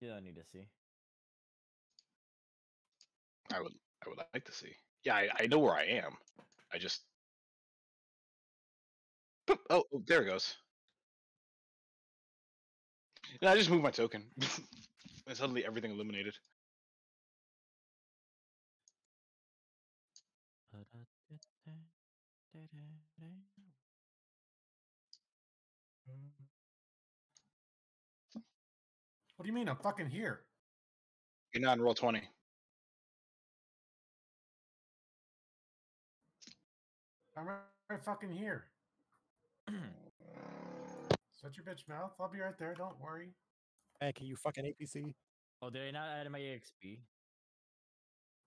You don't need to see. I would like to see. Yeah, I know where I am. I just. Oh, there it goes. And I just moved my token. And suddenly everything illuminated. What do you mean? I'm fucking here. You're not in roll 20. I'm right fucking here. Shut your bitch mouth. I'll be right there. Don't worry. Hey, can you fucking APC? Oh, did I not add my EXP?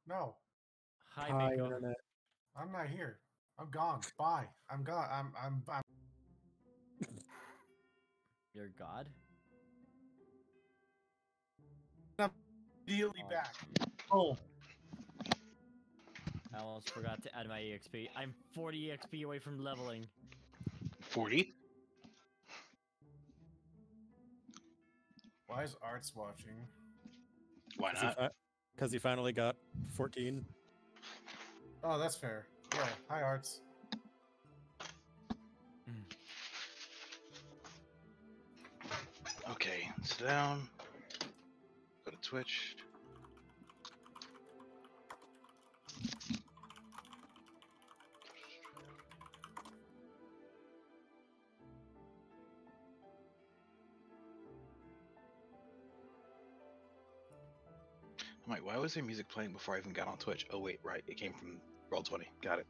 No. Hi, Hi, Mako. internet. I'm not here. I'm gone. Bye. I'm gone. I'm You're God? immediately Oh. back. Oh. I almost forgot to add my EXP. I'm 40 EXP away from leveling. 40? Why is Arts watching? Why not? Because he finally got 14. Oh, that's fair. Yeah. Hi, Arts. Okay, sit down. Go to Twitch. I'm like, why was there music playing before I even got on Twitch? Oh wait, right, it came from Roll20. Got it.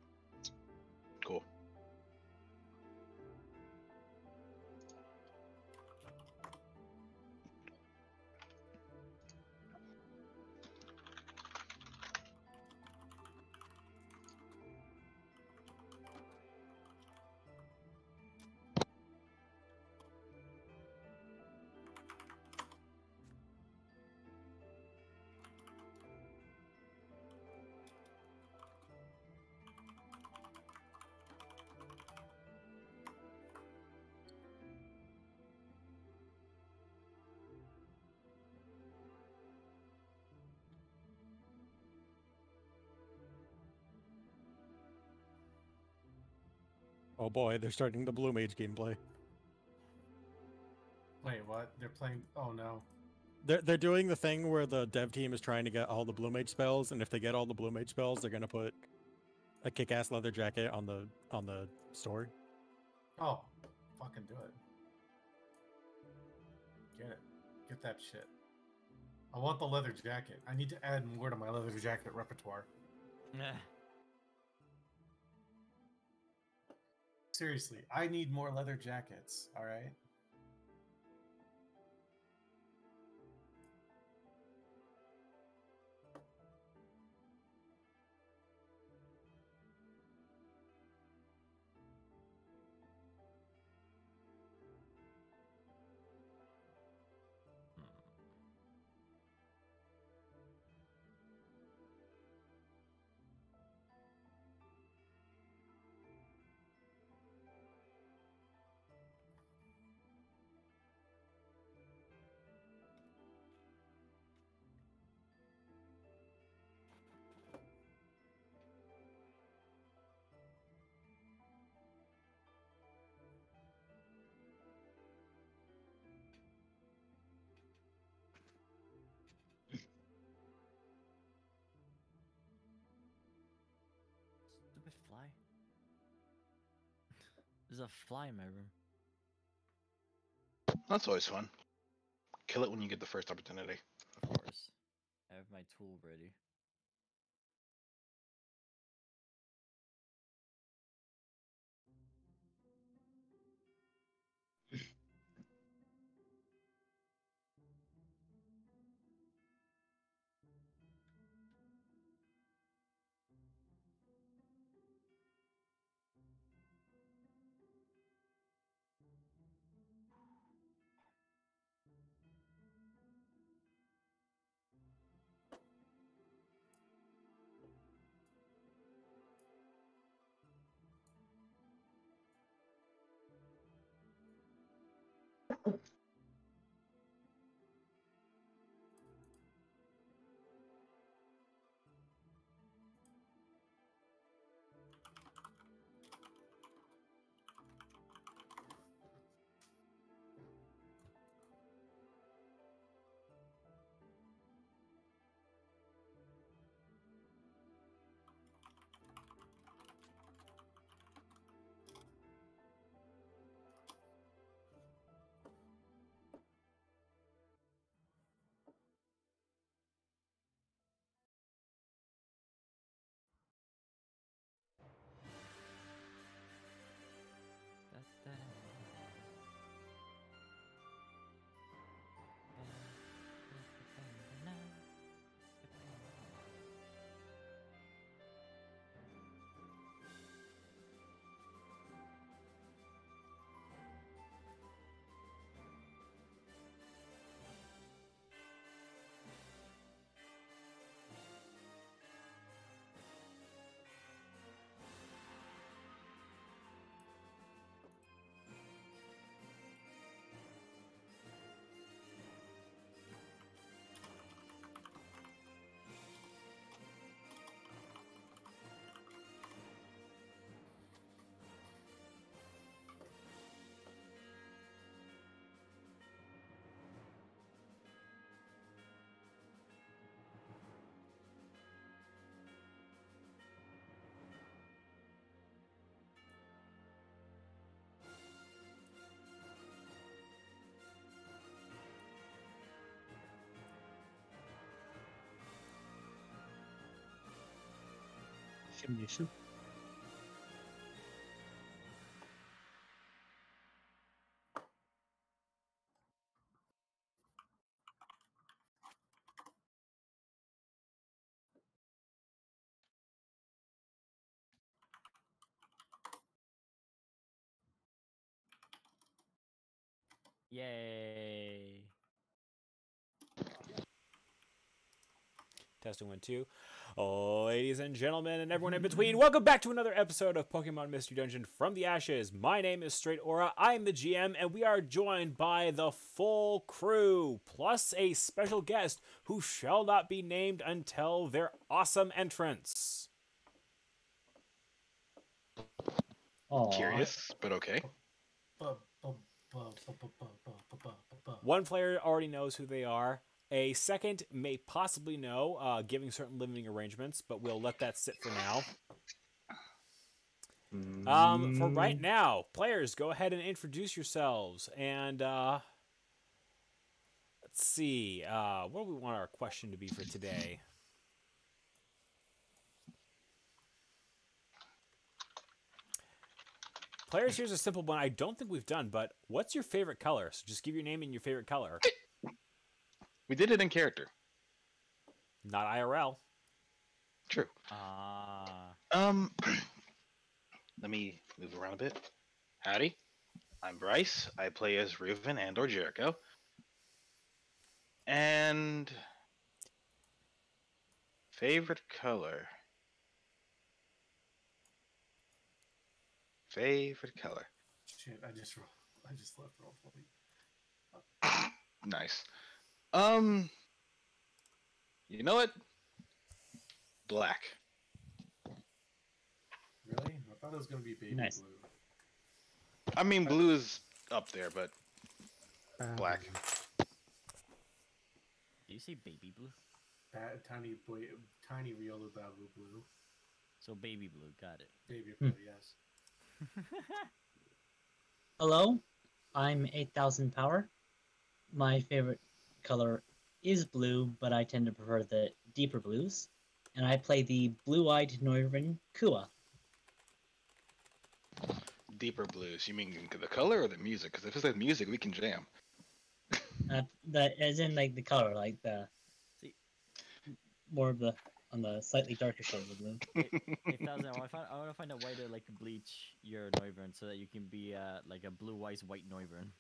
Cool. Oh boy, they're starting the Blue Mage gameplay. Wait, what? They're playing. Oh no. They're doing the thing where the dev team is trying to get all the Blue Mage spells, and if they get all the Blue Mage spells, they're gonna put a kick-ass leather jacket on the store. Oh, fucking do it. Get it. Get that shit. I want the leather jacket. I need to add more to my leather jacket repertoire. Seriously, I need more leather jackets. All right. Stupid fly. There's a fly in my room. That's always fun. Kill it when you get the first opportunity. Of course. I have my tool ready. Intimidation. Yay. Testing 1, 2. Oh, ladies and gentlemen, and everyone in between, welcome back to another episode of Pokemon Mystery Dungeon from the Ashes. My name is Straight Aura, I'm the GM, and we are joined by the full crew, plus a special guest who shall not be named until their awesome entrance. Aw. Curious, but okay. One player already knows who they are. A second may possibly know, giving certain limiting arrangements, but we'll let that sit for now. For right now, players, go ahead and introduce yourselves. And let's see, what do we want our question to be for today? Players, here's a simple one I don't think we've done, but what's your favorite color? So just give your name and your favorite color. We did it in character. Not IRL. True. Let me move around a bit. Howdy, I'm Bryce. I play as Reuven and/or Jericho. And favorite color. Favorite color. Shit, I just left roll 40. Nice. You know what? Black. Really? I thought it was gonna be baby Nice. blue. I mean, blue is up there, but black. Do you say baby blue? Tiny boy, tiny Riolu Babu blue. So baby blue, got it. Baby blue, yes. Hello, I'm 8,000 power. My favorite color is blue, but I tend to prefer the deeper blues. And I play the blue-eyed Noivern Kua. Deeper blues. You mean the color or the music? Because if it's like music, we can jam. As in like the color, like the See- more of the on the slightly darker shade of blue. 8,000. I want to find a way to like bleach your Noivern so that you can be like a blue eyes white Noivern.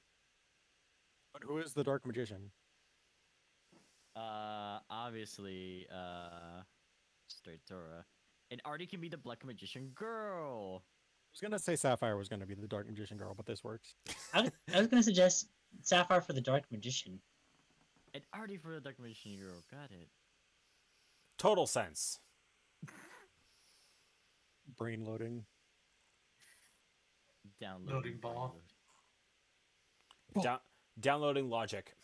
But who is the Dark Magician? Obviously, Straight Tora. And Artie can be the Black Magician girl. I was gonna say Sapphire was gonna be the Dark Magician girl, but this works. I was gonna suggest Sapphire for the Dark Magician. And Artie for the Dark Magician girl. Got it. Total sense. Brain loading. Downloading. Loading ball. Downloading logic.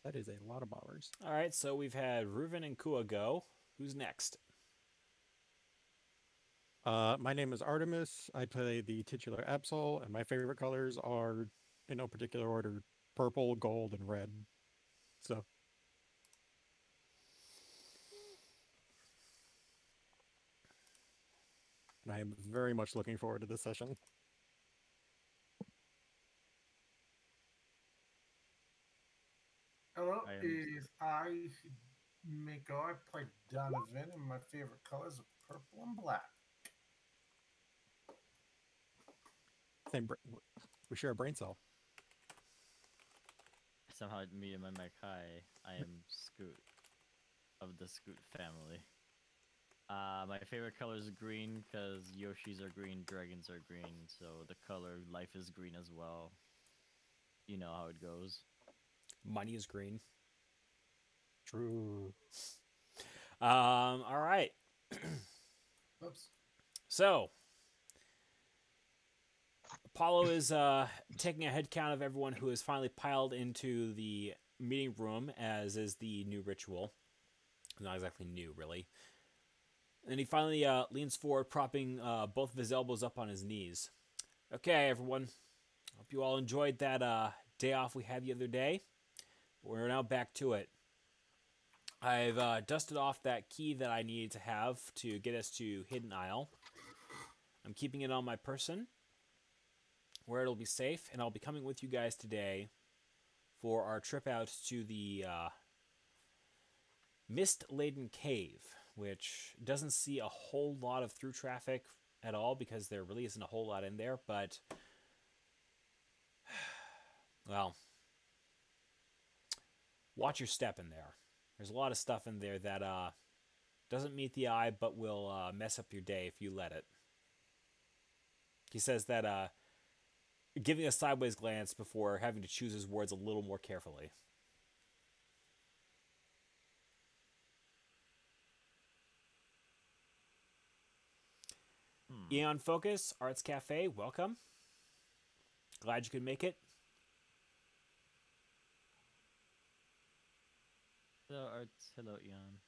That is a lot of bombers. All right, so we've had Reuven and Kua go. Who's next? My name is Artemis. I play the titular Absol, and my favorite colors are, in no particular order, purple, gold, and red. So. And I am very much looking forward to this session. Hello, I am- is I Miko. I play Donovan, and my favorite colors are purple and black. Same. We share a brain cell. Somehow me and my mic high. I am Scoot of the Scoot family. My favorite color is green because Yoshis are green, dragons are green, so the color life is green as well. You know how it goes. Money is green. True. All right. Oops. So, Apollo is taking a head count of everyone who has finally piled into the meeting room, as is the new ritual. Not exactly new, really. And he finally leans forward, propping both of his elbows up on his knees. Okay, everyone. Hope you all enjoyed that day off we had the other day. We're now back to it. I've dusted off that key that I needed to have to get us to Hidden Isle. I'm keeping it on my person, where it'll be safe, and I'll be coming with you guys today for our trip out to the Mist-Laden Cave, which doesn't see a whole lot of through traffic at all because there really isn't a whole lot in there, but, well, watch your step in there. There's a lot of stuff in there that doesn't meet the eye but will mess up your day if you let it. He says that giving a sideways glance before having to choose his words a little more carefully. Eon Focus, Arts Cafe, welcome. Glad you could make it. Hello, Arts. Hello, Eon.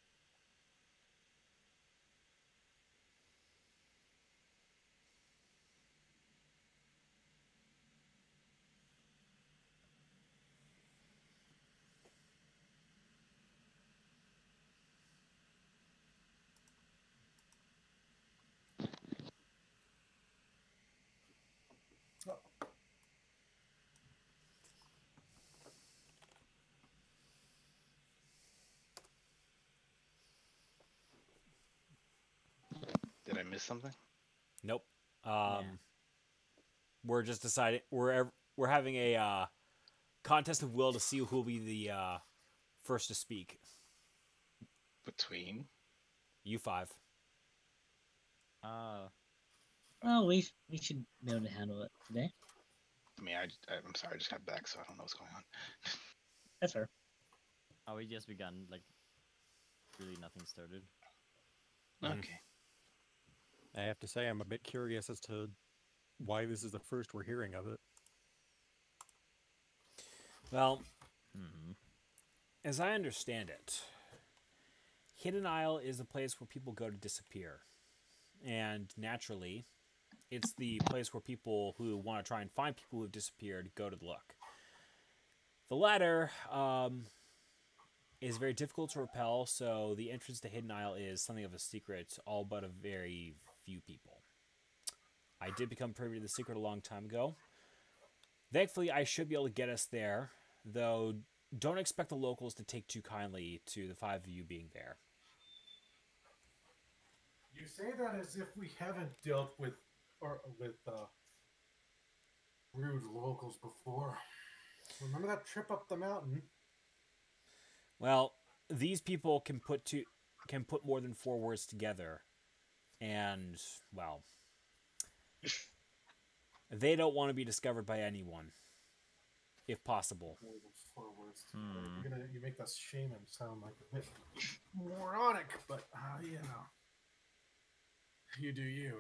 Did I miss something? Nope. We're just deciding we're having a contest of will to see who will be the first to speak. Between? You five. Well, we should be able to handle it today. I mean, I'm sorry, I just got back, so I don't know what's going on. That's fair. Oh, we just begun, like, really nothing started. Okay. I have to say, I'm a bit curious as to why this is the first we're hearing of it. Well, as I understand it, Hidden Isle is the place where people go to disappear. And naturally, it's the place where people who want to try and find people who have disappeared go to look. The latter is very difficult to repel, so the entrance to Hidden Isle is something of a secret, all but a very few people. I did become privy to the secret a long time ago. Thankfully, I should be able to get us there, though don't expect the locals to take too kindly to the five of you being there. You say that as if we haven't dealt with rude locals before. Remember that trip up the mountain? Well, these people can put more than 4 words together, and well, they don't want to be discovered by anyone, if possible. More than 4 words together. You make that shaman sound like a bit moronic, but you know, you do you.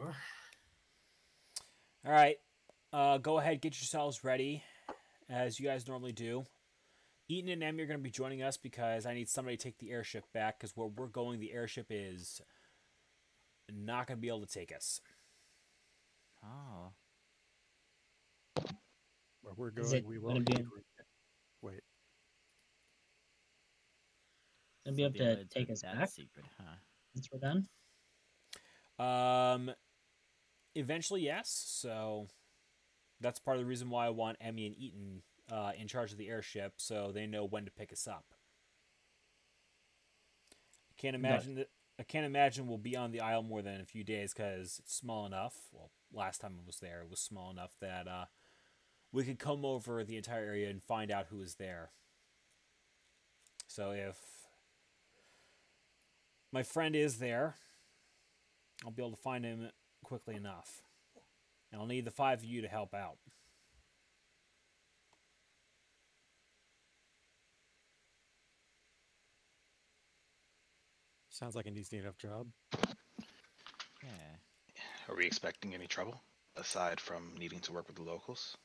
All right, go ahead, get yourselves ready, as you guys normally do. Eaton and Emmy are going to be joining us because I need somebody to take the airship back, because where we're going, the airship is not going to be able to take us. Oh. Where we're Is going, it we will gonna be need in- Wait. Gonna be So able the to words take are us that back secret, huh? once we're done. Eventually, yes. So that's part of the reason why I want Emmy and Eaton in charge of the airship, so they know when to pick us up. I can't imagine we'll be on the isle more than a few days because it's small enough. Well, last time I was there, it was small enough that we could come over the entire area and find out who is there. So if my friend is there, I'll be able to find him quickly enough. And I'll need the 5 of you to help out. Sounds like an easy enough job. Yeah. Are we expecting any trouble, aside from needing to work with the locals?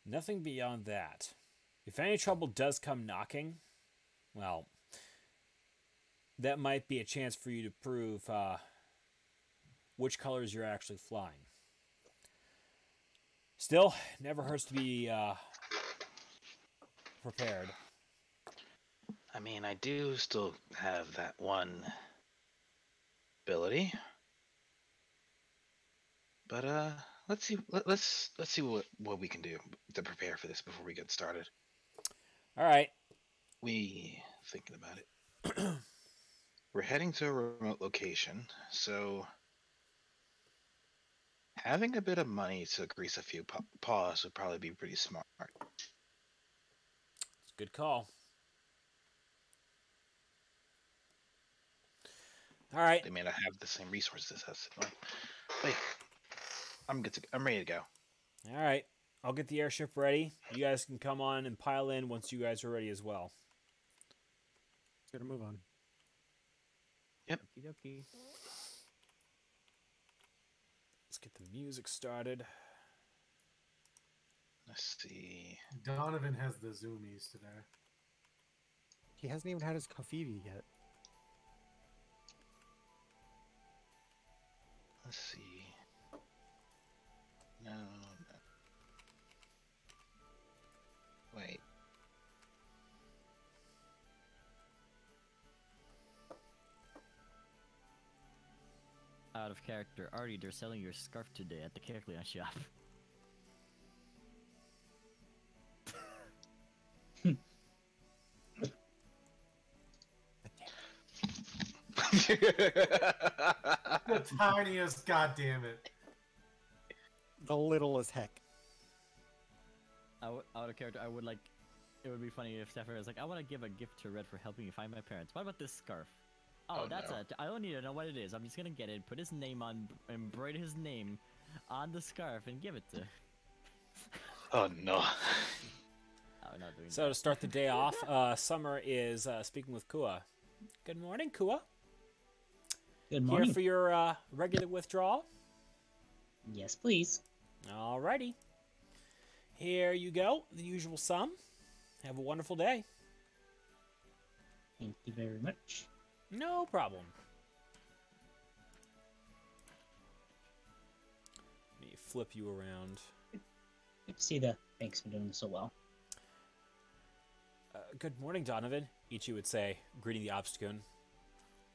Nothing beyond that. If any trouble does come knocking, well, that might be a chance for you to prove which colors you're actually flying. Still, never hurts to be prepared. I mean, I do still have that one ability, but let's see. Let's see what we can do to prepare for this before we get started. All right. We thinking about it. We're heading to a remote location, so having a bit of money to grease a few paws would probably be pretty smart. It's a good call. All right. They may not have the same resources as us. But yeah, I'm good. I'm ready to go. All right. I'll get the airship ready. You guys can come on and pile in once you guys are ready as well. Let's get a move on. Yep. Okie dokie. Let's get the music started. Let's see. Donovan has the zoomies today. He hasn't even had his coffee yet. Let's see. No. Wait. Out of character. Artie, they're selling your scarf today at the Kerkleon shop. The tiniest, goddammit. The little as heck. Out of character, I would like. It would be funny if Stefan was like, "I want to give a gift to Red for helping me find my parents. What about this scarf? Oh, Oh, that's no. it. I don't need to know what it is. I'm just gonna get it, put his name on, embroider his name on the scarf, and give it to." Oh no. I'm not doing So to start the day off, Summer is speaking with Kua. Good morning, Kua. Good morning. Here for your regular withdrawal. Yes, please. Alrighty. Here you go. The usual sum. Have a wonderful day. Thank you very much. No problem. Let me flip you around. Good to see the bank's been doing so well. Good morning, Donovan, Ichi would say, greeting the Obstagoon.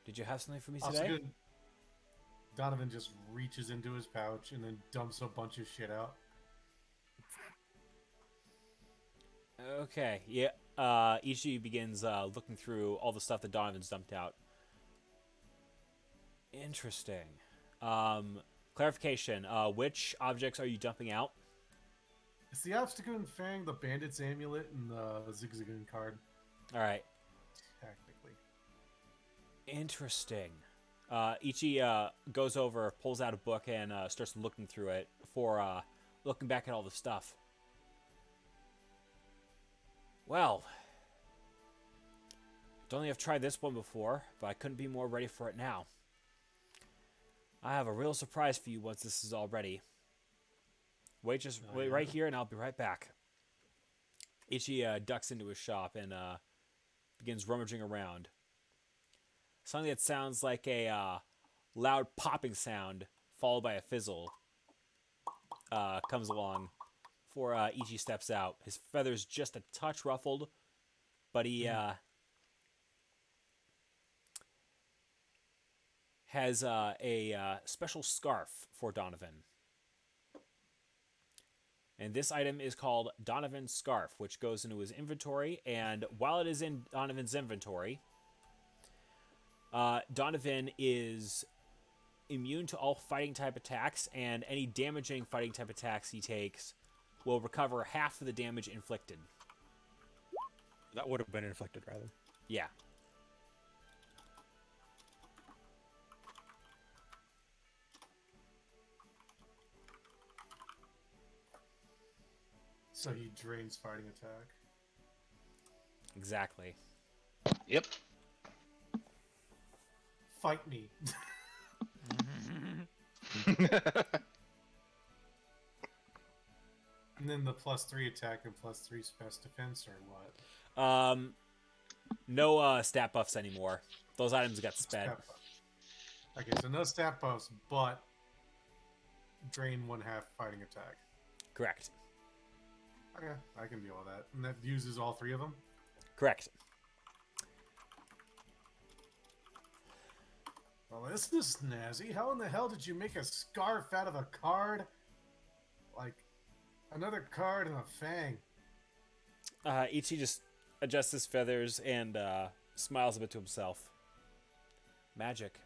Did you have something for me Also today? good. Donovan just reaches into his pouch and then dumps a bunch of shit out. Okay, yeah. Ichi begins looking through all the stuff that Donovan's dumped out. Interesting. Clarification. Which objects are you dumping out? It's the Obstagoon Fang, the Bandit's Amulet, and the Zigzagoon card, All right. technically. Interesting. Ichi goes over, pulls out a book, and starts looking through it before looking back at all the stuff. Well, don't think I've tried this one before, but I couldn't be more ready for it now. I have a real surprise for you once this is all ready. Wait right here, and I'll be right back. Ichi ducks into his shop and begins rummaging around. Something that sounds like a loud popping sound, followed by a fizzle, comes along before Ichi steps out. His feathers just a touch ruffled, but he has a special scarf for Donovan. And this item is called Donovan's Scarf, which goes into his inventory. And while it is in Donovan's inventory, Donovan is immune to all fighting type attacks, and any damaging fighting type attacks he takes will recover half of the damage inflicted. That would have been inflicted, rather. Yeah. So he drains fighting attack. Exactly. Yep. Fight me. And then the +3 attack and +3 special defense, or what? No stat buffs anymore. Those items got spent. Stat buff. Okay, so no stat buffs, but drain 1/2 fighting attack. Correct. Okay, I can deal with that. And that uses all 3 of them? Correct. Well, this is snazzy. How in the hell did you make a scarf out of a card? Like, another card and a fang. Ichi just adjusts his feathers and smiles a bit to himself. Magic.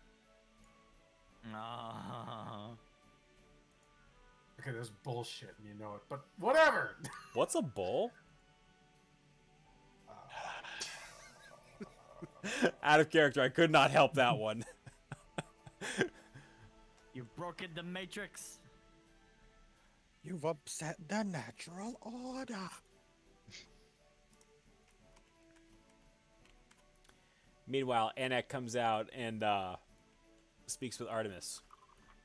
Oh. Okay, there's bullshit, and you know it, but whatever! What's a bull? Out of character, I could not help that one. You've broken the matrix. You've upset the natural order. Meanwhile, Anak comes out and speaks with Artemis.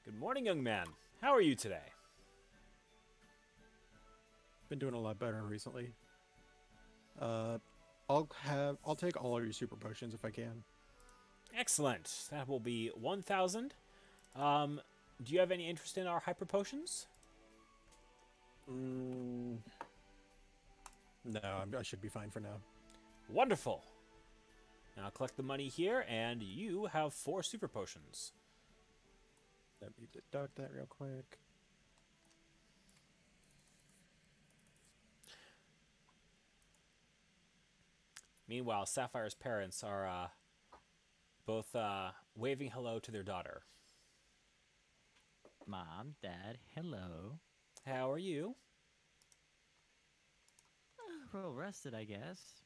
Good morning, young man. How are you today? Been doing a lot better recently. I'll take all of your super potions if I can. Excellent. That will be 1,000. Do you have any interest in our hyper potions? No, I should be fine for now. Wonderful. Now I'll collect the money here, and you have 4 super potions. Let me deduct that real quick. Meanwhile, Sapphire's parents are both waving hello to their daughter. Mom, Dad, hello. How are you? Well rested, I guess.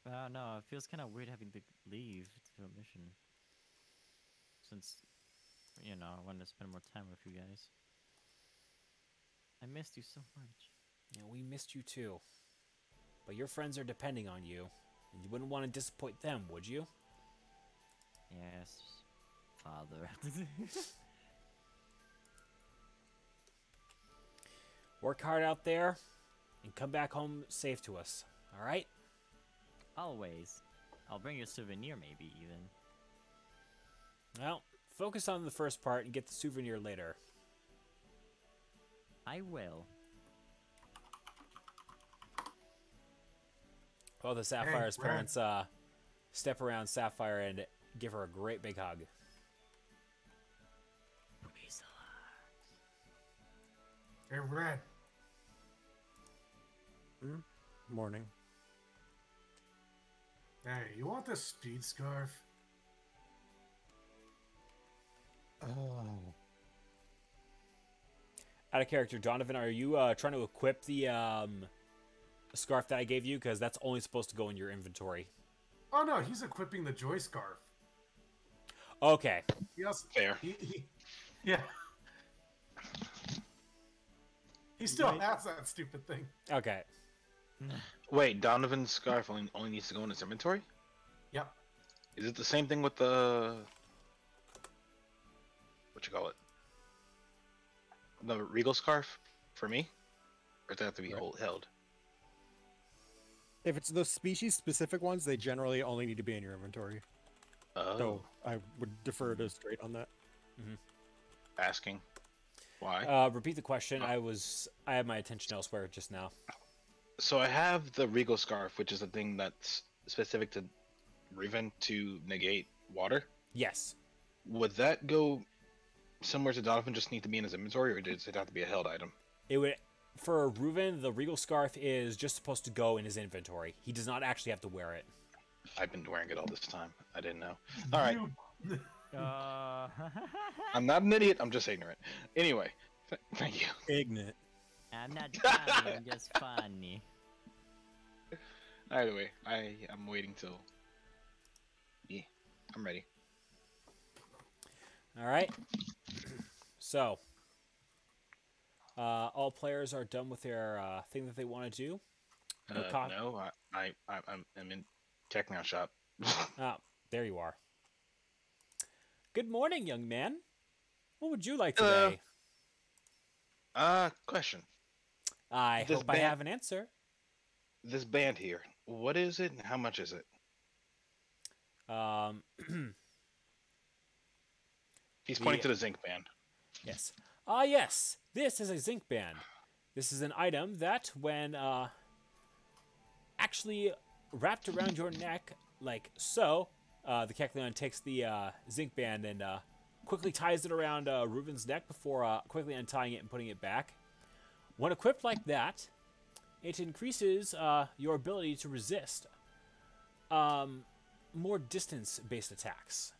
But I don't know, it feels kind of weird having to leave to a mission. Since, you know, I wanted to spend more time with you guys. I missed you so much. Yeah, we missed you too. But your friends are depending on you, and you wouldn't want to disappoint them, would you? Yes, Father. Work hard out there, and come back home safe to us, alright? Always. I'll bring you a souvenir, maybe, even. Well, focus on the first part and get the souvenir later. I will. Oh, the Sapphire's Brad. parents step around Sapphire and give her a great big hug. Hey, Red. Morning. Hey, you want this speed scarf? Oh. Out of character, Donovan, are you trying to equip the scarf that I gave you? Because that's only supposed to go in your inventory. Oh no, he's equipping the joy scarf. Okay. Yes, Fair. Yeah. He still Right. has that stupid thing. Okay. Wait, Donovan's scarf only needs to go in his inventory? Yep. Is it the same thing with the... what you call it? The regal scarf for me? Or does it have to be Right. held? If it's the species-specific ones, they generally only need to be in your inventory. Oh, So I would defer to straight on that. asking. Why? Repeat the question. I had my attention elsewhere just now. So I have the regal scarf, which is a thing that's specific to Riven to negate water. Yes. Would that go similar to Donovan, just need to be in his inventory, or does it have to be a held item? It would. For Reuven, the regal scarf is just supposed to go in his inventory. He does not actually have to wear it. I've been wearing it all this time. I didn't know. All right. I'm not an idiot. I'm just ignorant. Anyway, thank you. Ignorant. I'm not funny, I'm just funny. Either way, I'm waiting till... yeah, I'm ready. All right. So, all players are done with their thing that they want to do. No, I'm in Techno shop. Ah, there you are. Good morning, young man. What would you like today? Question. I This hope I band- have an answer. This band here, what is it and how much is it? He's pointing to the zinc band. Yes. Yes. This is a zinc band. This is an item that, when actually wrapped around your neck like so, The Kecleon takes the zinc band and quickly ties it around Reuben's neck before quickly untying it and putting it back. When equipped like that, it increases your ability to resist more distance-based attacks.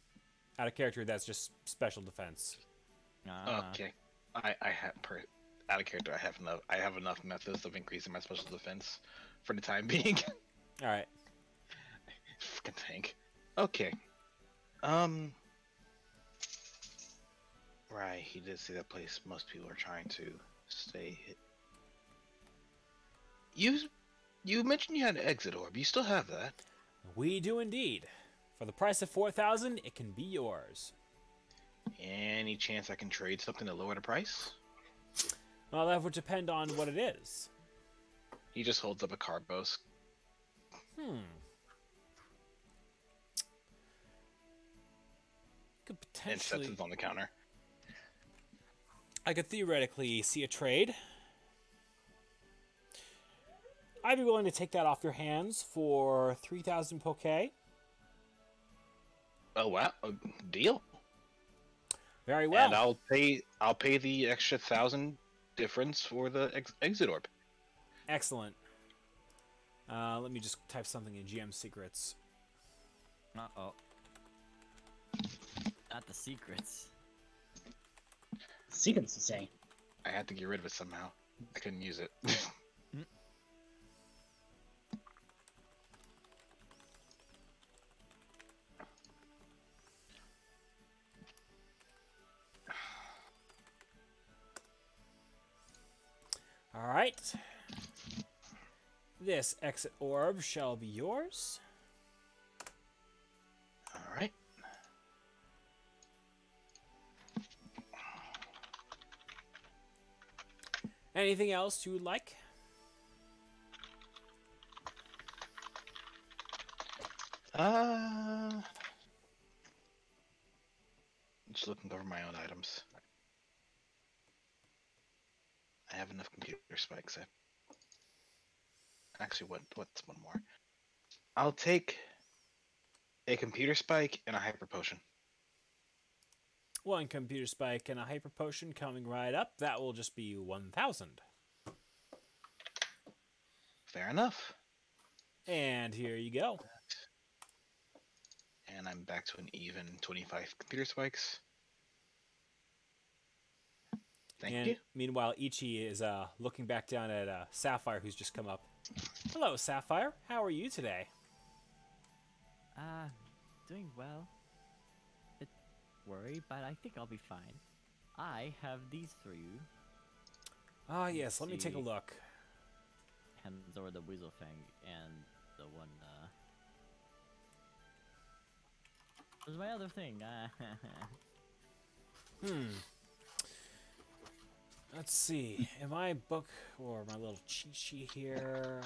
Out of character, that's just special defense. Okay. I have out of character. I have enough methods of increasing my special defense for the time being. All right. Freaking tank. Okay. Right. He did say that place. Most people are trying to stay hit. You mentioned you had an exit orb. You still have that. We do indeed. For the price of 4,000, it can be yours. Any chance I can trade something to lower the price? Well, that would depend on what it is. He just holds up a card boast. Could And sets potentially... it on the counter. I could theoretically see a trade. I'd be willing to take that off your hands for 3,000 poke. Oh wow, deal. Very well. And I'll pay the extra 1,000 difference for the exit orb. Excellent. Let me just type something in GM secrets. Uh-oh. Not the secrets. Secrets to say. I had to get rid of it somehow. I couldn't use it. All right. This exit orb shall be yours. All right. Anything else you would like? Just looking over my own items. I have enough computer spikes. Actually, what's one more? I'll take a computer spike and a hyper potion. One computer spike and a hyper potion coming right up. That will just be 1,000. Fair enough. And here you go. And I'm back to an even 25 computer spikes. Thank you. Meanwhile, Ichi is looking back down at Sapphire, who's just come up. Hello, Sapphire. How are you today? Doing well. Bit worried, but I think I'll be fine. I have these for you. Ah, yes. Let me take a look. Hands over the Weasel Fang and the one, Where's my other thing? Let's see. In my book, or my little cheat sheet here,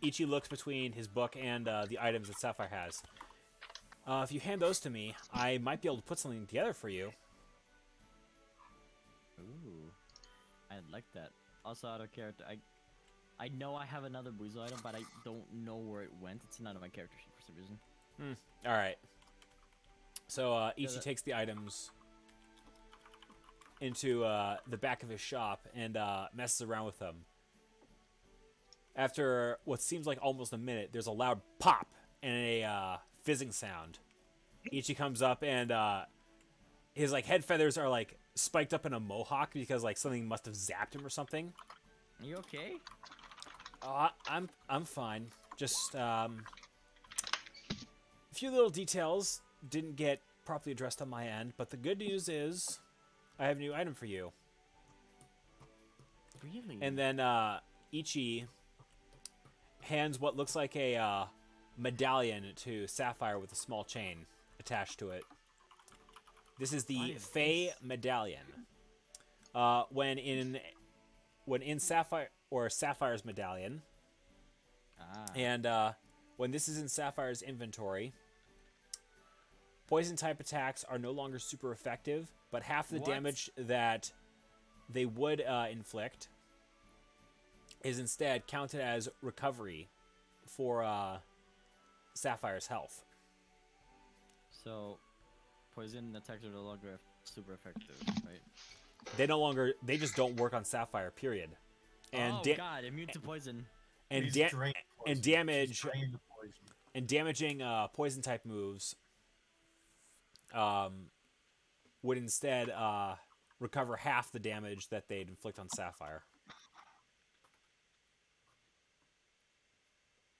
Ichi looks between his book and the items that Sapphire has. If you hand those to me, I might be able to put something together for you. Ooh. I like that. Also, out of character, I know I have another Weasel item, but I don't know where it went. It's not on my character sheet for some reason. Alright. So, Ichi takes the items into the back of his shop and messes around with them. After what seems like almost a minute, there's a loud pop and a fizzing sound. Ichi comes up and his head feathers are spiked up in a mohawk because something must have zapped him or something. Are you okay? I'm fine. Just a few little details didn't get properly addressed on my end, but the good news is I have a new item for you. Really? And then Ichi hands what looks like a medallion to Sapphire with a small chain attached to it. This is the Fey medallion. When in Sapphire's medallion, and when this is in Sapphire's inventory, poison type attacks are no longer super effective, but half the damage that they would inflict is instead counted as recovery for Sapphire's health. So, poison attacks are no longer super effective, right? They just don't work on Sapphire, period. And oh god, immune to poison. and He's da- drained and poison. damage She's drained the poison. and damaging poison type moves would instead recover half the damage that they'd inflict on Sapphire.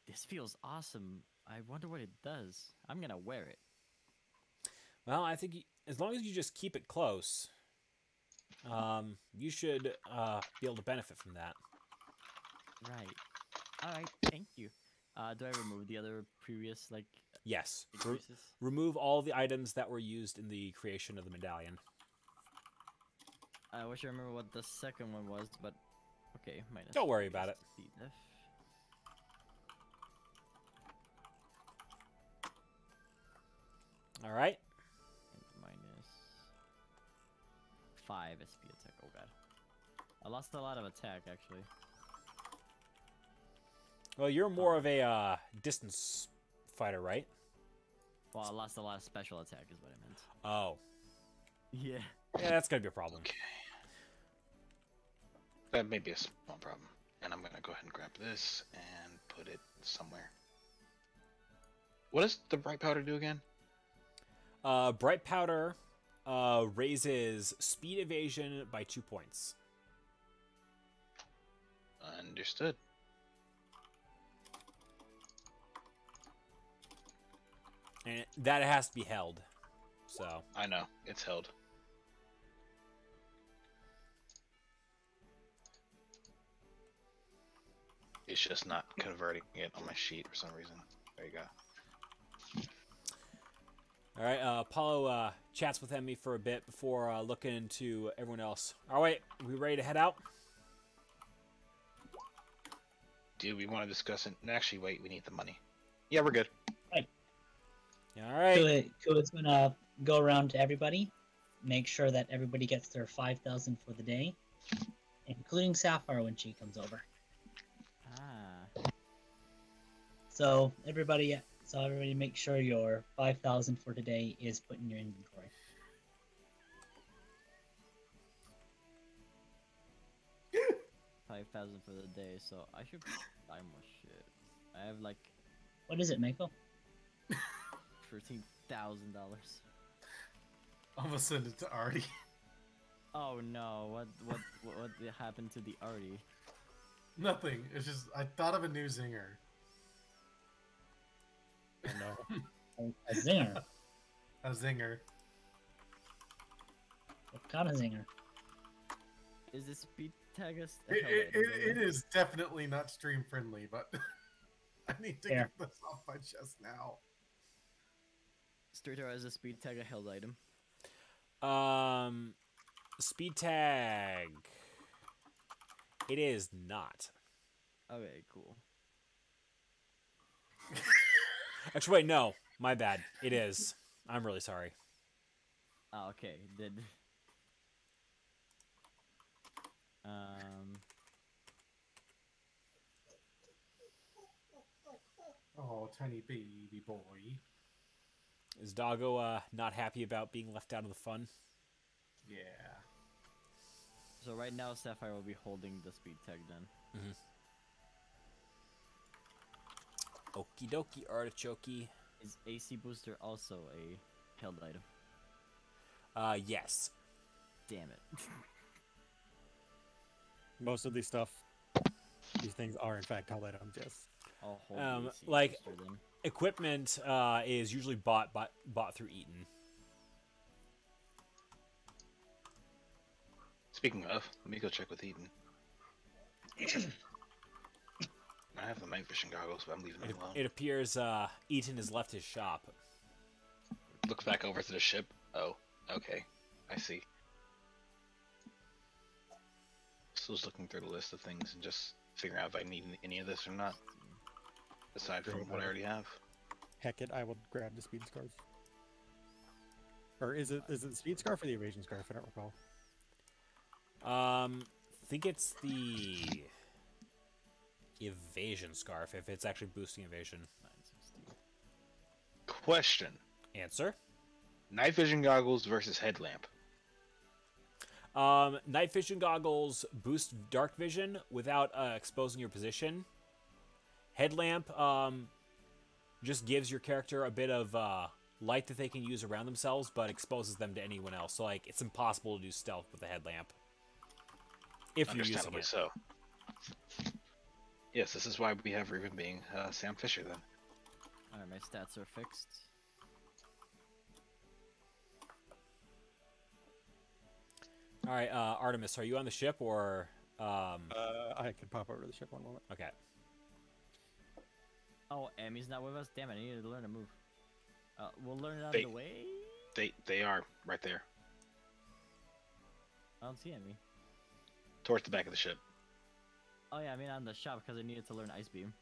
This feels awesome. I wonder what it does. I'm gonna wear it. Well, I think as long as you just keep it close, you should be able to benefit from that. Right. Alright, thank you. Do I remove the other previous, like, Yes. increases? Remove all the items that were used in the creation of the medallion. I wish I remember what the second one was, but okay, minus. Don't worry about it. CDF. All right. And minus 5 SP attack. Oh god. I lost a lot of attack, actually. Well, you're more of a distance fighter, right? Well, I lost a lot of special attack, is what I meant. Oh. Yeah. Yeah, that's gonna be a problem. Okay. That may be a small problem. And I'm gonna go ahead and grab this and put it somewhere. What does the bright powder do again? Bright powder raises speed evasion by 2 points. Understood. And that has to be held. So, I know, it's held. It's just not converting it on my sheet for some reason. There you go. all right, Apollo chats with Emmy for a bit before looking into everyone else. All right, we ready to head out? Do we want to discuss it? Actually, wait, we need the money. Yeah, we're good. All right. Kua's gonna go around to everybody, make sure that everybody gets their 5,000 for the day, including Sapphire when she comes over. Ah. So everybody make sure your 5,000 for today is put in your inventory. $5,000 for the day, so I should buy more shit. I have like What is it, Mako? $13,000. I'm gonna send it to Artie. Oh no! What happened to the Artie? Nothing. It's just I thought of a new zinger. Oh, no. A zinger. A zinger. What kind of zinger? Is this speed tag us? It is definitely not stream friendly, but I need to get this off my chest now. Streeter has a speed tag a held item. Speed tag. It is not. Okay, cool. Actually, wait, no. My bad. It is. I'm really sorry. Oh, okay. Did Oh, tiny baby boy. Is Doggo not happy about being left out of the fun? Yeah. So right now Sapphire will be holding the speed tag then. Okie dokie, artichoke. Is AC booster also a held item? Yes. Damn it. Most of these things are in fact held items, yes. I'll hold the AC like- booster then. Equipment is usually bought through Eaton. Speaking of, let me go check with Eden. I have the night vision goggles, but I'm leaving them alone. It appears Eaton has left his shop. Looks back over to the ship. Oh, okay. I see. So I was looking through the list of things and just figuring out if I need any of this or not. Aside from what I already have. Heck it, I will grab the speed scarf. Or is it the speed scarf or the evasion scarf? I don't recall. Think it's the evasion scarf if it's actually boosting evasion. 960. Question. Answer. Night vision goggles versus headlamp. Night vision goggles boost dark vision without exposing your position. Headlamp just gives your character a bit of light that they can use around themselves, but exposes them to anyone else. So, like, it's impossible to do stealth with a headlamp. If you're using Understandably it. so. Yes, this is why we have Raven being Sam Fisher, then. Alright, my stats are fixed. Alright, Artemis, are you on the ship, or... I can pop over to the ship one moment. Okay. Oh, Emmy's not with us? Damn it, I needed to learn to move. We'll learn it out They- of the way? They are right there, I don't see Emmy. towards the back of the ship. Oh yeah, I mean on the shop because I needed to learn Ice Beam.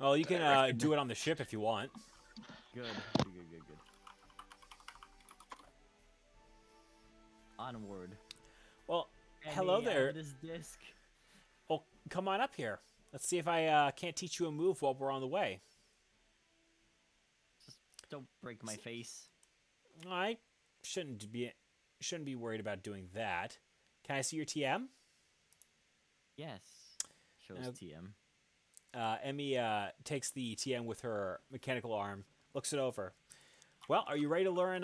Well, you can do it on the ship if you want. Good. Good. Onward. Well, Emmy, hello I have there. this disc. Well, come on up here. Let's see if I can't teach you a move while we're on the way. Just don't break my face. I shouldn't be worried about doing that. Can I see your TM? Yes. Shows TM. Emmy takes the TM with her mechanical arm, looks it over. Well, are you ready to learn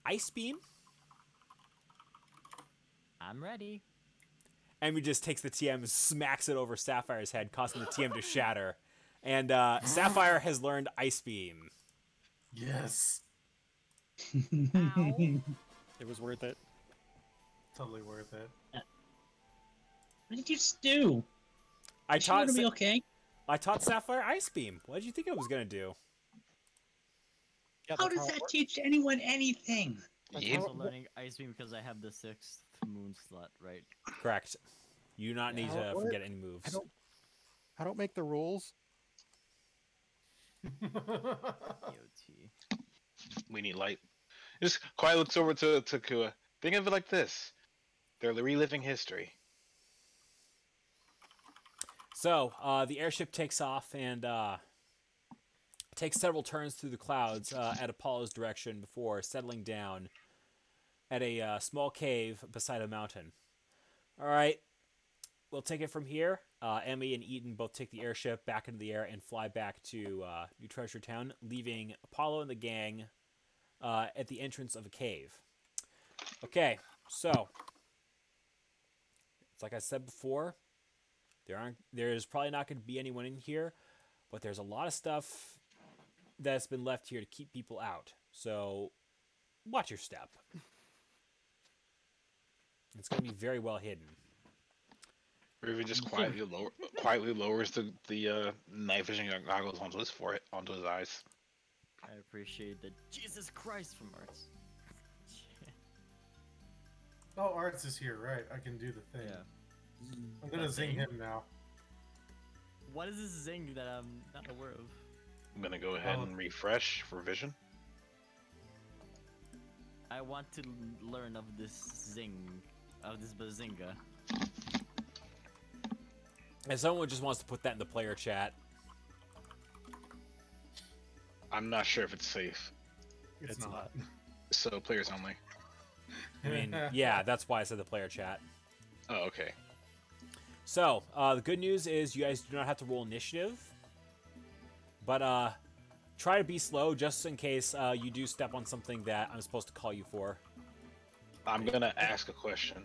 Ice Beam? I'm ready. Emmy just takes the TM and smacks it over Sapphire's head, causing the TM to shatter. And Sapphire has learned Ice Beam. Yes. Ow. It was worth it. Totally worth it. What did you just do? I Is she gonna taught be okay? I taught Sapphire Ice Beam. What did you think I was gonna do? Yeah, How that's does it that works. teach anyone anything? I'm Yeah. also learning Ice Beam because I have the 6th moon slot, right? Correct. You do not need How to it works? forget any moves. I don't make the rules. EOT. We need light. Just quiet looks over to Kua. Think of it like this. They're reliving history. So, the airship takes off and takes several turns through the clouds at Apollo's direction before settling down at a small cave beside a mountain. All right, we'll take it from here. Emmy and Eaton both take the airship back into the air and fly back to New Treasure Town, leaving Apollo and the gang at the entrance of a cave. Okay, so it's like I said before. There's probably not going to be anyone in here, but there's a lot of stuff that's been left here to keep people out. So watch your step. It's going to be very well hidden. Raven just quietly lowers the night vision goggles onto his eyes. I appreciate the Jesus Christ from Arts. Oh, Arts is here, right? I can do the thing. Yeah. I'm gonna The zing thing? him now. What is this zing that I'm not aware of? I'm gonna go ahead and refresh for vision. I want to learn of this zing, of this bazinga. And someone just wants to put that in the player chat. I'm not sure if it's safe, It's not. so players only. I mean, yeah, that's why I said the player chat. Oh, okay. So, the good news is you guys do not have to roll initiative. But try to be slow just in case you do step on something that I'm supposed to call you for. I'm gonna ask a question.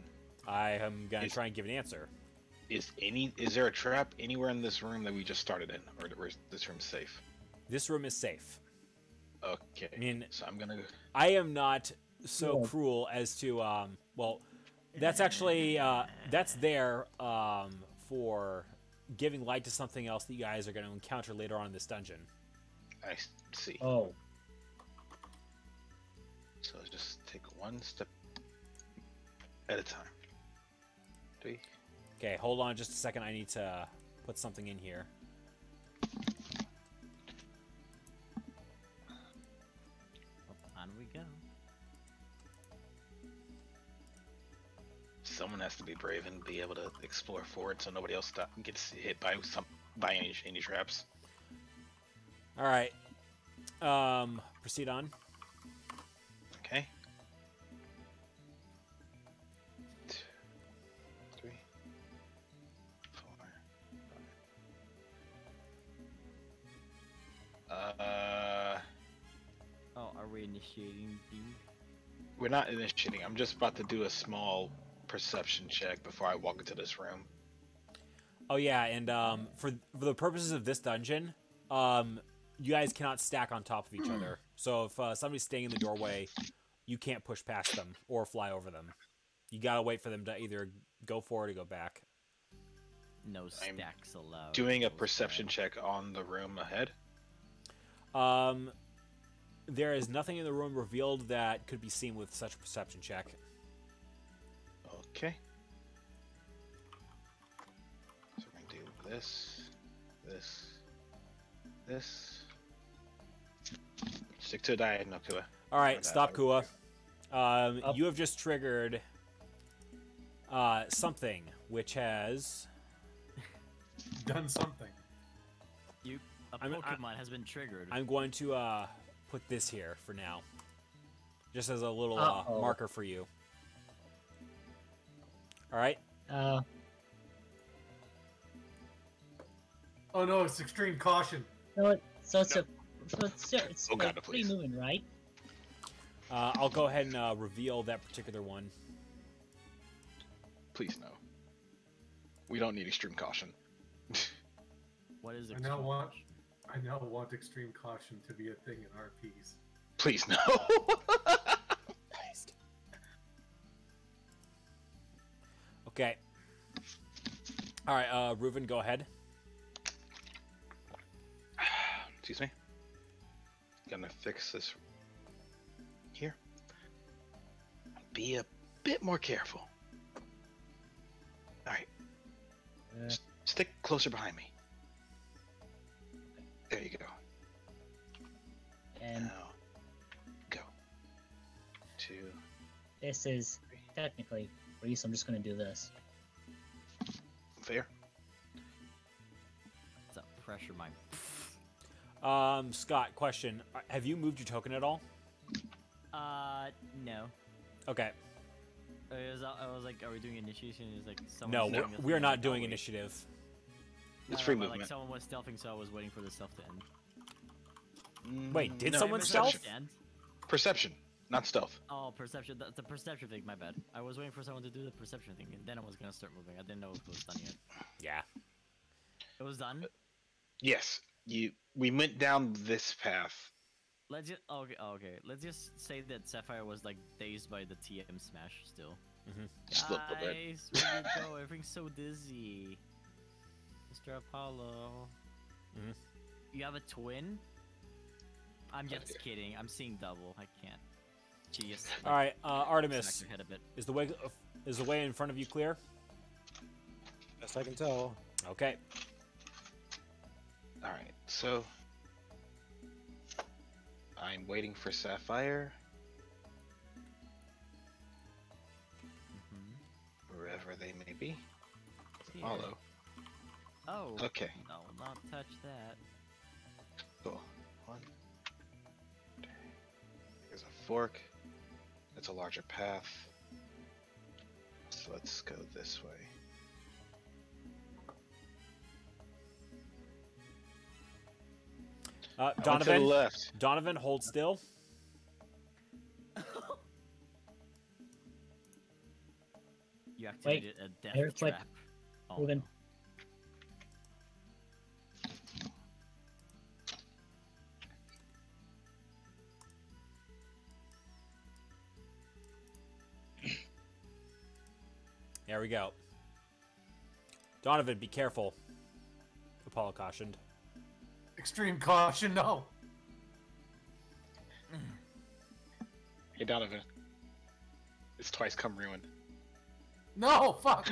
I am going to try and give an answer. Is there a trap anywhere in this room that we just started in, or is this room safe? This room is safe. Okay. I mean, so I'm gonna. I am not so Yeah. cruel as to, well, that's actually, that's there for giving light to something else that you guys are going to encounter later on in this dungeon. I see. Oh. So just take one step at a time. 3. Okay, hold on just a second. I need to put something in here. On we go. Someone has to be brave and be able to explore forward, so nobody else gets hit by any traps. All right. Proceed on. Okay. 2, 3, 4, 5. Oh, are we initiating the? We're not initiating. I'm just about to do a small perception check before I walk into this room. Oh yeah, and for the purposes of this dungeon, you guys cannot stack on top of each other. So if somebody's staying in the doorway, you can't push past them or fly over them. You gotta wait for them to either go forward or go back. No stacks allowed. Doing a perception check on the room ahead. There is nothing in the room revealed that could be seen with such a perception check. Okay. So we're gonna do this, this. Stick to a diagonal, Kua. All right, stop, Kua. You have just triggered something which has Done something. A Pokemon has been triggered. I'm going to put this here for now, just as a little marker for you. All right. Oh no, it's extreme caution. So it's Oh God, like free please. moving, right? I'll go ahead and reveal that particular one. Please no. We don't need extreme caution. What is it? I now want extreme caution to be a thing in RPs. Please no. Okay. All right, Reuven, go ahead. Excuse me. Gonna fix this here. Be a bit more careful. All right. Stick closer behind me. There you go. And Now, go. 2. this is technically free, so I'm just gonna do this. Fair. It's a pressure mine. Scott, question: have you moved your token at all? No. Okay. I was like, are we doing initiation? It was like No, someone. we are not doing initiative. It's free but, movement. Like someone was stealthing, so I was waiting for the stealth to end. Wait, did No, someone perception. stealth? End? Perception, not stealth. Oh, perception. That's a perception thing. My bad. I was waiting for someone to do the perception thing, and then I was gonna start moving. I didn't know if it was done yet. Yeah. It was done. Yes, we went down this path. Let's just okay. Let's just say that Sapphire was like dazed by the TM smash still. Just a little bit. Guys, where you go? Everything's so dizzy. Mr. Apollo. You have a twin? I'm just kidding. I'm seeing double. I can't. She just. All right, smacked Artemis, her head a bit. is the way in front of you clear? Best I can tell. Okay. All right, so I'm waiting for Sapphire. Wherever they may be. Here. Follow. Oh. Okay. No, not touch that. Cool. 1. There's a fork. It's a larger path. So let's go this way. I went to the Donovan, left. Donovan, hold still. You activated a death very quick. trap. Oh, Moving. no. There we go. Donovan, be careful. Apollo cautioned. Extreme caution, no. Hey Donovan. It's twice come ruined. No, fuck.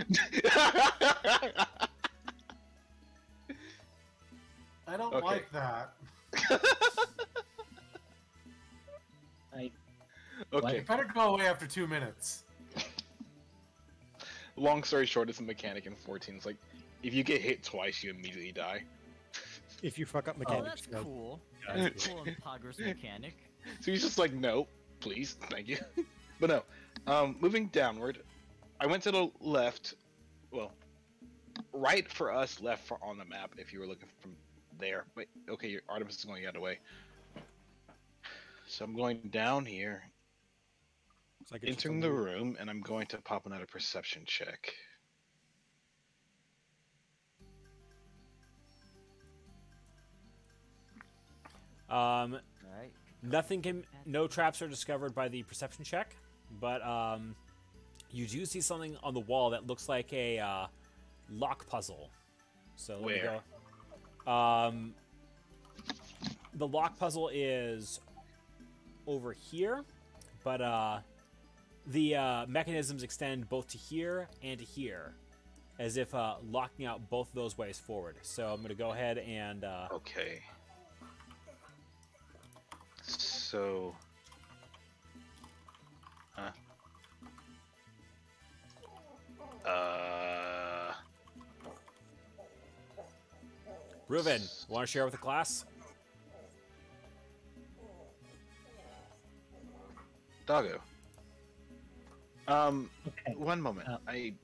I don't Okay. like that. Okay. You better go away after 2 minutes. Long story short, it's a mechanic in 14. It's like, if you get hit twice, you immediately die. If you fuck up Oh, mechanics, that's cool. yeah, That's cool and progress mechanic. So he's just like, no, please, thank you. But no, moving downward, I went to the left. Well, right for us, left for on the map. If you were looking from there, wait, okay, your Artemis is going the other way. So I'm going down here, Looks like it's just entering a the loop. room, and I'm going to pop another perception check. Alright. No traps are discovered by the perception check, but you do see something on the wall that looks like a lock puzzle. So let me Where? go. The lock puzzle is over here, but the mechanisms extend both to here and to here, as if locking out both of those ways forward. So I'm going to go ahead and Okay. So, Reuven, want to share with the class? Doggo. Okay. One moment. Uh, I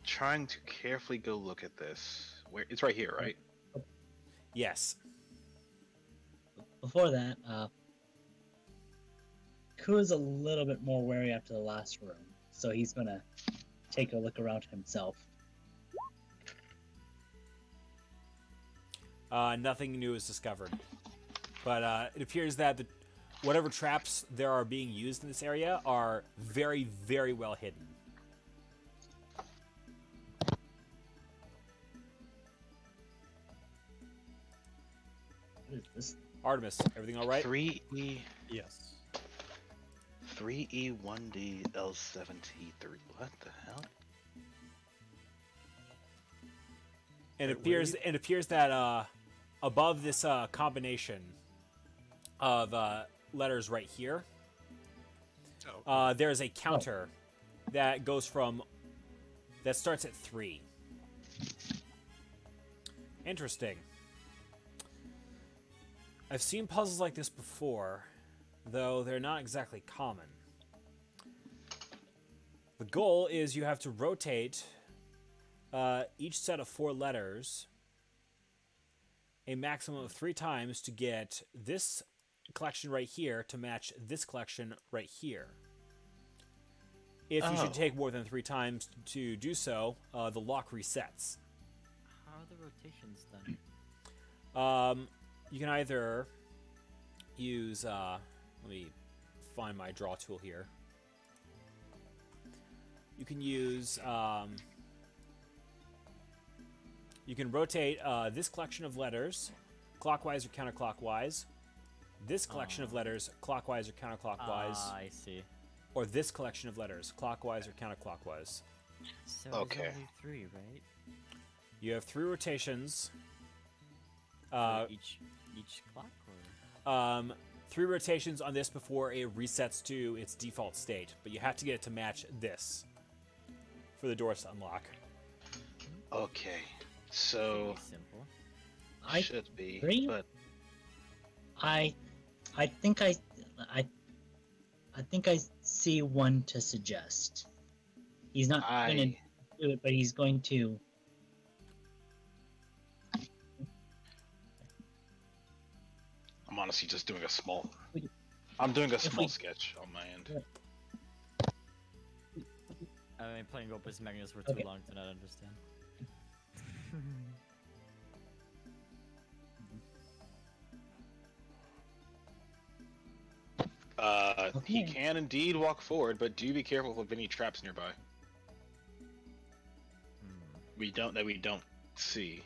trying to carefully go look at this. Where it's right here, right? Yes. Before that, Ku's a little bit more wary after the last room, so he's gonna take a look around himself. Nothing new is discovered, but it appears that whatever traps there are being used in this area are very, very well hidden. What is this? Artemis, everything all right? 3E, Yes. 3E, 1D, L7T3. What the hell? And Wait, it appears that above this combination of letters right here, there is a counter that goes that starts at 3. Interesting. I've seen puzzles like this before, though they're not exactly common. The goal is you have to rotate each set of 4 letters a maximum of 3 times to get this collection right here to match this collection right here. If you should take more than 3 times to do so, the lock resets. How are the rotations done? You can either use, let me find my draw tool here. You can use, you can rotate this collection of letters clockwise or counterclockwise, this collection of letters clockwise or counterclockwise, I see. or this collection of letters clockwise or counterclockwise. So Okay. there's only 3, right? You have 3 rotations. For each clock, or 3 rotations on this before it resets to its default state, but you have to get it to match this for the doors to unlock. Okay. So pretty simple. I should be, agree. but I think I see one to suggest. He's not going to do it, but he's going to. I'm honestly just doing a small. I'm doing a small we- sketch on my end. I've been playing Opus Magnus for too Okay. long to not understand. He Okay. can indeed walk forward, but do be careful of any traps nearby. We don't see.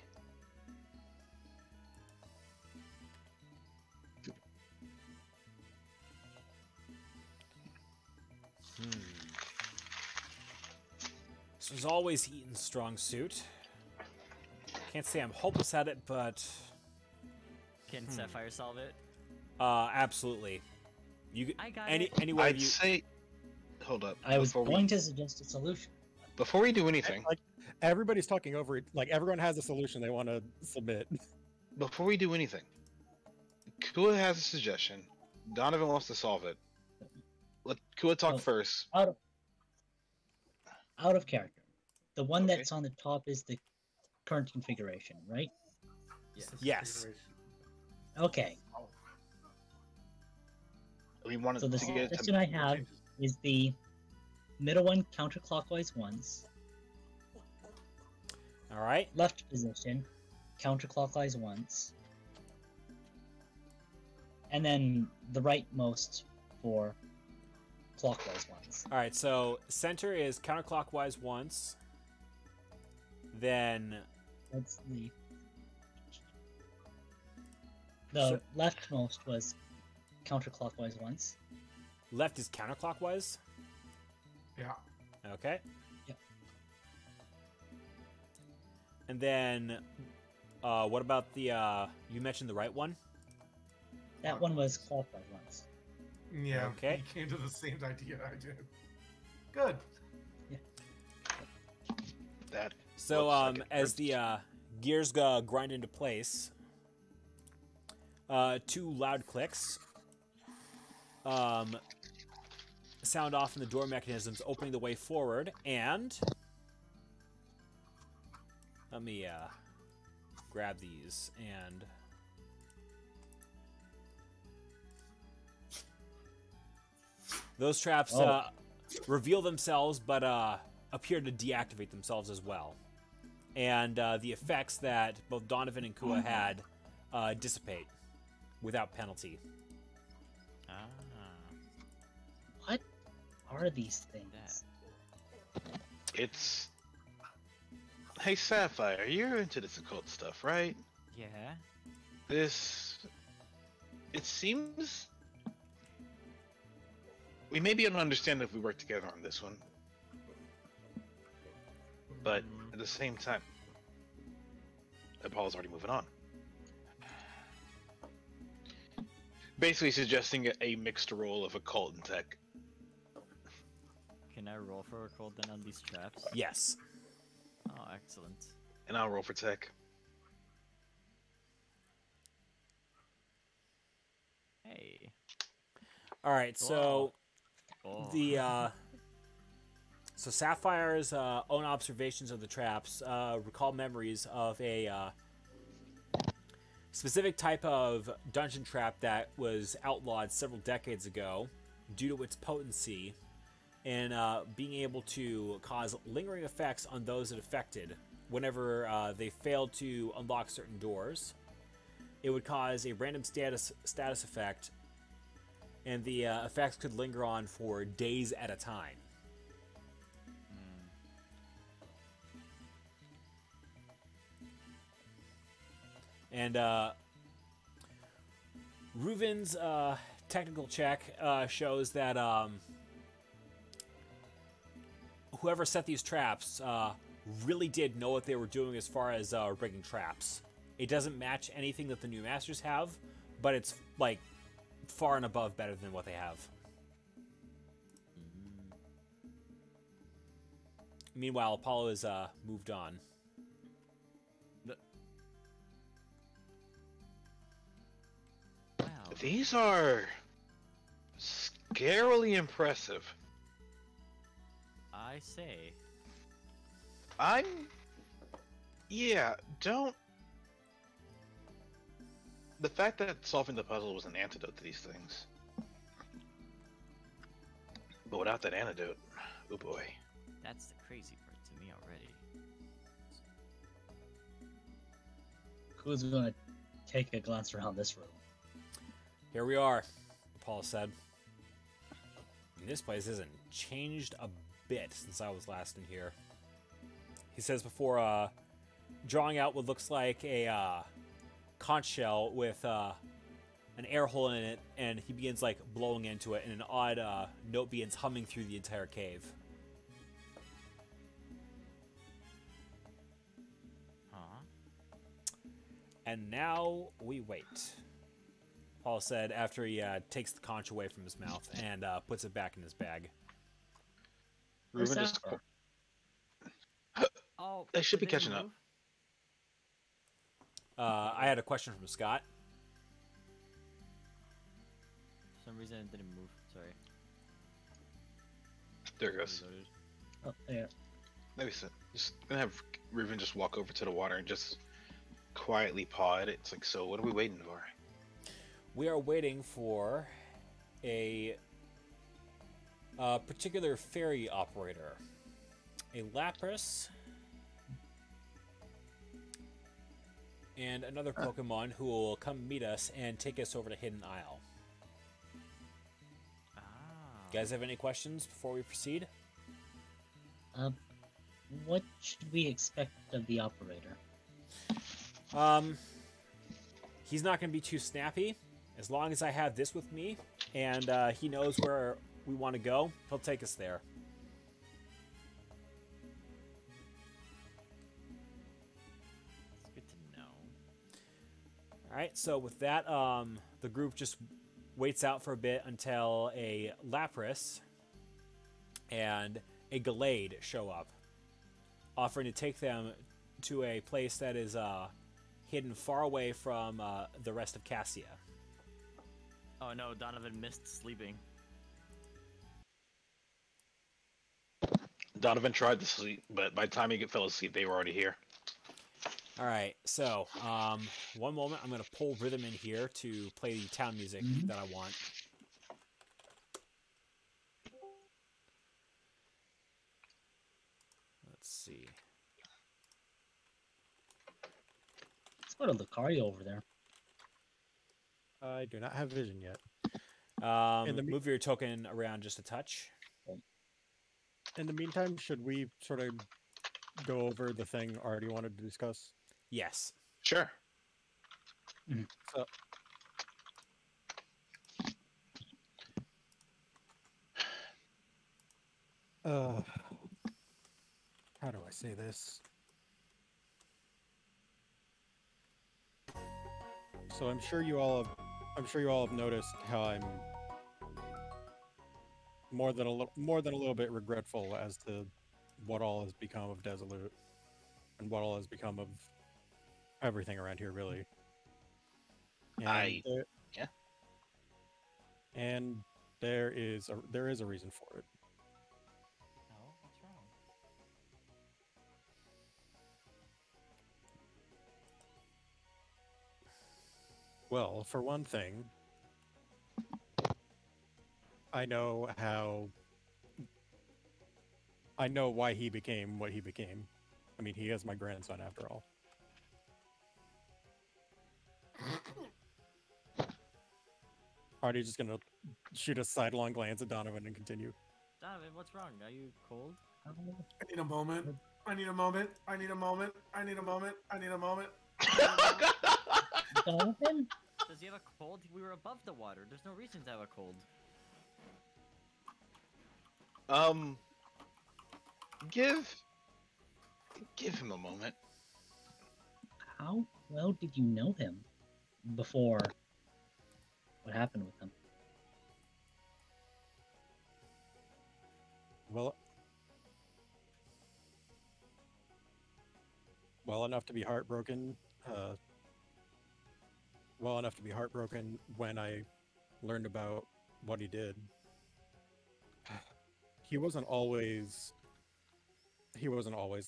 This was always Eaton's strong suit. Can't say I'm hopeless at it, but Can Sapphire solve it? absolutely. You I got anywhere I'd you say. Hold up. I was before going to suggest a solution. Before we do anything, Like everybody's talking over it. Like everyone has a solution they want to submit. before we do anything, Kua has a suggestion. Donovan wants to solve it. Let Kua talk Oh. first. Out of character. The one Okay. that's on the top is the current configuration, right? Yes. Yes. Okay. We wanted So the to get suggestion I have is the middle one counterclockwise once, All right. left position counterclockwise once, and then the rightmost for clockwise once. All right. So center is counterclockwise once. Then That's the So- leftmost was counterclockwise once. left is counterclockwise. Yeah. Okay. Yep. And then, what about the? You mentioned the right one. That one was clockwise once. Yeah. Okay. You came to the same idea I did. Good. that. So, Looks like it as hurts. the gears grind into place, two loud clicks sound off in the door mechanisms, opening the way forward. And let me grab these and. Those traps reveal themselves, but appear to deactivate themselves as well. And the effects that both Donovan and Kua had dissipate without penalty. Ah. What are these things? It's. Hey Sapphire, you're into this occult stuff, right? Yeah. This. It seems. We may be able to understand if we work together on this one, but at the same time, Apollo's already moving on. Basically suggesting a mixed role of occult and tech. Can I roll for a cold then on these traps? Yes. Oh, excellent. And I'll roll for tech. Hey. All right. So Oh. the so Sapphire's own observations of the traps recall memories of a specific type of dungeon trap that was outlawed several decades ago due to its potency and being able to cause lingering effects on those it affected whenever they failed to unlock certain doors. It would cause a random status effect, and the effects could linger on for days at a time. And Reuven's technical check shows that whoever set these traps really did know what they were doing as far as rigging traps. It doesn't match anything that the new masters have, but it's like far and above better than what they have. Meanwhile, Apollo has moved on. Wow. These are scarily impressive. I say. Yeah, don't. The fact that solving the puzzle was an antidote to these things. But without that antidote, oh boy. That's the crazy part to me already. Who's gonna take a glance around this room? Here we are, Paul said. And this place hasn't changed a bit since I was last in here. He says before drawing out what looks like a conch shell with an air hole in it, and he begins like blowing into it, and an odd note begins humming through the entire cave. Huh? And now we wait, Paul said after he takes the conch away from his mouth and puts it back in his bag. Where's Reuven just. Sapphire? Oh, They should be did catching up. move? I had a question from Scott. For some reason it didn't move. Sorry. There it goes. Reloaded. Oh, yeah. Maybe so. Just gonna have Riven just walk over to the water and just quietly paw at it. It's like, so what are we waiting for? We are waiting for a particular ferry operator, a Lapras, and another Pokemon who will come meet us and take us over to Hidden Isle. Ah. You guys have any questions before we proceed? What should we expect of the operator? He's not going to be too snappy. As long as I have this with me, and he knows where we want to go, he'll take us there. It's good to know. All right, so with that, the group just waits out for a bit until a Lapras and a Gallade show up, offering to take them to a place that is hidden far away from the rest of Cassia. Oh no, Donovan missed sleeping. Donovan tried to sleep, but by the time he fell asleep, they were already here. All right, so one moment, I'm going to pull Rhythm in here to play the town music that I want. Let's see. Let's go to Lucario over there. I do not have vision yet. Move your token around just a touch. In the meantime, should we sort of go over the thing I already wanted to discuss? Yes. Sure. So, how do I say this? So I'm sure you all have noticed how I'm more than a little bit regretful as to what all has become of Desolate and what all has become of everything around here, really. And yeah. And there is a reason for it. Oh, what's wrong? Well, for one thing, I know why he became what he became. I mean, he is my grandson after all. Artie's just gonna shoot a sidelong glance at Donovan and continue. Donovan, what's wrong? Are you cold? I need a moment. I need a moment. I need a moment. I need a moment. I need a moment. Donovan? Does he have a cold? We were above the water. There's no reason to have a cold. Give him a moment. How well did you know him before what happened with him? Well enough to be heartbroken. Well enough to be heartbroken when I learned about what he did. He wasn't always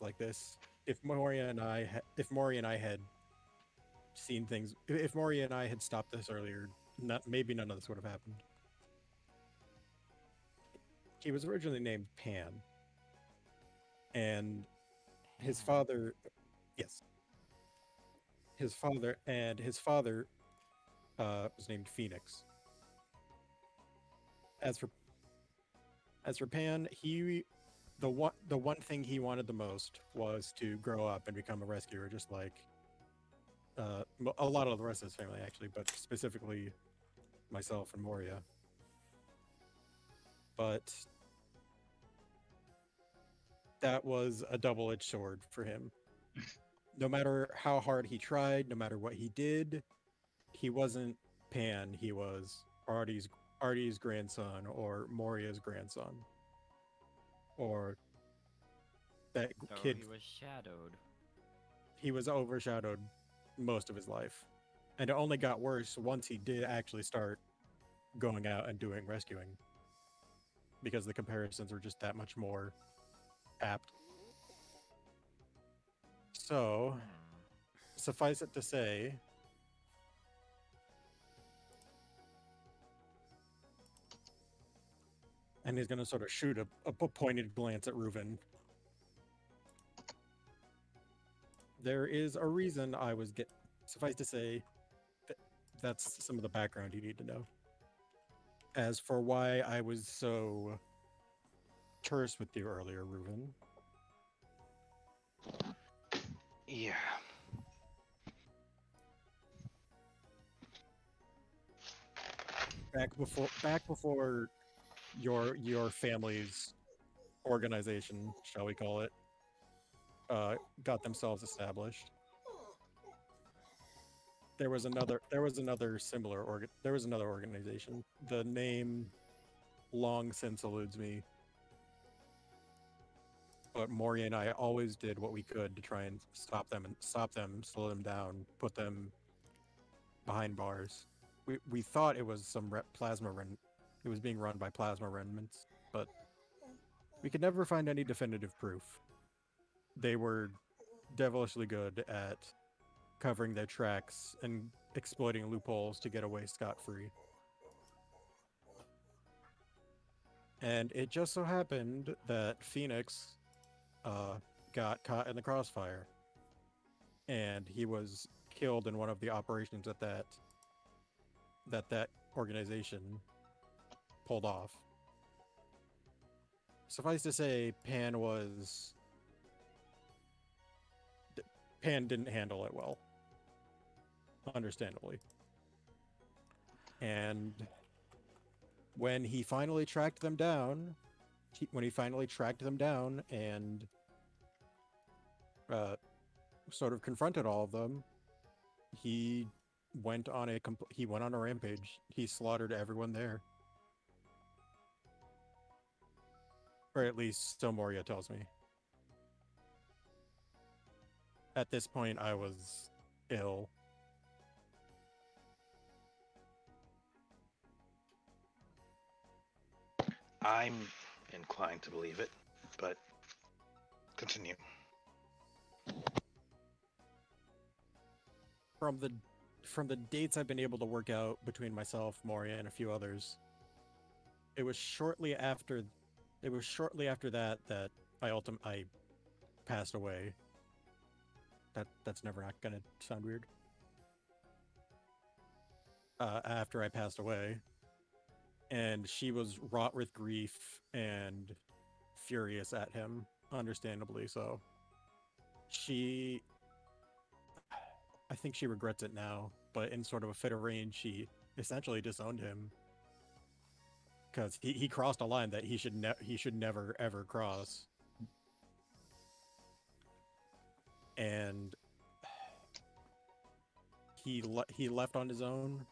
like this. If Moria and I had seen things, if Moria and I had stopped this earlier, maybe none of this would have happened. He was originally named Pan, and his father, yes, his father was named Phoenix. As for Pan, the one thing he wanted the most was to grow up and become a rescuer, just like a lot of the rest of his family, actually, but specifically myself and Moria. But that was a double-edged sword for him. No matter how hard he tried, no matter what he did, he wasn't Pan. He was Artie's grandson or Moria's grandson. Or that Oh, kid. he was shadowed. He was overshadowed most of his life. And it only got worse once he did actually start going out and doing rescuing, because the comparisons were just that much more apt. So, suffice it to say, and he's going to sort of shoot a pointed glance at Reuven. There is a reason I was suffice to say, that's some of the background you need to know. As for why I was so terse with you earlier, Reuven. Yeah. Back before your family's organization, shall we call it, got themselves established. There was another organization. The name long since eludes me. But Maury and I always did what we could to try and stop them, slow them down, put them behind bars. We thought it was some it was being run by plasma remnants, but we could never find any definitive proof. They were devilishly good at covering their tracks and exploiting loopholes to get away scot-free. And it just so happened that Phoenix got caught in the crossfire, and he was killed in one of the operations that organization pulled off. Suffice to say, Pan didn't handle it well, understandably. And when he finally tracked them down, and sort of confronted all of them, he went on a rampage. He slaughtered everyone there. Or at least so Moria tells me. At this point, I was ill. I'm inclined to believe it, but continue. From the dates I've been able to work out between myself, Moria, and a few others, it was shortly after that I passed away. That's never not gonna sound weird. After I passed away, and she was wrought with grief and furious at him, understandably so. I think she regrets it now, but in sort of a fit of rage, she essentially disowned him, because he crossed a line that he should never ever cross. And he left on his own,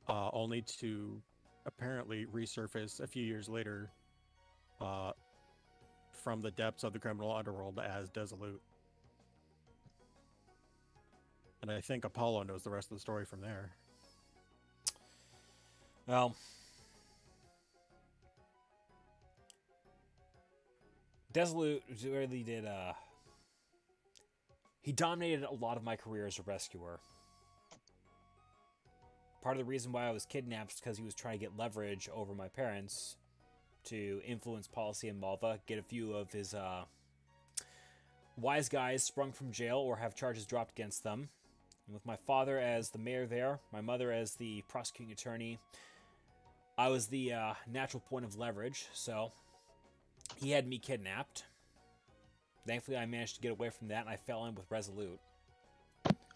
only to apparently resurface a few years later, from the depths of the criminal underworld as Desolute. And I think Apollo knows the rest of the story from there. Well, Desolute really did, he dominated a lot of my career as a rescuer. Part of the reason why I was kidnapped is because he was trying to get leverage over my parents to influence policy in Malva, get a few of his wise guys sprung from jail or have charges dropped against them. And with my father as the mayor there, my mother as the prosecuting attorney, I was the natural point of leverage, so he had me kidnapped. Thankfully, I managed to get away from that, and I fell in with Resolute.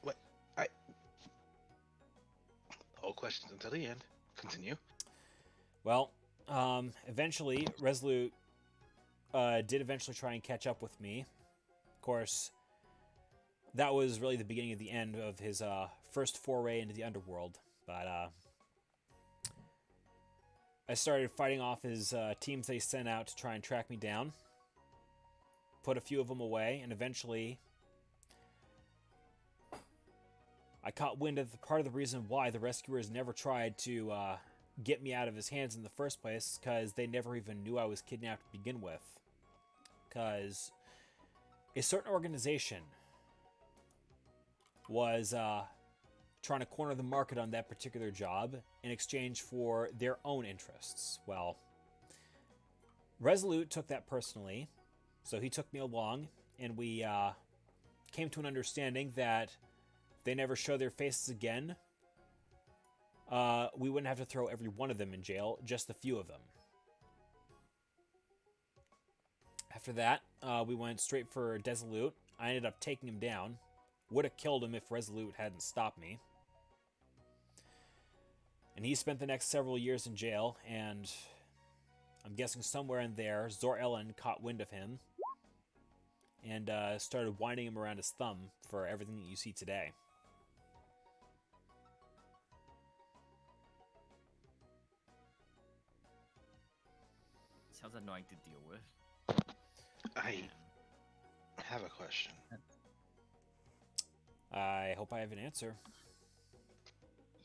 What? All questions until the end. Continue. Well, eventually, Resolute did eventually try and catch up with me. Of course, that was really the beginning of the end of his first foray into the underworld. But I started fighting off his teams they sent out to try and track me down. Put a few of them away, and eventually I caught wind of part of the reason why the rescuers never tried to get me out of his hands in the first place, because they never even knew I was kidnapped to begin with. Because a certain organization was trying to corner the market on that particular job in exchange for their own interests. Well, Resolute took that personally, so he took me along, and we came to an understanding that if they never show their faces again, we wouldn't have to throw every one of them in jail, just a few of them. After that, we went straight for Resolute. I ended up taking him down. Would have killed him if Resolute hadn't stopped me. And he spent the next several years in jail, and I'm guessing somewhere in there, Zor-Ellen caught wind of him and started winding him around his thumb for everything that you see today. Sounds annoying to deal with. I have a question. I hope I have an answer.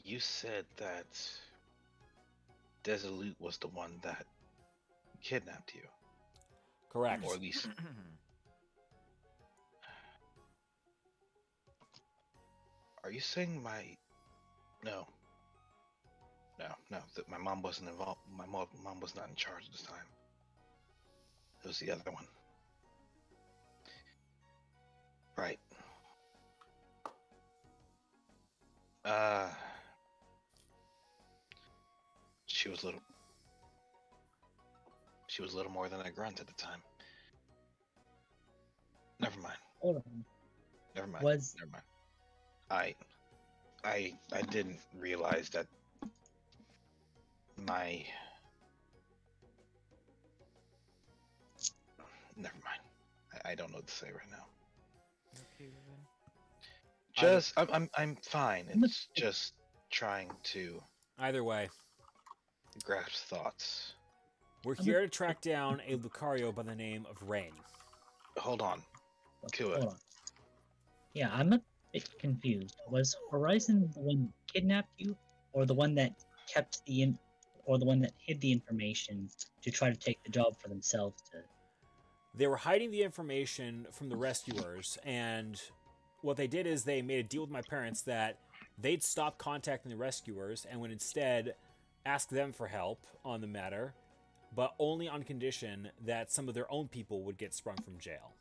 You said that Resolute was the one that kidnapped you, Correct. or at least. Are you saying No. My mom wasn't involved. My mom was not in charge this time. It was the other one. Right. She was little more than a grunt at the time. Never mind. Hold on. Never mind. Was- Never mind. I didn't realize that my. Never mind. I don't know what to say right now. Just I'm fine. It's just trying to Either way, grasp thoughts. we're here to track down a Lucario by the name of Rain. Hold on. Kill it. Hold on. Yeah, I'm a bit confused. Was Horizon the one that kidnapped you, or the one that kept or the one that hid the information to try to take the job for themselves? They were hiding the information from the rescuers, and what they did is they made a deal with my parents that they'd stop contacting the rescuers and would instead ask them for help on the matter, but only on condition that some of their own people would get sprung from jail.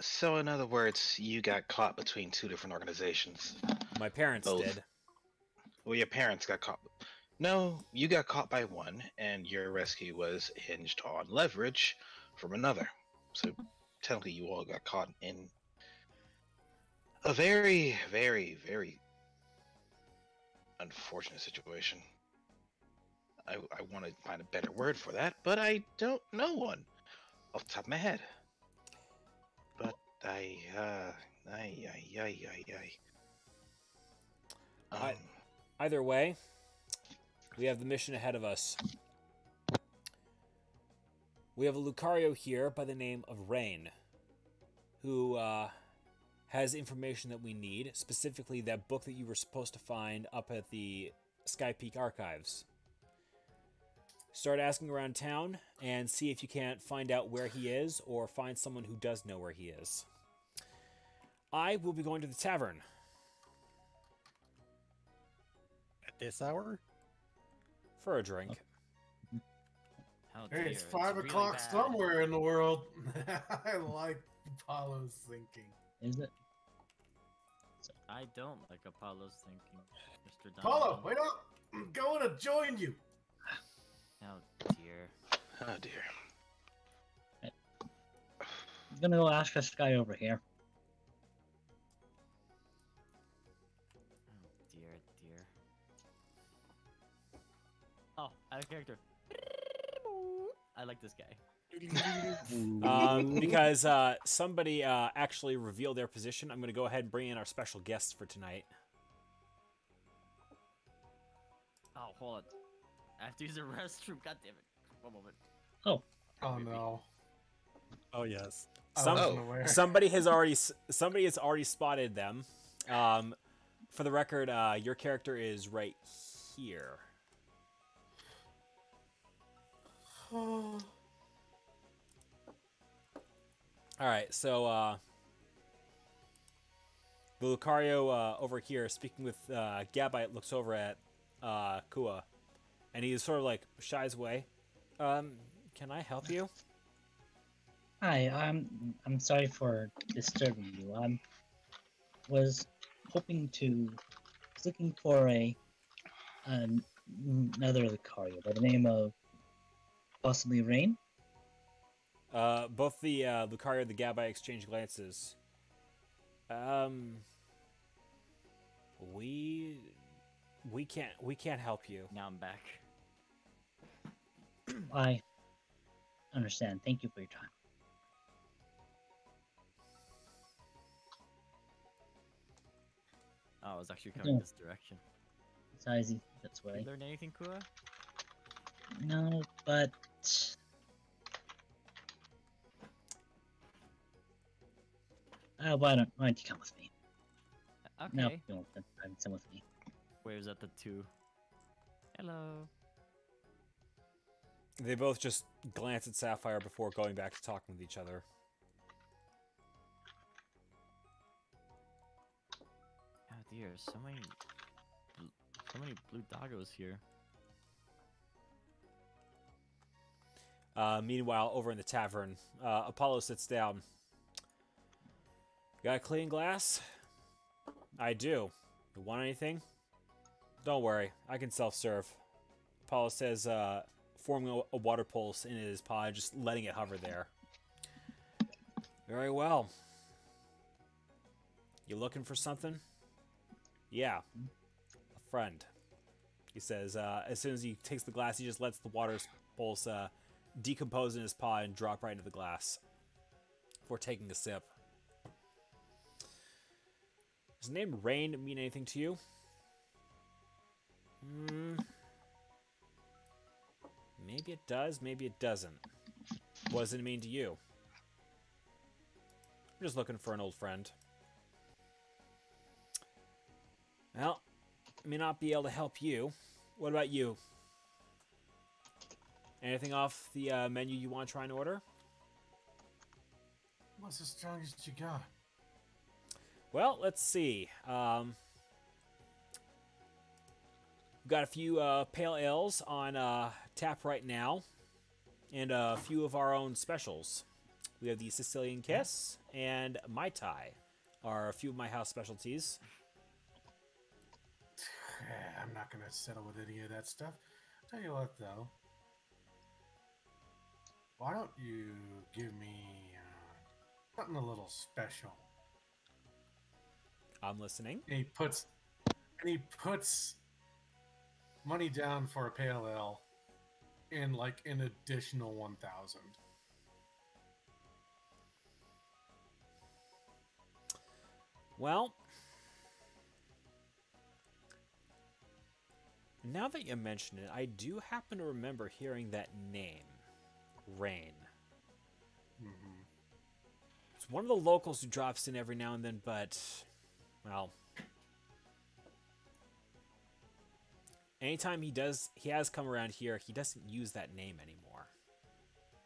So, in other words, you got caught between two different organizations. My parents Both. did. Well, your parents got caught. No, you got caught by one, and your rescue was hinged on leverage from another. So, technically, you all got caught in a very, very, very unfortunate situation. I want to find a better word for that, but I don't know one off the top of my head. But Either way, we have the mission ahead of us. We have a Lucario here by the name of Rain, who has information that we need, specifically that book that you were supposed to find up at the Sky Peak Archives. Start asking around town and see if you can't find out where he is or find someone who does know where he is. I will be going to the tavern. At this hour? For a drink. Oh, Hey, dear, it's 5 really o'clock bad. somewhere in the world. I like Apollo's thinking. Is it? I don't like Apollo's thinking, Mr. Apollo, Donovan. wait up! I'm going to join you. Oh dear. oh dear. I'm gonna go ask this guy over here. Oh dear, dear. Oh, I have a character. I like this guy. Because somebody actually revealed their position, I'm going to go ahead and bring in our special guests for tonight. Oh, hold on. I have to use the restroom. God damn it. One moment. Oh, Oh maybe. no. Oh yes. I wasn't Oh. aware. Somebody has already spotted them. For the record, your character is right here. All right, so the Lucario over here, speaking with Gabite, looks over at Kua, and he sort of like shies away. Can I help you? Hi, I'm sorry for disturbing you. Was hoping to was looking for another Lucario by the name of possibly Rain. Both the Lucario and the Gabite exchange glances. We can't help you. Now I'm back. I understand. Thank you for your time. Oh, I was actually coming Yeah. this direction. Besides, that's Did way. you learn anything, Kua? No, but why don't you come with me? Okay. No, you won't spend time some with me. Waves at the two. Hello. They both just glance at Sapphire before going back to talking with each other. Oh dear, so many blue doggos here. Meanwhile, over in the tavern, Apollo sits down. Got a clean glass? I do. You want anything? Don't worry, I can self-serve. Apollo says, forming a water pulse in his pod, just letting it hover there. Very well. You looking for something? Yeah. A friend. He says, as soon as he takes the glass, he just lets the water pulse decompose in his pod and drop right into the glass before taking a sip. Does the name Rain mean anything to you? Maybe it does, maybe it doesn't. What does it mean to you? I'm just looking for an old friend. Well, I may not be able to help you. What about you? Anything off the menu you want to try and order? What's the strongest you got? Well, let's see. We've got a few pale ales on tap right now, and a few of our own specials. We have the Sicilian Kiss and Mai Tai are a few of my house specialties. I'm not gonna settle with any of that stuff. Tell you what, though. Why don't you give me something a little special? I'm listening. And he puts money down for a pale ale and like an additional 1,000. Well, now that you mention it, I do happen to remember hearing that name, Rain. Mm-hmm. It's one of the locals who drops in every now and then, but, well, anytime he has come around here, he doesn't use that name anymore.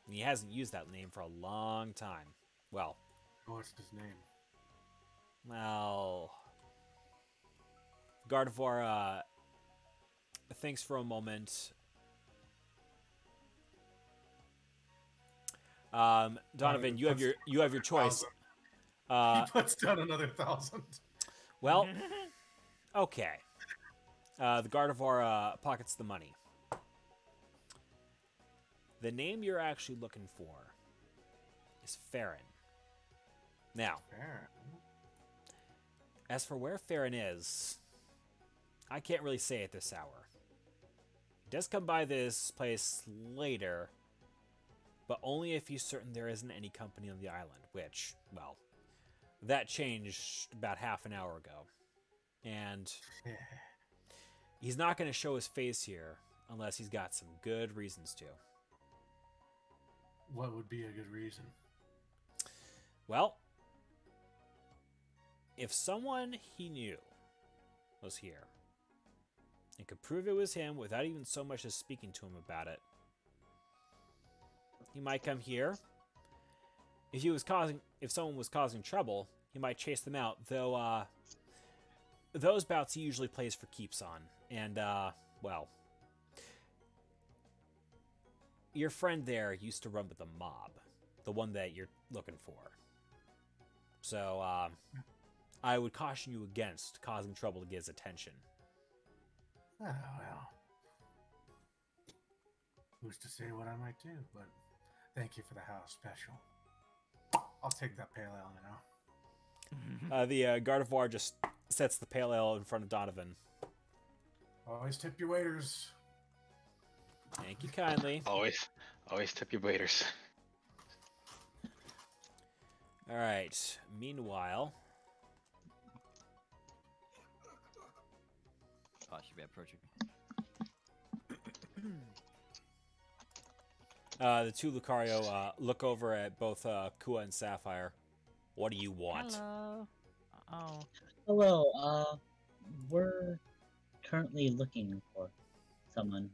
And he hasn't used that name for a long time. Well, What's his name? well, Gardevoir thinks for a moment. Donovan, you have your choice. 1,000. He puts down another 1,000. Well, okay. The Gardevoir pockets the money. The name you're actually looking for is Farron. Now, Fair. as for where Farron is, I can't really say at this hour. He does come by this place later, but only if he's certain there isn't any company on the island, which, well, that changed about half an hour ago. And Yeah. he's not going to show his face here unless he's got some good reasons to. What would be a good reason? Well, if someone he knew was here and could prove it was him without even so much as speaking to him about it, he might come here. If someone was causing trouble, he might chase them out. Though, those bouts he usually plays for keeps on. And, well, your friend there used to run with the mob, the one that you're looking for. So, I would caution you against causing trouble to get his attention. Oh, well. Who's to say what I might do, but thank you for the house special. I'll take that pale ale now. The Gardevoir just sets the pale ale in front of Donovan. Always tip your waiters. Thank you kindly. Always tip your waiters. All right. Meanwhile, Oh, I should be approaching. the two Lucario look over at both Kua and Sapphire. What do you want? Hello. Oh. Hello, we're currently looking for someone.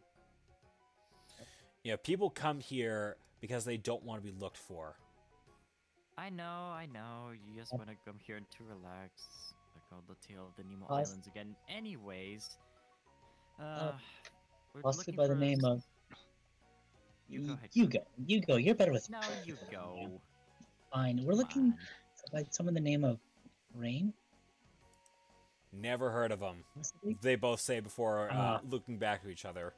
You know, people come here because they don't want to be looked for. I know. You just want to come here to relax. Like all the Tale of the Nemo Poss- Islands again. Anyways, we're Possibly looking by the for name of... You go ahead. You go. You're better with... No, you go. Fine. We're Come looking on. by someone the name of Rain. Never heard of them. Possibly? They both say before looking back at each other.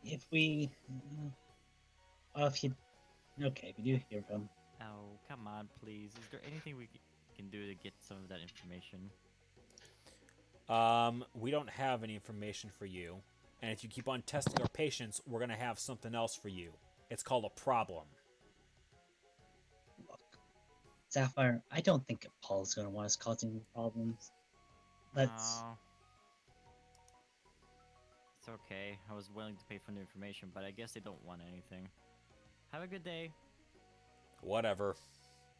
If we... if you... Okay, we do hear from... Oh, come on, please. Is there anything we can do to get some of that information? We don't have any information for you. And if you keep on testing our patience, we're going to have something else for you. It's called a problem. Look, Sapphire, I don't think Paul's going to want us causing problems. Let's... No. It's okay. I was willing to pay for the information, but I guess they don't want anything. Have a good day. Whatever.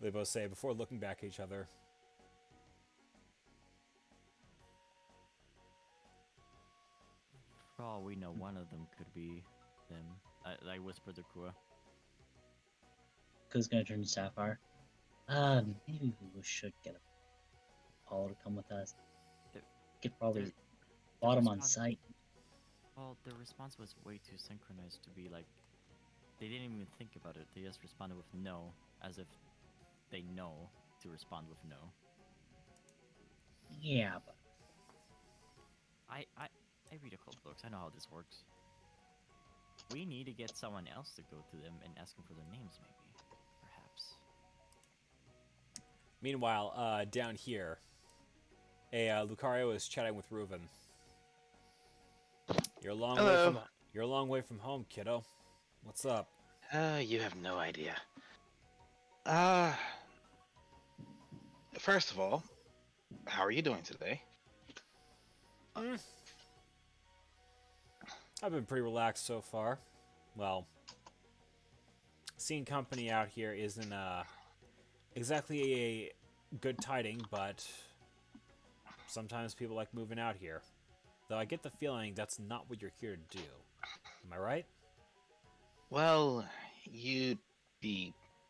They both say before looking back at each other. For all we know, one of them could be them. I whispered to Kua. Who's going to turn to Sapphire? Maybe we should get Paul to come with us. Could probably there's- bottom on response- sight. Well, the response was way too synchronized to be like... They didn't even think about it. They just responded with no, as if they know to respond with no. Yeah, but I read a couple books. I know how this works. We need to get someone else to go to them and ask them for their names, maybe. Perhaps. Meanwhile, down here, Lucario is chatting with Reuven. You're a long way from home, kiddo. What's up? You have no idea. First of all, how are you doing today? I've been pretty relaxed so far. Well, seeing company out here isn't exactly a good tiding, but sometimes people like moving out here. Though I get the feeling that's not what you're here to do. Am I right? Well,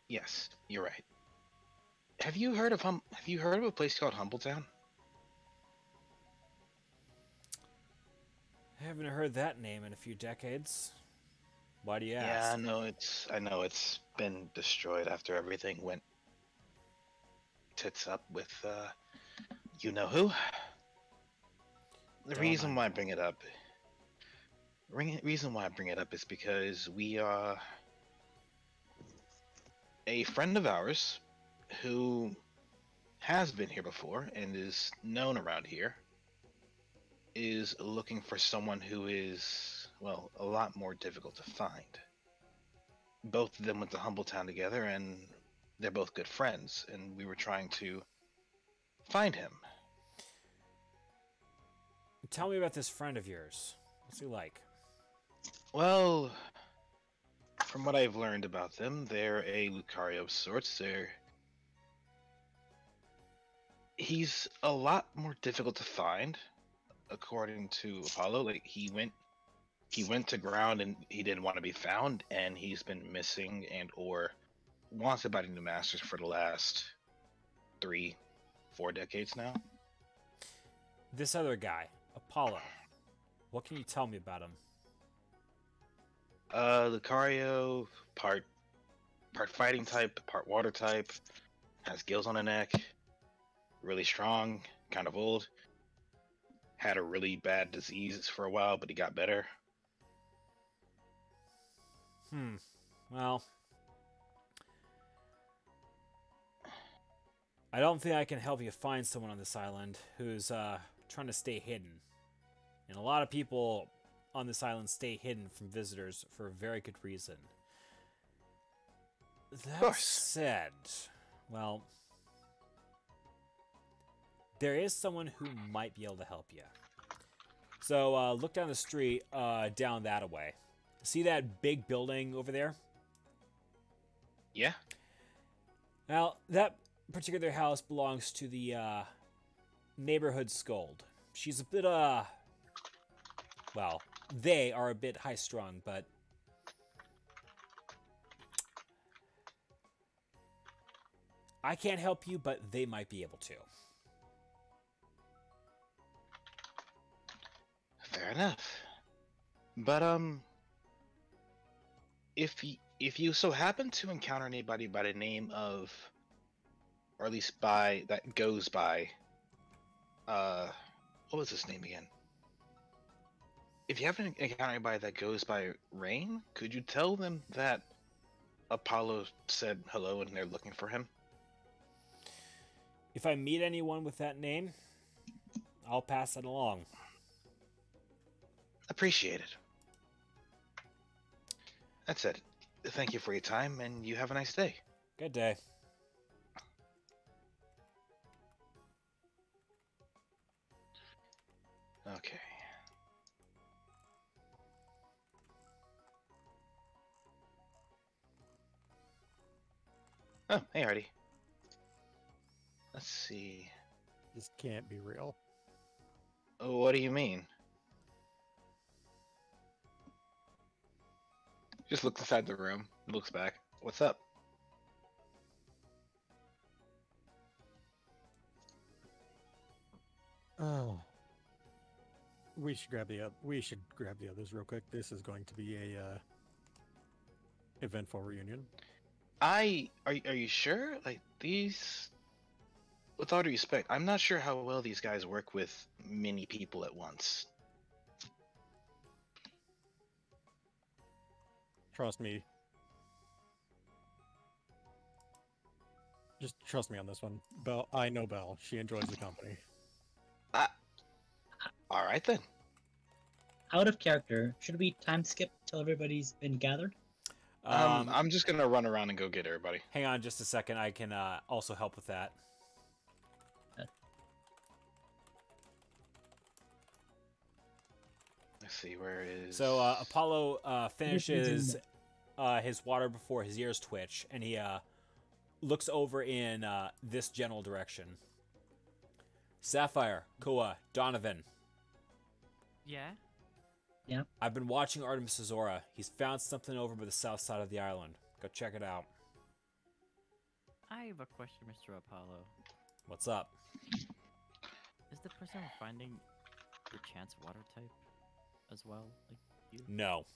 yes, you're right. Have you heard of a place called Humbletown? I haven't heard that name in a few decades. Why do you ask? Yeah, I know it's been destroyed after everything went tits up with you know who. The reason why I bring it up is because we are a friend of ours who has been here before and is known around here is looking for someone who is, well, a lot more difficult to find. Both of them went to Humbletown together, and they're both good friends, and we were trying to find him. Tell me about this friend of yours. What's he like? Well, from what I've learned about them, they're a Lucario of sorts. He's a lot more difficult to find, according to Apollo. Like he went to ground and he didn't want to be found, and he's been missing and or wanted by the new masters for the last 3, 4 decades now. This other guy, Apollo. What can you tell me about him? Lucario, part fighting type, part water type, has gills on the neck, really strong, kind of old. Had a really bad disease for a while, but he got better. Well, I don't think I can help you find someone on this island who's trying to stay hidden. And a lot of people on this island stay hidden from visitors for a very good reason. That said, well, there is someone who might be able to help you. So look down the street, down that way. See that big building over there? Yeah. Now, that particular house belongs to the neighborhood scold. She's a bit, well, they are a bit high-strung, but I can't help you, but they might be able to. Fair enough. But if you so happen to encounter anybody by the name of, or at least by that goes by, what was his name again? If you happen to encounter anybody that goes by Rain, could you tell them that Apollo said hello and they're looking for him? If I meet anyone with that name, I'll pass it along. Appreciate it. That's it. Thank you for your time, and you have a nice day. Good day. Okay. Oh, hey, Hardy. Let's see. This can't be real. Oh, what do you mean? Just looks inside the room, looks back. What's up? Oh. We should grab the others real quick. This is going to be a eventful reunion. Are you sure? Like these, with all due respect, I'm not sure how well these guys work with many people at once. Trust me. Just trust me on this one. Belle, I know Belle. She enjoys the company. All right then. Out of character, should we time skip till everybody's been gathered? I'm just gonna run around and go get everybody. Hang on just a second. I can also help with that. Let's see, where is... So Apollo finishes his water before his ears twitch, and he looks over in this general direction. Sapphire, Koa, Donovan. Yeah? Yeah. I've been watching Artemis' aura. He's found something over by the south side of the island. Go check it out. I have a question, Mr. Apollo. What's up? Is the person we're finding your chance water type as well? Like you? No.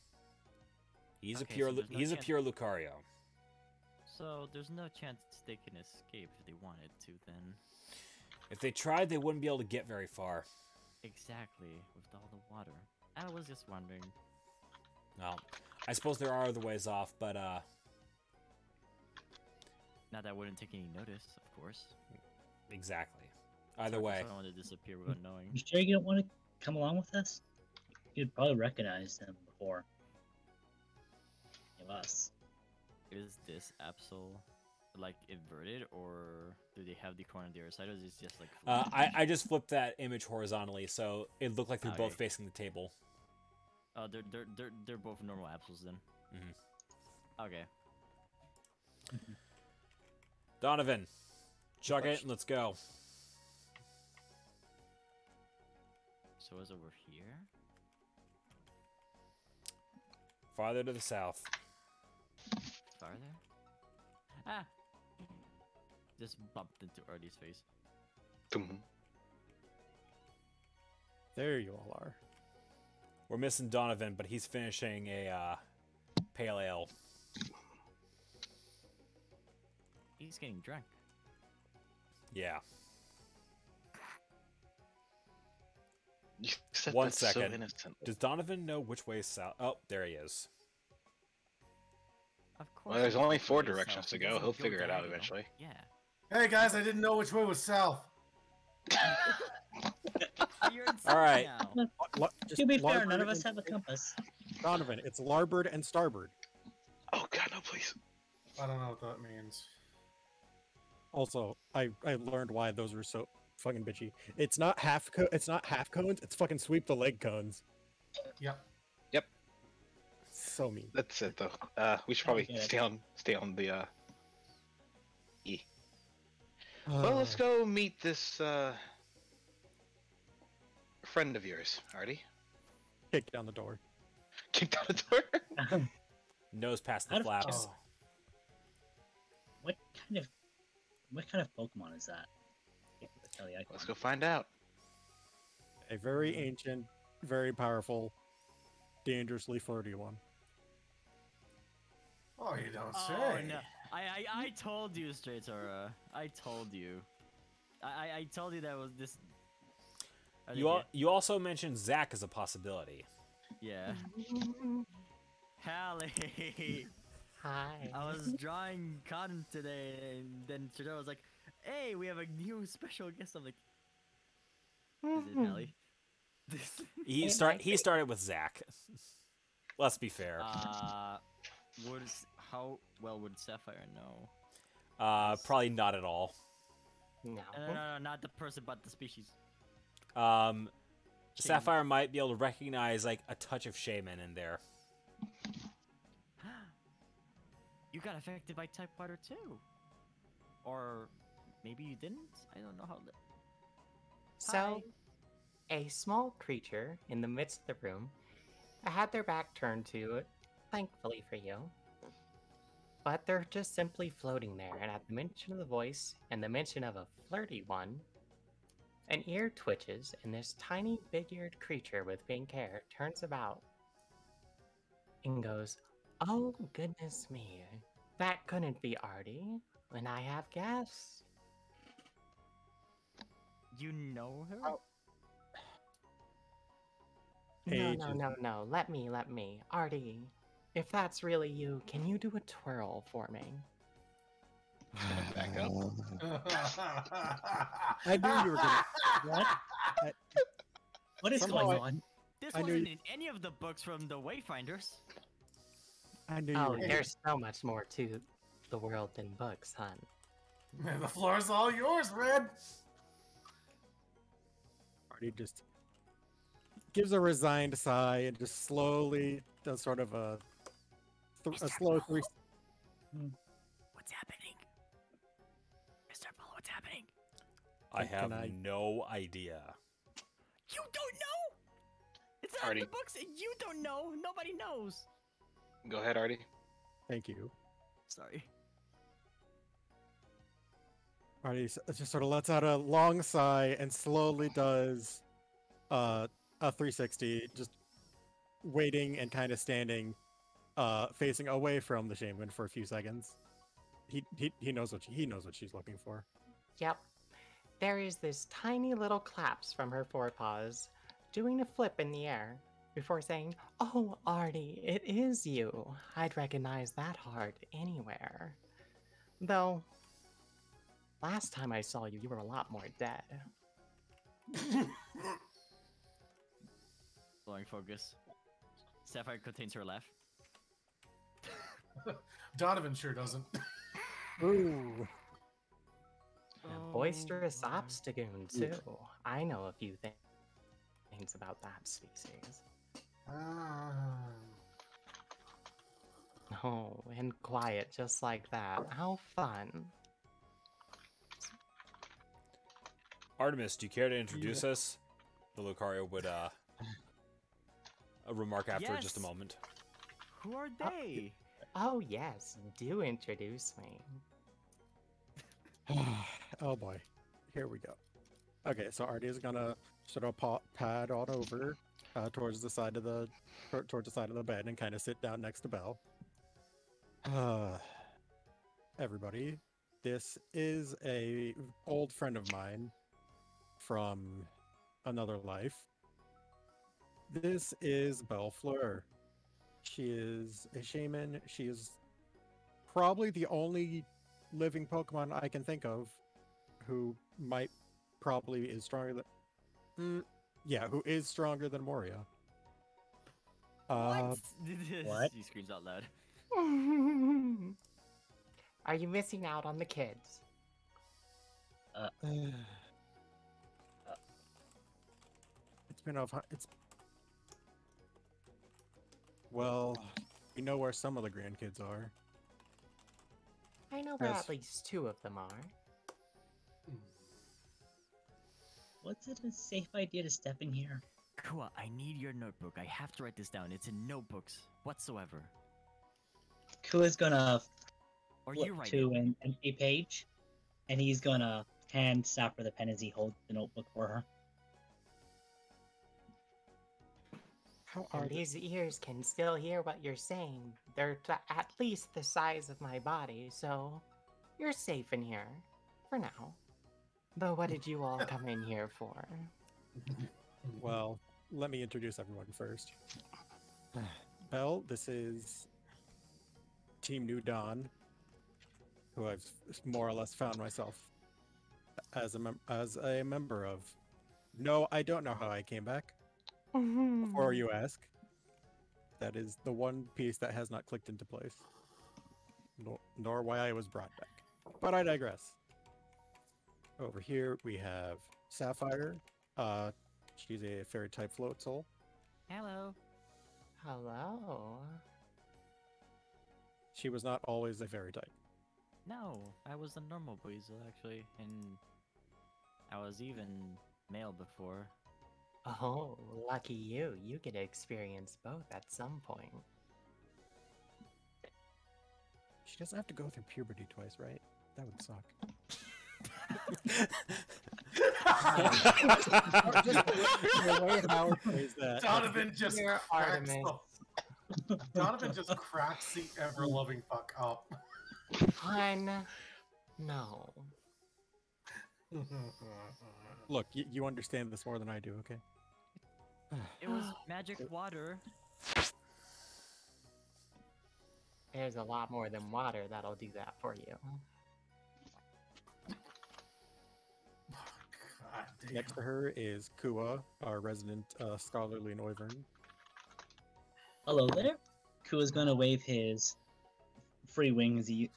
He's Okay, a pure so there's no he's a chance- pure Lucario. So there's no chance they can escape if they wanted to then. If they tried, they wouldn't be able to get very far. Exactly, with all the water. I was just wondering. Well, I suppose there are other ways off, but Not that I wouldn't take any notice, of course. exactly. It's Either hard for way. someone to disappear without knowing. You sure you don't want to come along with us? You'd probably recognize them before any of us. Is this Absol like inverted, or do they have the corner on the other side, or is it just like? I just flipped that image horizontally, so it looked like they're both Okay. facing the table. Oh, they're both normal apples then. Mhm. Okay. Donovan, chug it and let's go. So is over here? Farther to the south. Farther? Ah! Just bumped into Artie's face. Dum. There you all are. We're missing Donovan, but he's finishing a pale ale. He's getting drunk. Yeah. You said One that's second. so innocent. Does Donovan know which way is south? Oh, there he is. Of course. Well, there's he only knows 4 where he's directions south. to He go. doesn't He'll figure it out diagonal. eventually. Yeah. Hey guys, I didn't know which way was south. You're insane All right. now. To be fair, larboard none of us and- have a compass. Donovan, it's larboard and starboard. Oh god, no, please. I don't know what that means. Also, I learned why those were so fucking bitchy. It's not it's not half cones. It's fucking sweep the leg cones. Yep. So mean. That's it though. We should probably get it. stay on the E. Well, let's go meet this friend of yours, Artie. Kick down the door. Kicked out a door. Nose past the Out of- flaps. Oh. What kind of Pokemon is that? Can't tell the icon. Let's go find out. A very ancient, very powerful, dangerously flirty one. Oh, you don't Oh say. no! I told you, Straight Aura. I told you. I told you that was this. You also mentioned Zach as a possibility. Yeah. Hallie. Hi. I was drawing cotton today, and then Straight Aura was like, "Hey, we have a new special guest." I'm like, "Is it Hallie?" He started with Zach. Let's be fair. How well would Sapphire know? Probably not at all. No. No, not the person, but the species. Sapphire might be able to recognize like a touch of shaman in there. You got affected by type water too, or maybe you didn't. I don't know how. So, a small creature in the midst of the room had their back turned to it, thankfully for you. But they're just simply floating there, and at the mention of the voice and the mention of a flirty one, an ear twitches, and this tiny big-eared creature with pink hair turns about and goes, "Oh, goodness me, that couldn't be Artie, and I have guests." You know her? Oh. No. Let me. Artie, if that's really you, can you do a twirl for me? Back up. I knew you were gonna. What? What is Somehow going I- on? This I knew wasn't you- in any of the books from the Wayfinders. I knew you Oh, were. Gonna, there's so much more to the world than books, hon. Man, the floor's all yours, Red. Artie just gives a resigned sigh and just slowly does sort of a slow three. What's happening? Mr. Apollo, what's happening? I Can have I- no idea. You don't know? It's not in Artie. the books, and you don't know. Nobody knows. Go ahead, Artie. Thank you. Sorry. Artie just sort of lets out a long sigh and slowly does a 360, just waiting and kind of standing, facing away from the shaman for a few seconds. He knows what she's looking for. Yep. There is this tiny little claps from her forepaws, doing a flip in the air, before saying, "Oh, Artie, it is you. I'd recognize that heart anywhere. Though, last time I saw you, you were a lot more dead." Blowing focus. Sapphire contains her laugh. Donovan sure doesn't. Ooh. A boisterous obstagoon, too. I know a few things about that species. Ah. Oh, and quiet just like that. How fun. Artemis, do you care to introduce us? The Lucario would remark after just a Yes. moment. Who are they? Oh, yes, do introduce me. Oh boy, here we go. Okay, so Artie is gonna sort of pad on over towards the side of the bed and kind of sit down next to Belle. Everybody, this is a old friend of mine from another life. This is Belle Fleur. She is a shaman. She is probably the only living Pokemon I can think of who might probably is stronger than who is stronger than Moria. What? What? He screams out loud. Are you missing out on the kids? It's been well, we know where some of the grandkids are. I know where Yes. at least 2 of them are. Was it a safe idea to step in here? Kua, I need your notebook. I have to write this down. It's in notebooks whatsoever. Kua's gonna Or flip you write to it. an empty page, and he's gonna hand Sapper the pen as he holds the notebook for her. How And are they? these ears can still hear what you're saying. They're at least the size of my body, so you're safe in here. For now. But what did you all come in here for? Well, let me introduce everyone first. Belle, this is Team New Dawn, who I've more or less found myself as a member of. No, I don't know how I came back. Before you ask, that is the one piece that has not clicked into place, nor why I was brought back. But I digress. Over here we have Sapphire. She's a fairy type float soul. Hello. Hello. She was not always a fairy type. No, I was a normal weasel actually, and I was even male before. Oh, lucky you. You get to experience both at some point. She doesn't have to go through puberty twice, right? That would suck. The way Howard phrased that. Donovan just Dear cracks Artemis. Donovan just cracks the ever-loving fuck up. Hun, no. Look, you understand this more than I do, okay? It was magic water. There's a lot more than water that'll do that for you. God damn. Next to her is Kua, our resident scholarly Noivern. Hello there. Kua's gonna wave his free wing as he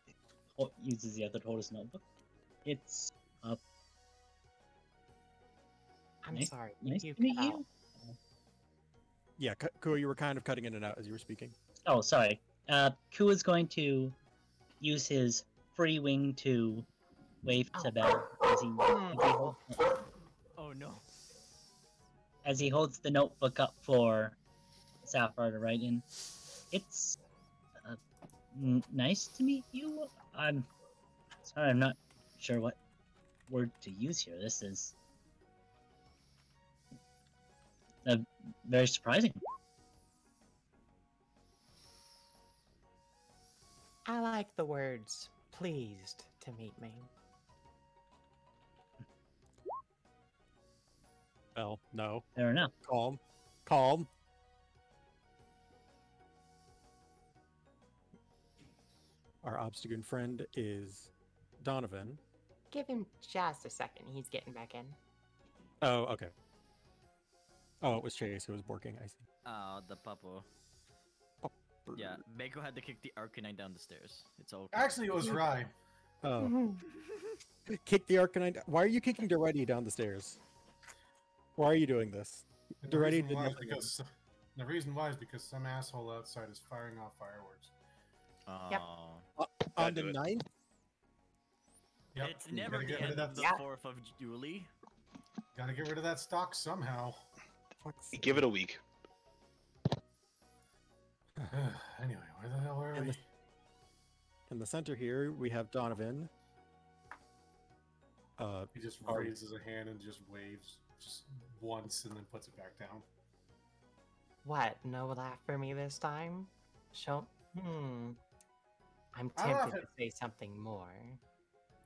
uses the other to hold his notebook. It's up. I'm Nice- sorry. Nice you to meet cut out. you. Yeah, Kua, you were kind of cutting in and out as you were speaking. Oh, sorry. Kua's going to use his free wing to wave to Oh. Belle Oh no. as he holds the notebook up for Sapphire to write in. It's nice to meet you. I'm sorry, I'm not sure what word to use here. This is very surprising. I like the words pleased to meet me. Well, no. Fair enough. Calm. Calm. Our obstagoon friend is Donovan. Give him just a second. He's getting back in. Oh, okay. Oh, it was Chase who was working, I see. The puppo. Brr. Yeah, Mako had to kick the Arcanine down the stairs. It's okay. Actually, it was Rye. Oh. Kick the Arcanine. Why are you kicking Duretti down the stairs? Why are you doing this? And the Duretti reason did why is nothing. because The reason why is because some asshole outside is firing off fireworks. Yep. On the do it. 9th? Yep. It's you never gotta the get rid end of of that. the Yeah. 4th of July. Gotta get rid of that stock somehow. Fuck's Give it a week. Anyway, where the hell were In we? In the center here, we have Donovan. He just Oh. raises a hand and just waves just once and then puts it back down. What? No laugh for me this time? Show. I'm I laugh tempted at- to say something more.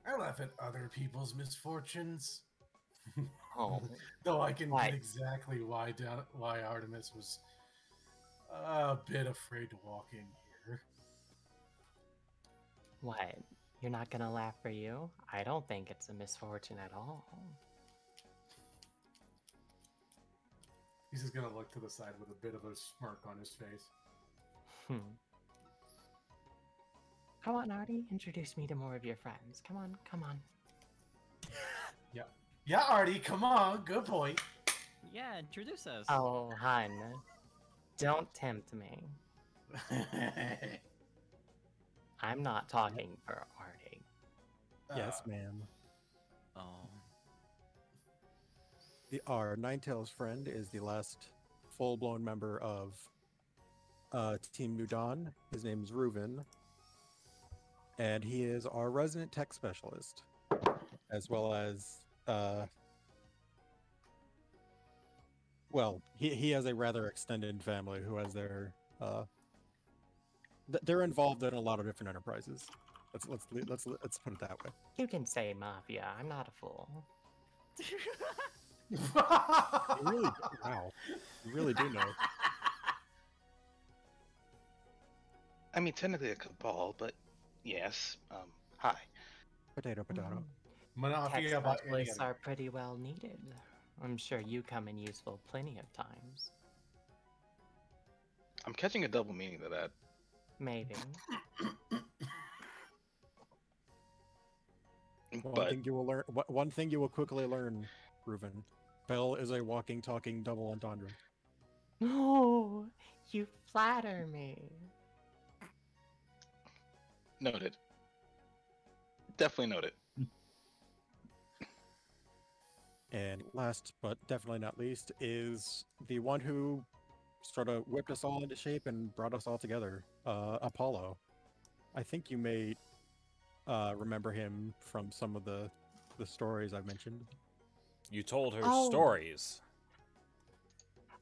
I laugh at other people's misfortunes. Oh, Though I can Why? get exactly why Artemis was a bit afraid to walk in here. what? You're not gonna laugh for you? I don't think it's a misfortune at all. He's just gonna look to the side with a bit of a smirk on his face. Come on, Artie. Introduce me to more of your friends. Come on, come on. Yeah, Artie, come on, good boy. Yeah, introduce us. Oh, hun. Don't tempt me. I'm not talking for Artie. Yes, ma'am. Oh. Our Ninetales friend is the last full-blown member of Team New Dawn. His name is Reuven, and he is our resident tech specialist, as well as well, he has a rather extended family who has their they're involved in a lot of different enterprises. Let's put it that way. You can say mafia. I'm not a fool. You really, wow, you really do know. I mean, technically a cabal, but yes. Hi. Potato, potato. Tech Mafia by any specialists other. are pretty well needed. I'm sure you come in useful plenty of times. I'm catching a double meaning to that. Maybe. One But thing you will learn. One thing you will quickly learn, Reuven. Bell is a walking, talking double entendre. No, you flatter me. noted. Definitely noted. And last but definitely not least is the one who sort of whipped us all into shape and brought us all together, Apollo. I think you may remember him from some of the stories I've mentioned. You told her Oh. stories.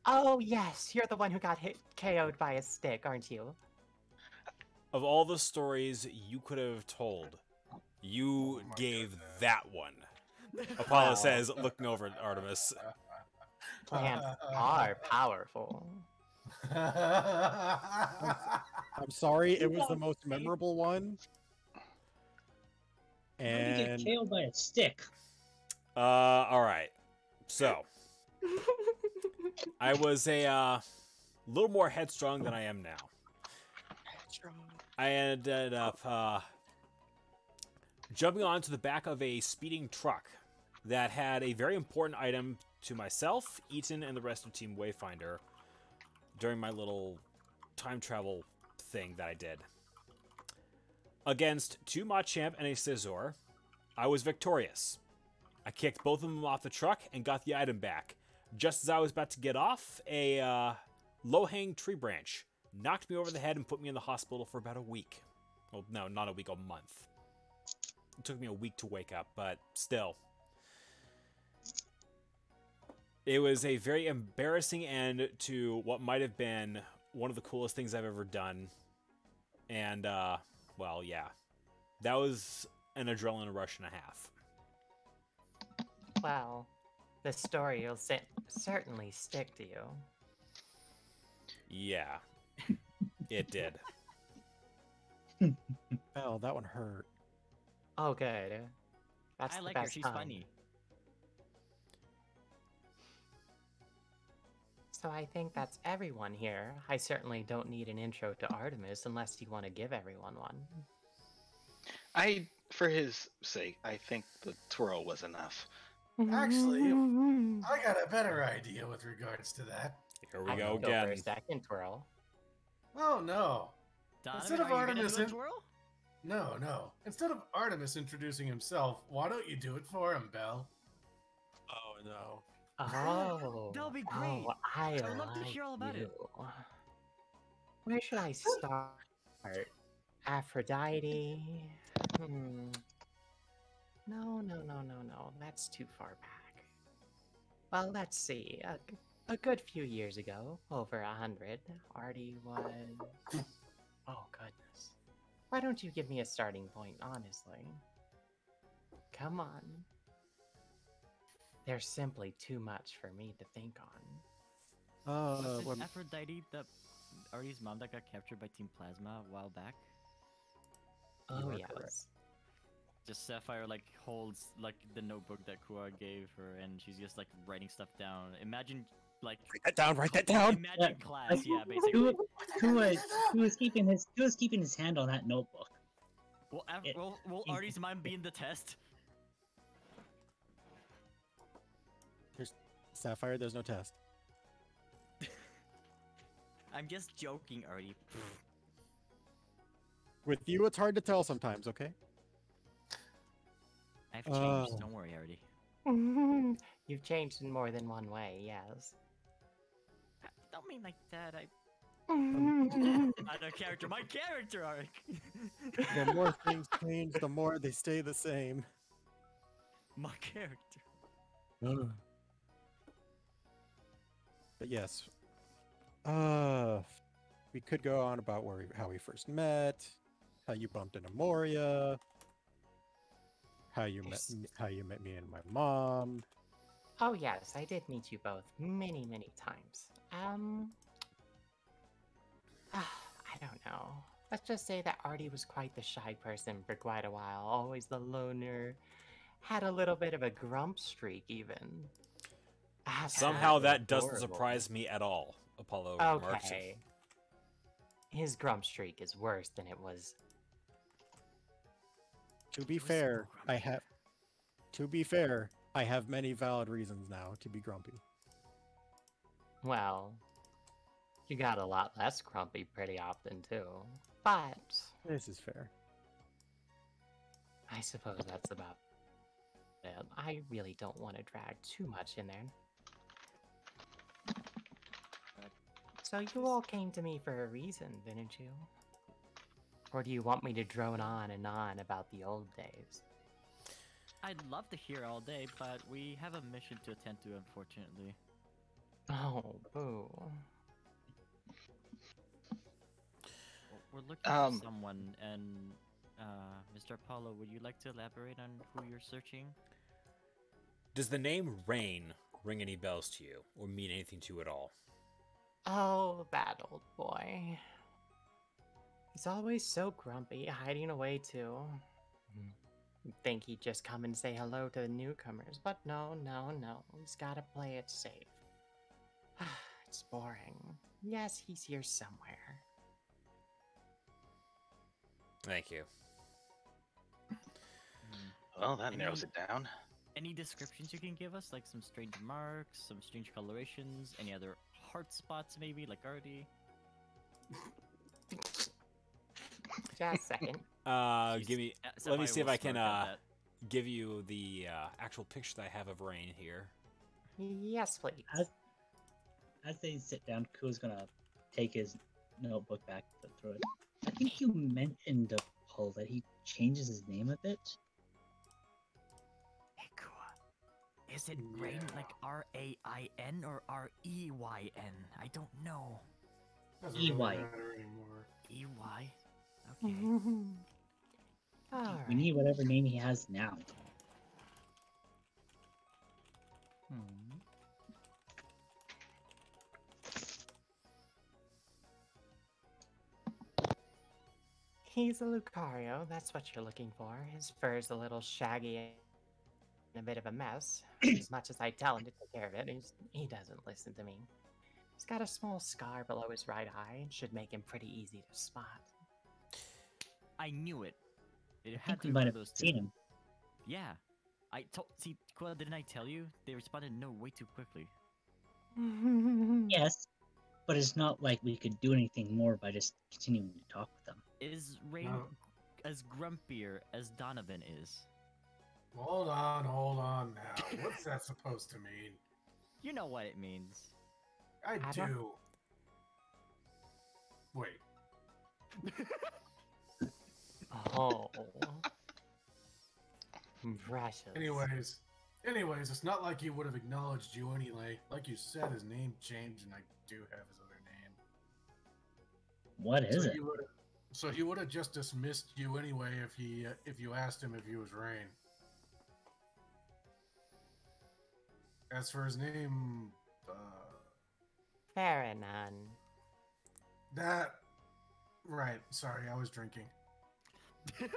Oh, yes, you're the one who got hit KO'd by a stick, aren't you? Of all the stories you could have told, you Oh my gave goodness. that one. Apollo Wow. says, looking over at Artemis. Plants are powerful. I'm sorry, it was the most memorable one. How did you And get KO'd by a stick? All right. So, I was a little more headstrong than I am now. I ended up jumping onto the back of a speeding truck that had a very important item to myself, Ethan, and the rest of Team Wayfinder during my little time travel thing that I did. Against two Machamp and a Scizor, I was victorious. I kicked both of them off the truck and got the item back. Just as I was about to get off, a low-hanging tree branch knocked me over the head and put me in the hospital for about a week. Well, no, not a week, a month. It took me a week to wake up, but still. It was a very embarrassing end to what might have been one of the coolest things I've ever done. And, well, yeah. That was an adrenaline rush and a half. Well, the story will certainly stick to you. Yeah. It did. oh, that one hurt. Oh, good. That's I the like her. best She's kind. funny. So I think that's everyone here. I certainly don't need an intro to Artemis unless you want to give everyone one. For his sake, I think the twirl was enough. Actually, I got a better idea with regards to that. Here we I go can go for again. a second twirl. Oh no! Donovan, Instead of are you gonna Artemis do a in- twirl? No. Instead of Artemis introducing himself, why don't you do it for him, Belle? Oh no. Oh, That'll be great. Oh, I I would love to like hear all about it. you. Where should I start? Aphrodite? Hmm. No. That's too far back. Well, let's see. A good few years ago, over 100, Artie was. Oh, goodness. Why don't you give me a starting point, honestly? Come on. There's simply too much for me to think on. Wasn't What, Aphrodite the Artie's mom that got captured by Team Plasma a while back? Oh, are yes. correct. Just Sapphire like holds like the notebook that Kua gave her, and she's just like writing stuff down. Imagine like write that down. Write that down. imagine Yeah. class, yeah, basically. Who was keeping his hand on that notebook? Will Artie's mom be in the test? Sapphire, there's no test. I'm just joking, Artie. With you, it's hard to tell sometimes. Okay. I've changed. Don't worry, Artie. You've changed in more than one way, yes. Don't mean like that. Not a character. My character arc. The more things change, the more they stay the same. My character. But yes, we could go on about how we first met, how you bumped into Moria, how you met me and my mom. Oh yes, I did meet you both many times. I don't know. Let's just say that Artie was quite the shy person for quite a while, always the loner, had a little bit of a grump streak even. Somehow that doesn't Adorable. surprise me at all, Apollo. Remarks. Okay. His grump streak is worse than it was. To be was so fair, grumpy. I have many valid reasons now to be grumpy. Well, you got a lot less grumpy pretty often too. But This is fair. I suppose that's about it. I really don't want to drag too much in there. So you all came to me for a reason, didn't you? Or do you want me to drone on and on about the old days? I'd love to hear all day, but we have a mission to attend to, unfortunately. Oh, boo. We're looking for someone, and Mr. Apollo, would you like to elaborate on who you're searching? Does the name Rain ring any bells to you, or mean anything to you at all? Oh, that old boy. He's always so grumpy, hiding away too. You'd think he'd just come and say hello to the newcomers, but no. He's gotta play it safe. It's boring. Yes, he's here somewhere. Thank you. Well, that narrows it down. Any descriptions you can give us, like some strange marks, some strange colorations, any other heart spots, maybe, like Artie? Just a second. Give me. Let me see if I can give you the actual picture that I have of Rain here. Yes, please. As they sit down, Ku's gonna take his notebook back to throw it. I think you mentioned, Paul, that he changes his name a bit. Hey, Kua. Is it Rain like R-A-I-N or R-E-Y-N? I don't know. Doesn't EY. really matter anymore. E-Y? Okay. All We right. need whatever name he has now. He's a Lucario, that's what you're looking for. His fur's a little shaggy and a bit of a mess. As much as I tell him to take care of it, he doesn't listen to me. He's got a small scar below his right eye and should make him pretty easy to spot. I knew it. It I had think to we be might one have of those seen two. him. Yeah. See, Kua, didn't I tell you? They responded no way too quickly. Yes, but it's not like we could do anything more by just continuing to talk with them. Is Rain No. as grumpier as Donovan is? Hold on now. What's that supposed to mean? You know what it means. I I do. don't- Wait. Oh. Precious. Anyways, it's not like he would have acknowledged you anyway. Like you said, his name changed, and I do have his other name. What is so it? So he would have just dismissed you anyway if you asked him if he was Rain. As for his name, Faranan. that right. Sorry, I was drinking. Of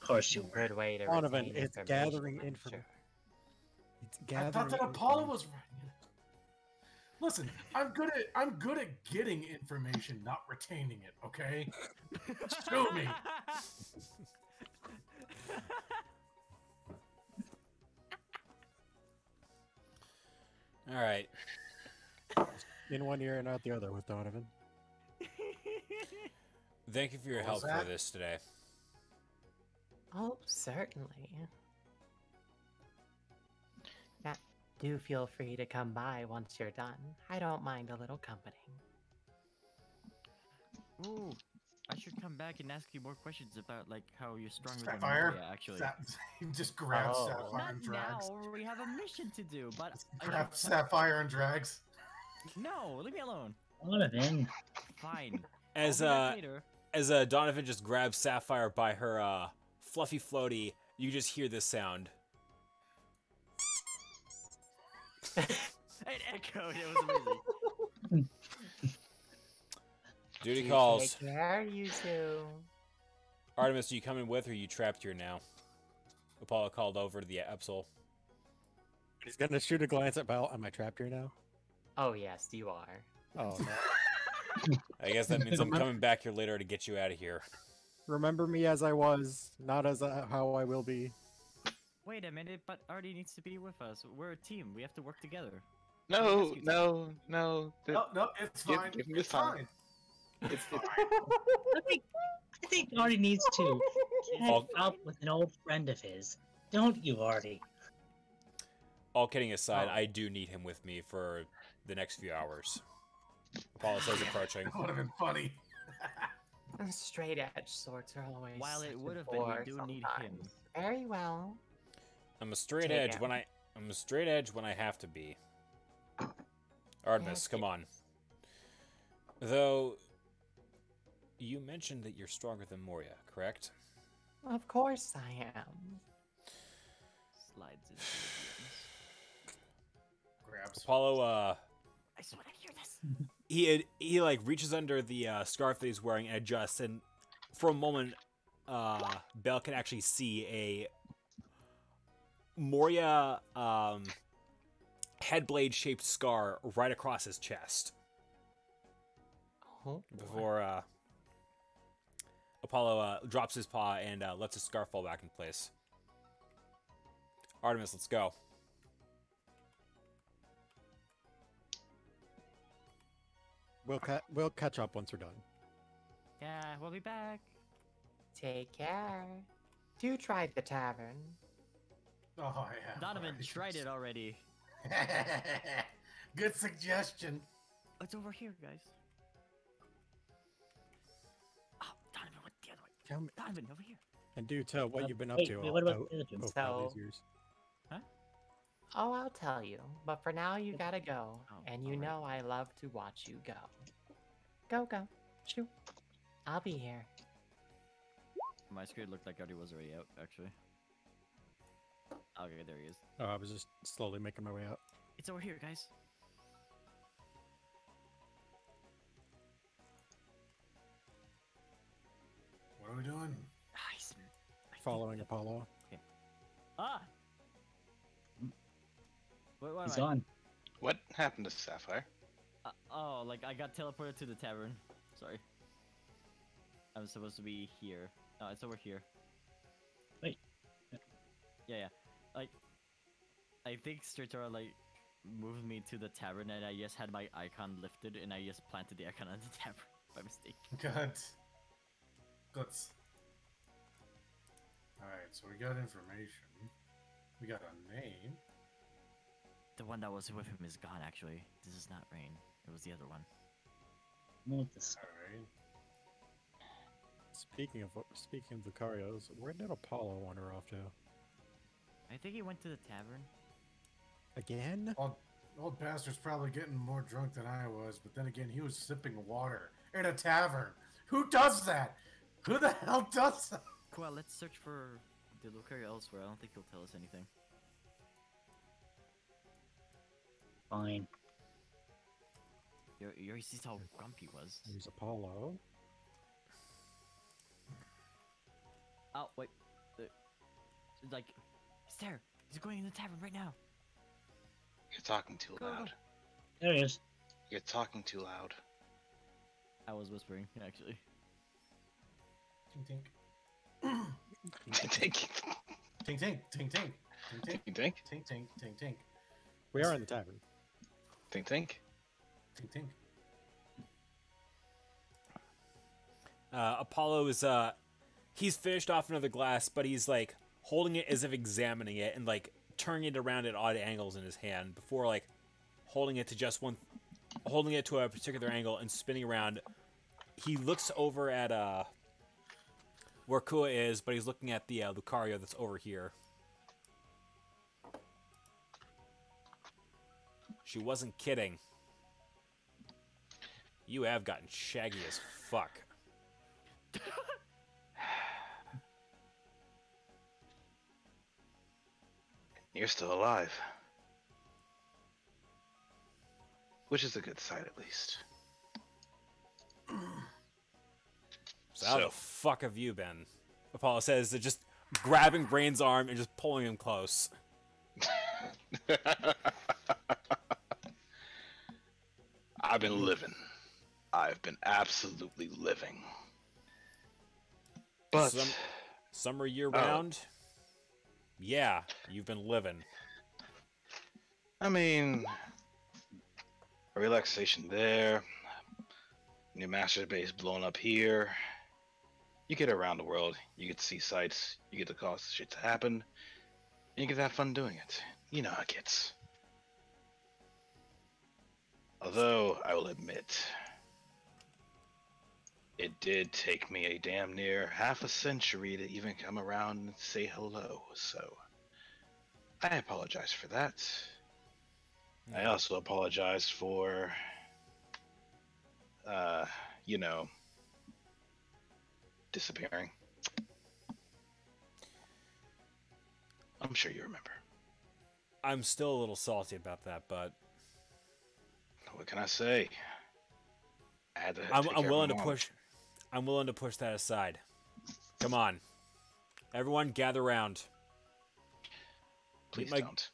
course you were. Good way to Donovan, retain it's information, gathering I'm information. sure. It's I gathering. thought that Apollo information. was writing it. Listen, I'm good at getting information, not retaining it. Okay, shoot me. All right. in one ear and out the other with Donovan. Thank you for your What help was for that? this today. Oh, certainly. Now, do feel free to come by once you're done. I don't mind a little company. Ooh, I should come back and ask you more questions about like how you're stronger than Sapphire. Moria, actually. He just grabs Oh. Sapphire Not and drags. now. We have a mission to do, but Grabs Sapphire and drags. no, leave me alone. Donovan. Fine. As I'll be back later. Donovan just grabs Sapphire by her fluffy floaty, you just hear this sound. It echoed. It was amazing. Duty You calls. Take care, you two. Artemis, are you coming with or are you trapped here now? Apollo called over to the Epsil. He's gonna shoot a glance at Val. Am I trapped here now? Oh, yes, you are. Oh no. I guess that means I'm coming back here later to get you out of here. Remember me as I was, not as how I will be. Wait a minute, but Artie needs to be with us. We're a team. We have to work together. No, no. No, it's Give- fine. give me it's time. fine. It's It's fine. I think Artie needs to catch All- up with an old friend of his. Don't you, Artie? All kidding aside, Oh. I do need him with me for the next few hours. Apollo says approaching. That would have been funny. Straight edge swords are always. While it such a would have been, we bore do need him. sometimes. Very well. I'm a straight Take edge it. when I'm a straight edge when I have to be. Artemis, Yes, come on. Though you mentioned that you're stronger than Moria, correct? Of course I am. Slides into the Grabs. Apollo, I just want to hear this. he like reaches under the scarf that he's wearing and adjusts, and for a moment, Belle can actually see a Moria headblade shaped scar right across his chest. Oh, Before Apollo drops his paw and lets his scarf fall back in place. Artemis, let's go. We'll catch up once we're done. Yeah, we'll be back. take care. Do try the tavern. Oh yeah. Donovan tried it already. Good suggestion. It's over here, guys. Oh, Donovan went the other way. Tell me, Donovan, over here. and do tell what you've been up wait, to. wait, what about out- the other two? out So- these years. Oh, I'll tell you. But for now, you gotta go. Oh, And you alright. know I love to watch you go. Go, go. Shoo. I'll be here. My screen looked like Artie was already out, actually. Okay, there he is. Oh, I was just slowly making my way out. It's over here, guys. What are we doing? Nice. Following Apollo. Ah! What He's am I? on. What happened to Sapphire? Oh, like I got teleported to the tavern. Sorry. I'm supposed to be here. No, it's over here. Wait. Yeah, yeah. Like, I think Stratora like moved me to the tavern, and I just had my icon lifted, and I just planted the icon on the tavern by mistake. God. Guts. Alright, so we got information. We got a name. The one that was with him is gone, actually. This is not Rain. It was the other one. Move this. Alright. Speaking of Lucarios, where did Apollo wander off to? I think he went to the tavern. Again? Old bastard's probably getting more drunk than I was, but then again, he was sipping water in a tavern. Who does that? Who the hell does that? Cool, let's search for the Lucario elsewhere. I don't think he'll tell us anything. Fine. You already see how grumpy he was. There's Apollo. Oh, wait. Like, he's there. He's going in the tavern right now. You're talking too Go, go. loud. There he is. You're talking too loud. I was whispering, actually. Tink tink. Tink. Tink tink. Tink tink. Tink tink. Tink. Tink tink. Tink tink. We are in the tavern. Tink. Tink tink. Apollo is he's finished off another glass, but he's like holding it as if examining it and like turning it around at odd angles in his hand before like holding it to a particular angle and spinning around. He looks over at where Kua is, but he's looking at the Lucario that's over here. She wasn't kidding. You have gotten shaggy as fuck. You're still alive. Which is a good sign, at least. So how the fuck have you been? Apollo says, just grabbing Brain's arm and just pulling him close. I've been living. I've been absolutely living. But Summer year round? Yeah, you've been living. I mean, a relaxation there. New master base blown up here. You get around the world. You get to see sights. You get to cause shit to happen. And you get to have fun doing it. You know how it gets. Although, I will admit, it did take me a damn near half a century to even come around and say hello, so I apologize for that. I also apologize for, disappearing. I'm sure you remember. I'm still a little salty about that, but What can I say? I had to I'm take care of willing my to mom. push. I'm willing to push that aside. Come on, everyone, gather round. Please Meet don't.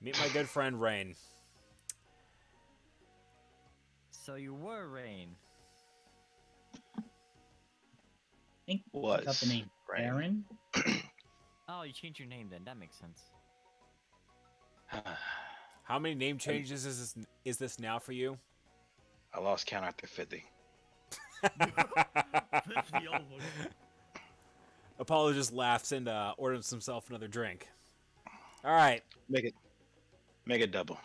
Meet my good friend Rain. So you were Rain. I think I Was got the name Rain. Aaron. Oh, you changed your name then. That makes sense. How many name changes is this now for you? I lost count after 50. Apollo just laughs and orders himself another drink. All right, Make it double.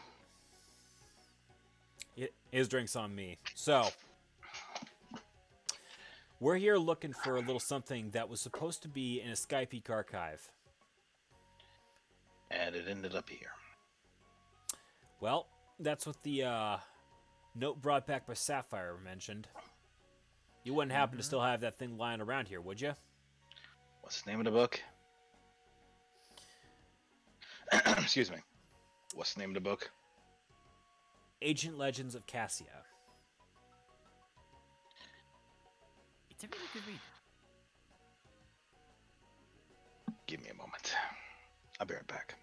his drink's on me. So we're here looking for a little something that was supposed to be in a Skypeak archive. And it ended up here. Well, that's what the note brought back by Sapphire mentioned. You wouldn't happen to still have that thing lying around here, would you? What's the name of the book? Excuse me. What's the name of the book? Ancient Legends of Cassia. It's a really good read. Give me a moment. I'll be right back.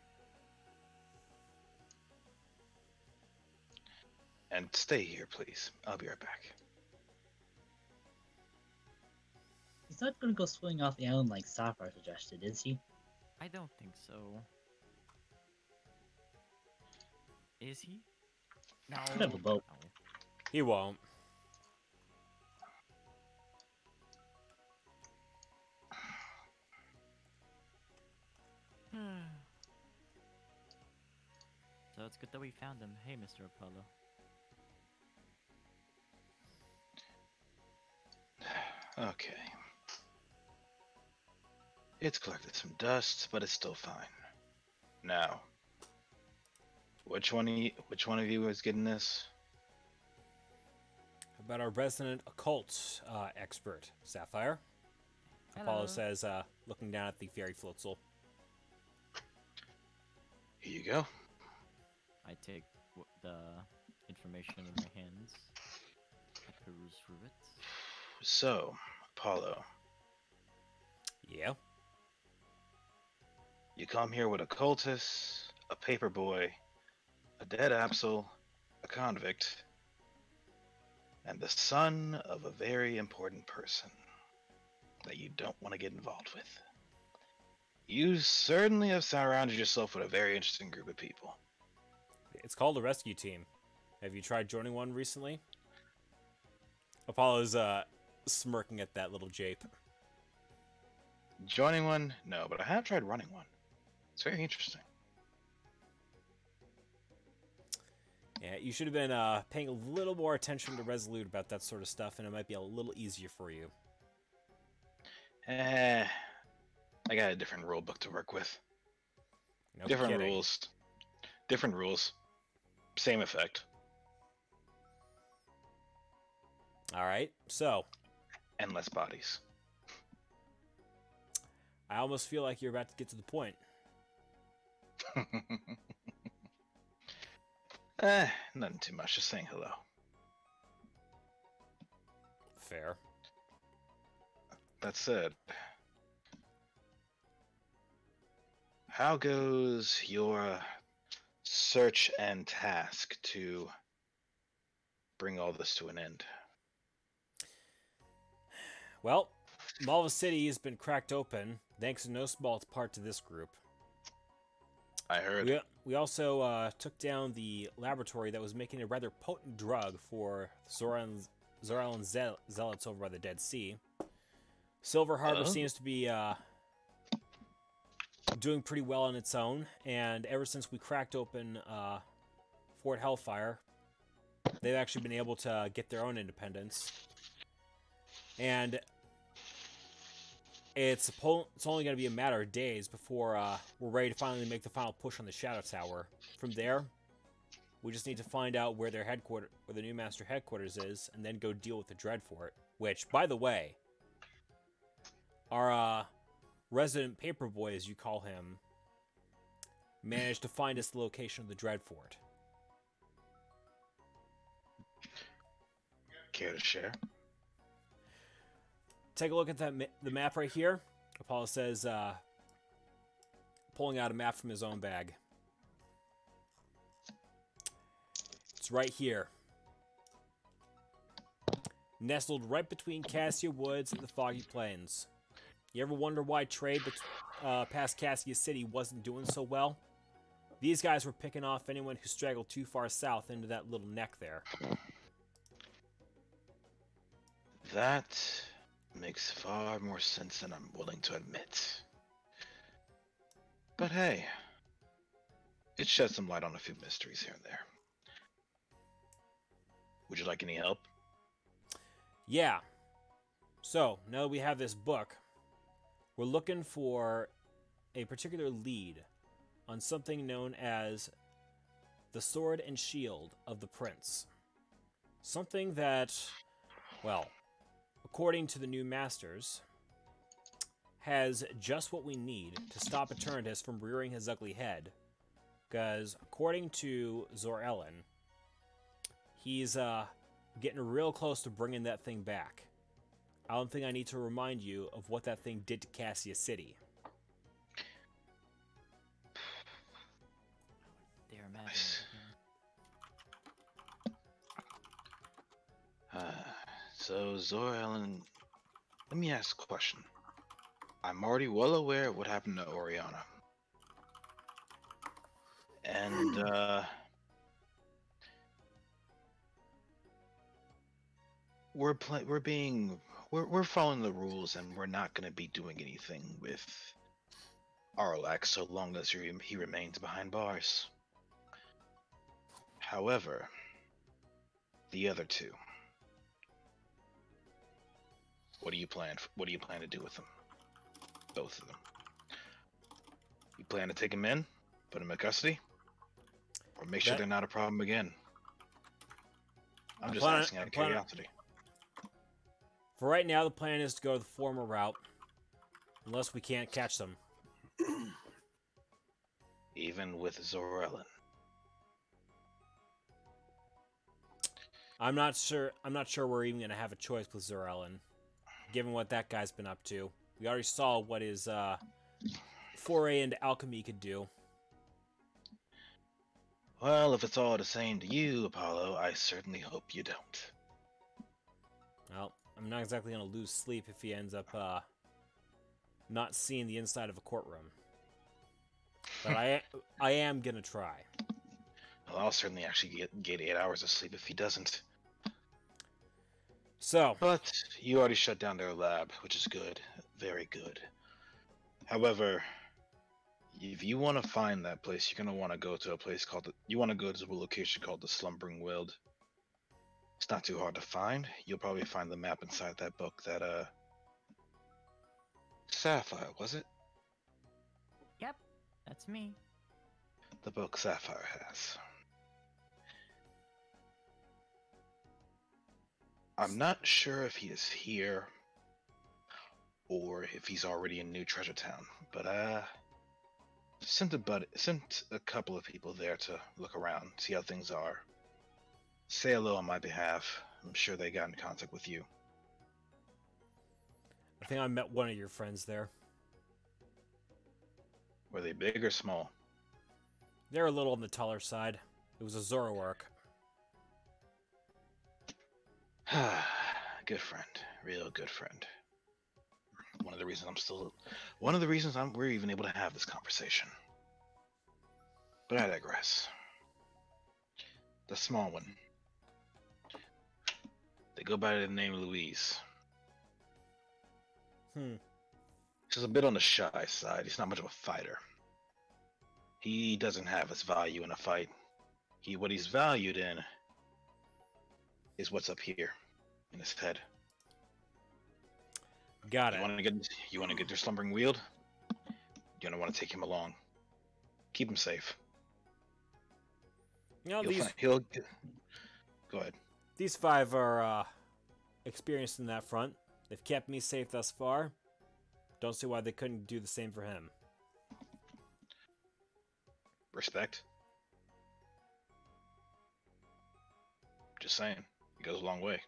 And stay here, please. I'll be right back. He's not gonna go swimming off the island like Sapphire suggested, is he? I don't think so. Is he? No. Could have a boat. He won't. No. So it's good that we found him. Hey, Mr. Apollo. Okay. It's collected some dust, but it's still fine. Now, which one of you is getting this? How about our resident occult expert, Sapphire? Apollo says, looking down at the fairy floatzel. Here you go. I take the information in my hands. I peruse through it. So, Apollo, Yeah. you come here with a cultist, a paperboy, a dead Absol, a convict, and the son of a very important person that you don't want to get involved with. You certainly have surrounded yourself with a very interesting group of people. It's called a rescue team. Have you tried joining one recently? Apollo's smirking at that little jape. Joining one? No, but I have tried running one. It's very interesting. Yeah, you should have been paying a little more attention to Resolute about that sort of stuff, and it might be a little easier for you. I got a different rule book to work with. No Different kidding. rules. Different rules. Same effect. All right, so And less bodies. I almost feel like you're about to get to the point. Nothing too much, just saying hello. Fair. That said, how goes your search and task to bring all this to an end? Well, Malva City has been cracked open, thanks in no small part to this group. I heard. We also took down the laboratory that was making a rather potent drug for Zoran zealots over by the Dead Sea. Silver Harbor seems to be doing pretty well on its own, and ever since we cracked open Fort Hellfire, they've actually been able to get their own independence. And it's only going to be a matter of days before we're ready to finally make the final push on the Shadow Tower. From there, we just need to find out where their where the new Master headquarters is, and then go deal with the Dreadfort. Which, by the way, our resident paperboy, as you call him, managed to find us the location of the Dreadfort. Care to share? Take a look at the map right here. Apollo says, pulling out a map from his own bag. It's right here. Nestled right between Cassia Woods and the Foggy Plains. You ever wonder why trade past Cassia City wasn't doing so well? These guys were picking off anyone who straggled too far south into that little neck there. That makes far more sense than I'm willing to admit. But hey, it sheds some light on a few mysteries here and there. Would you like any help? Yeah. So, now that we have this book, we're looking for a particular lead on something known as the Sword and Shield of the Prince. Something that, well, according to the new masters, has just what we need to stop Eternatus from rearing his ugly head. Because according to Zor-Ellen, he's getting real close to bringing that thing back. I don't think I need to remind you of what that thing did to Cassia City. They're imagining So Zor-Ellen, let me ask a question. I'm already well aware of what happened to Oriana. And we're following the rules, and we're not going to be doing anything with Arlax so long as he remains behind bars. However, the other two, what do you plan to do with them? Both of them. You plan to take them in, put them in custody, or make sure they're not a problem again? I'm just asking out of curiosity. For right now, the plan is to go the former route, unless we can't catch them. Even with Zorellen. I'm not sure we're even going to have a choice with Zorellen, given what that guy's been up to. We already saw what his foray into alchemy could do. Well, if it's all the same to you, Apollo, I certainly hope you don't. Well, I'm not exactly going to lose sleep if he ends up not seeing the inside of a courtroom. But I am going to try. Well, I'll certainly actually get 8 hours of sleep if he doesn't. So, but you already shut down their lab, which is good. Very good. However, if you want to find that place, you're going to want to go to a place called... You want to go to a location called the Slumbering Wild. It's not too hard to find. You'll probably find the map inside that book that, Sapphire, was it? Yep, that's me. The book Sapphire has. I'm not sure if he is here or if he's already in New Treasure Town, but sent a couple of people there to look around, see how things are. Say hello on my behalf. I'm sure they got in contact with you. I think I met one of your friends there. Were they big or small? They're a little on the taller side. It was a Zoroark. Good friend, real good friend. One of the reasons we're even able to have this conversation. But I digress. The small one. They go by the name Louise. He's a bit on the shy side. He's not much of a fighter. He doesn't have his value in a fight. What he's valued in is what's up here in his head. Got it. You want to get your slumbering wield? You're gonna want to take him along. Keep him safe. You know, Go ahead. These five are experienced in that front. They've kept me safe thus far. Don't see why they couldn't do the same for him. Respect. Just saying. It goes a long way.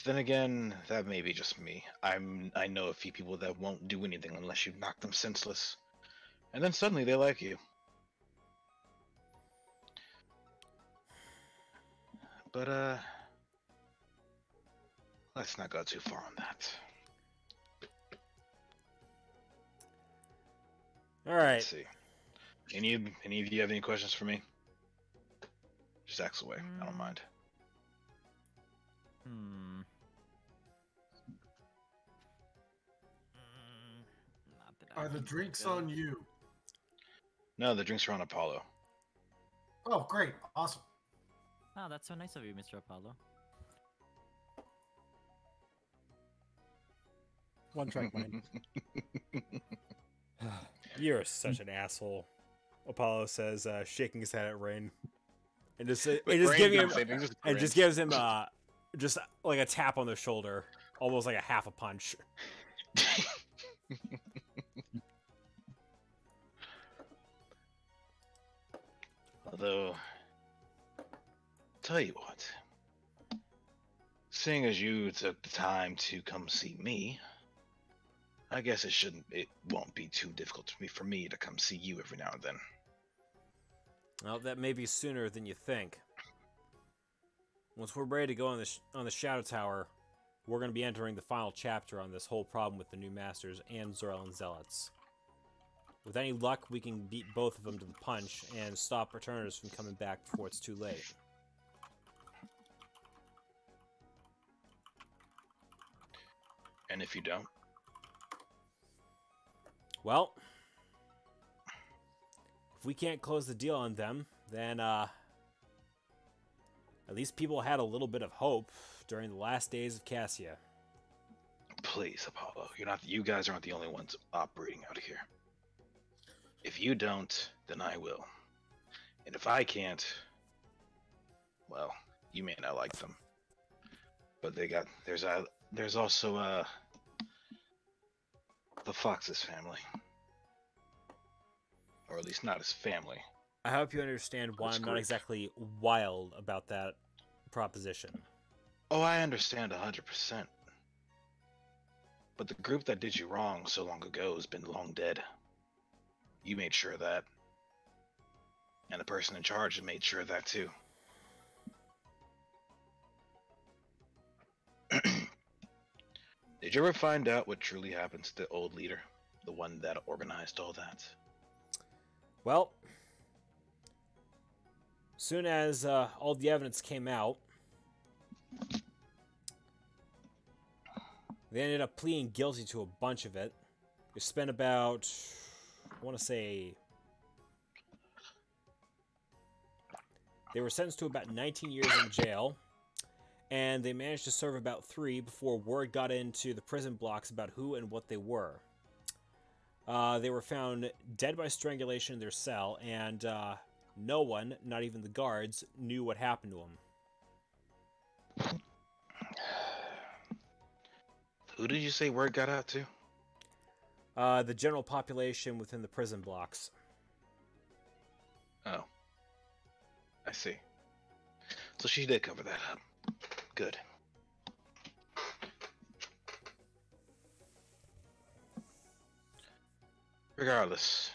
Then again, that may be just me. I know a few people that won't do anything unless you knock them senseless. And then suddenly they like you. But, let's not go too far on that. Alright. Let's see. Any of you have any questions for me? Just ask away. I don't mind. Not that Are the drinks on you? No, the drinks are on Apollo. Oh, great. Awesome. Oh, that's so nice of you, Mr. Apollo. One track mind. You're such an asshole, Apollo says, shaking his head at Rain. And just gives him just like a tap on the shoulder, almost like a half a punch. Although, tell you what, seeing as you took the time to come see me, I guess it won't be too difficult for me to come see you every now and then. Well, that may be sooner than you think. Once we're ready to go on the Shadow Tower, we're going to be entering the final chapter on this whole problem with the new Masters and Zorellen Zealots. With any luck, we can beat both of them to the punch and stop returners from coming back before it's too late. And if you don't? Well, if we can't close the deal on them, then at least people had a little bit of hope during the last days of Cassia. Please, Apollo, you guys aren't the only ones operating out here. If you don't, then I will. And if I can't, well, you may not like them. But there's also the Fox's family. Or at least not his family. I hope you understand why I'm not exactly wild about that proposition. Oh, I understand 100%. But the group that did you wrong so long ago has been long dead. You made sure of that. And the person in charge made sure of that too. Did you ever find out what truly happened to the old leader? The one that organized all that? Well, soon as all the evidence came out, they ended up pleading guilty to a bunch of it. They spent about, I want to say, they were sentenced to about 19 years in jail, and they managed to serve about 3 before word got into the prison blocks about who and what they were. They were found dead by strangulation in their cell, and no one, not even the guards, knew what happened to them. Who did you say word got out to? The general population within the prison blocks. Oh. I see. So she did cover that up. Good. Regardless.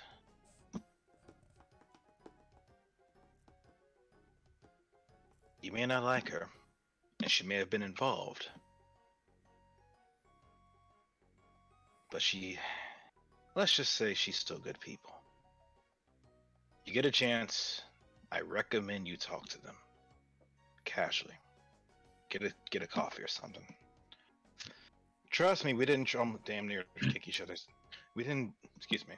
You may not like her, and she may have been involved. But let's just say she's still good people. You get a chance, I recommend you talk to them. Casually. Get a coffee or something. Trust me, we didn't damn near kick each other's. We didn't. Excuse me.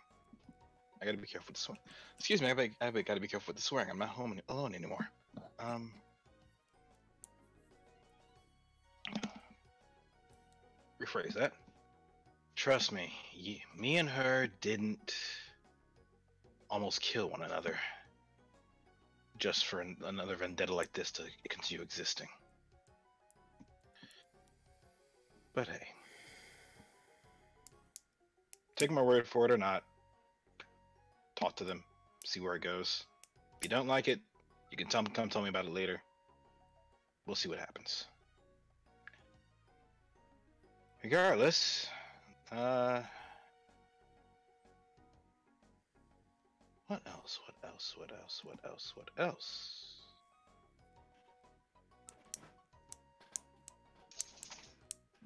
I gotta be careful with the swearing. Excuse me, I gotta be careful with the swearing. I'm not home alone anymore. Rephrase that. Trust me, me and her didn't almost kill one another just for another vendetta like this to continue existing. But hey, take my word for it or not, talk to them, see where it goes. If you don't like it, you can come tell me about it later. We'll see what happens. Regardless, what else? What else?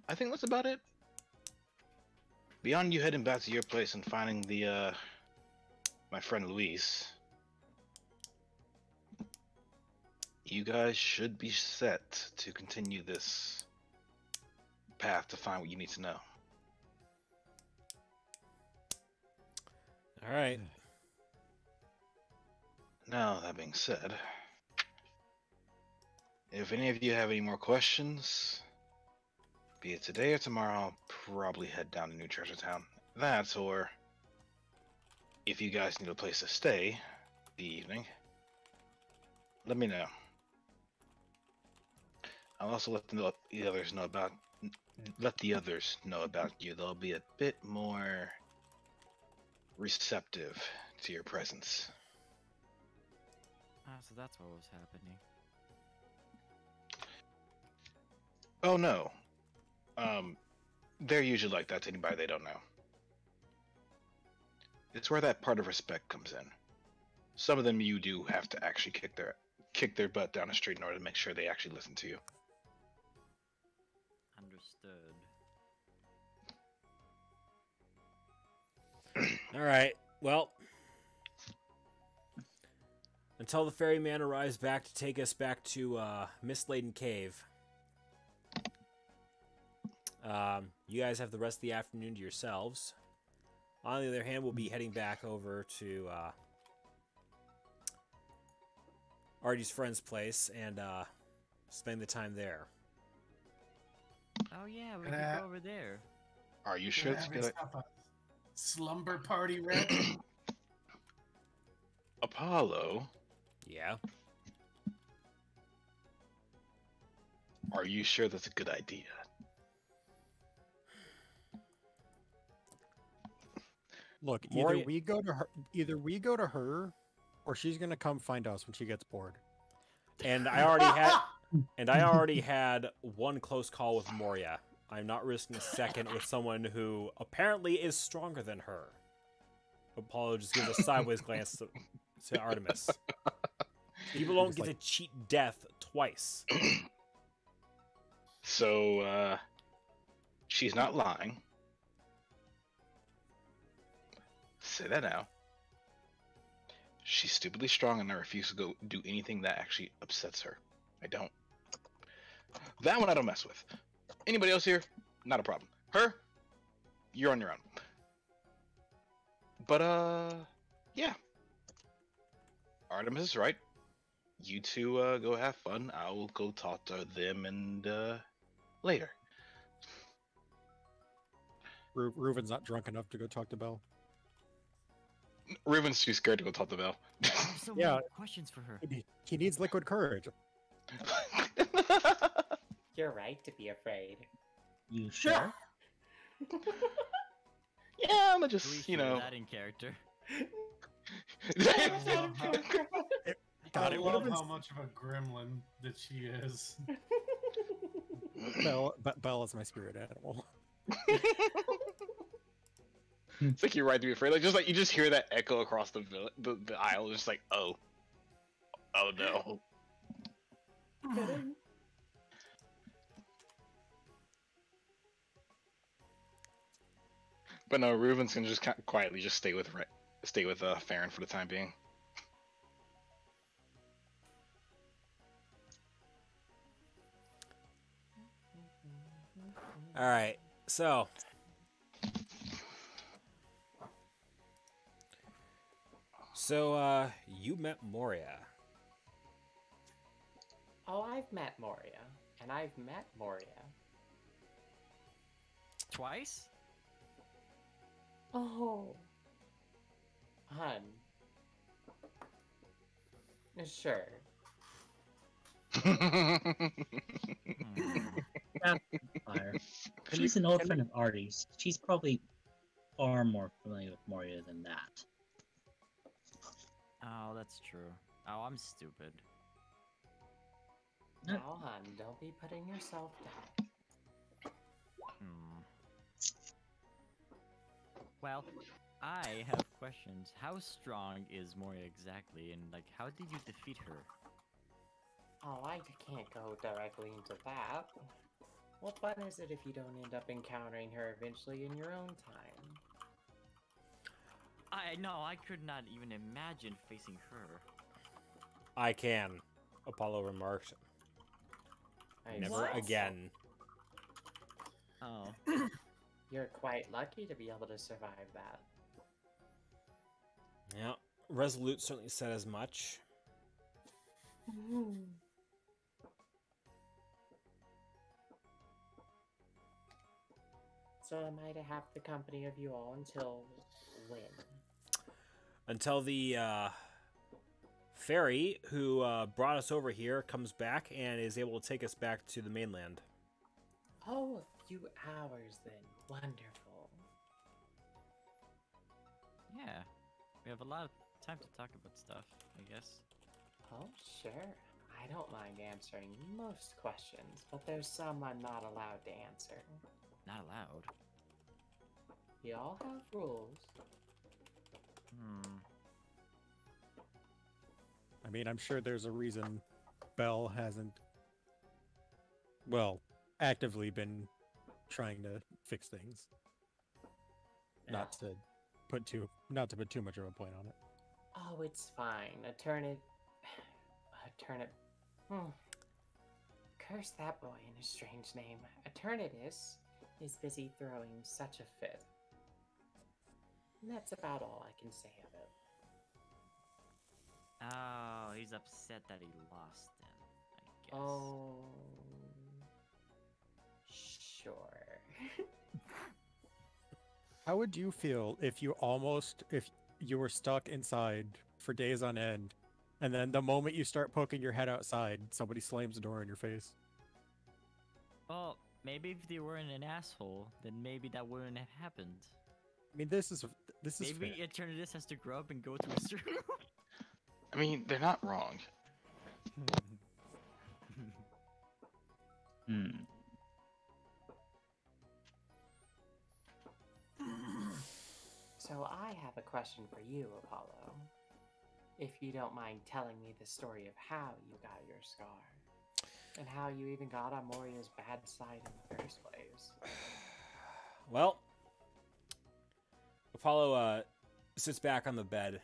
I think that's about it. Beyond you heading back to your place and finding the, my friend Luis, you guys should be set to continue this path to find what you need to know. All right. Now, that being said, if any of you have any more questions, be it today or tomorrow, I'll probably head down to New Treasure Town. That, or if you guys need a place to stay the evening, let me know. I'll also let the others know about you. They'll be a bit more receptive to your presence. Ah, so that's what was happening. Oh no. They're usually like that to anybody they don't know. It's where that part of respect comes in. Some of them you do have to actually kick their butt down the street in order to make sure they actually listen to you. Understood. All right. Well, until the ferryman arrives back to take us back to Mist-Laden Cave, you guys have the rest of the afternoon to yourselves. On the other hand, we'll be heading back over to Artie's friend's place and spend the time there. Oh yeah, we Can can I- go over there. Are you sure it's Having good? a slumber party, Red? Apollo, Yeah. are you sure that's a good idea? Look, either Moria- we go to her, or she's gonna come find us when she gets bored. And I already had one close call with Moria. I'm not risking a second with someone who apparently is stronger than her. Apollo just gives a sideways glance to Artemis. People don't get to cheat death twice. So, she's not lying. Say that now. She's stupidly strong, and I refuse to go do anything that actually upsets her. I don't. That one I don't mess with. Anybody else here? Not a problem. Her? You're on your own. But, yeah. Artemis is right. You two, go have fun. I'll go talk to them and, later. Reuven's not drunk enough to go talk to Belle. Reuven's too scared to go talk to Belle. I have so Yeah. many questions for her. He needs liquid courage. You're right to be afraid. You sure? Yeah, I'm Do we just, hear you know. that in character? God, I it would have love been how much of a gremlin that she is. Belle is my spirit animal. It's like you're right to be afraid. Like you just hear that echo across the aisle. Just like, oh no. But no, Reuven's gonna just quietly just stay with Farron for the time being. All right, so you met Moria. Oh, I've met Moria, and I've met Moria. Twice? Oh. Hun. Sure. Fire. She's an old friend of Artie's. She's probably far more familiar with Moria than that. Oh, that's true. Oh, I'm stupid. No. Now, hun, don't be putting yourself down. Well, I have questions. How strong is Moria exactly, and like, how did you defeat her? Oh, I can't go directly into that. What fun is it if you don't end up encountering her eventually in your own time? I could not even imagine facing her. I can, Apollo remarked. Never What? again. Oh. You're quite lucky to be able to survive that. Yeah, Resolute certainly said as much. So am I to have the company of you all until when? Until the ferry who brought us over here comes back and is able to take us back to the mainland. Oh, a few hours then. Wonderful. Yeah. We have a lot of time to talk about stuff, I guess. Oh, sure. I don't mind answering most questions, but there's some I'm not allowed to answer. Not allowed. You all have rules. I mean, I'm sure there's a reason Belle hasn't, well, actively been trying to fix things. Not to put too much of a point on it. Oh, it's fine. A turnip. A turnip. Curse that boy and his strange name. Eternatus is busy throwing such a fit. And that's about all I can say of it. Oh, he's upset that he lost then, I guess. Oh. Sure. How would you feel if you were stuck inside for days on end, and then the moment you start poking your head outside, somebody slams the door in your face? Well, maybe if they weren't an asshole, then maybe that wouldn't have happened. I mean, this is Maybe fair. Eternatus has to grow up and go to his room. I mean, they're not wrong. So I have a question for you, Apollo. If you don't mind telling me the story of how you got your scar. And how you even got on Moria's bad side in the first place. Well, Apollo sits back on the bed.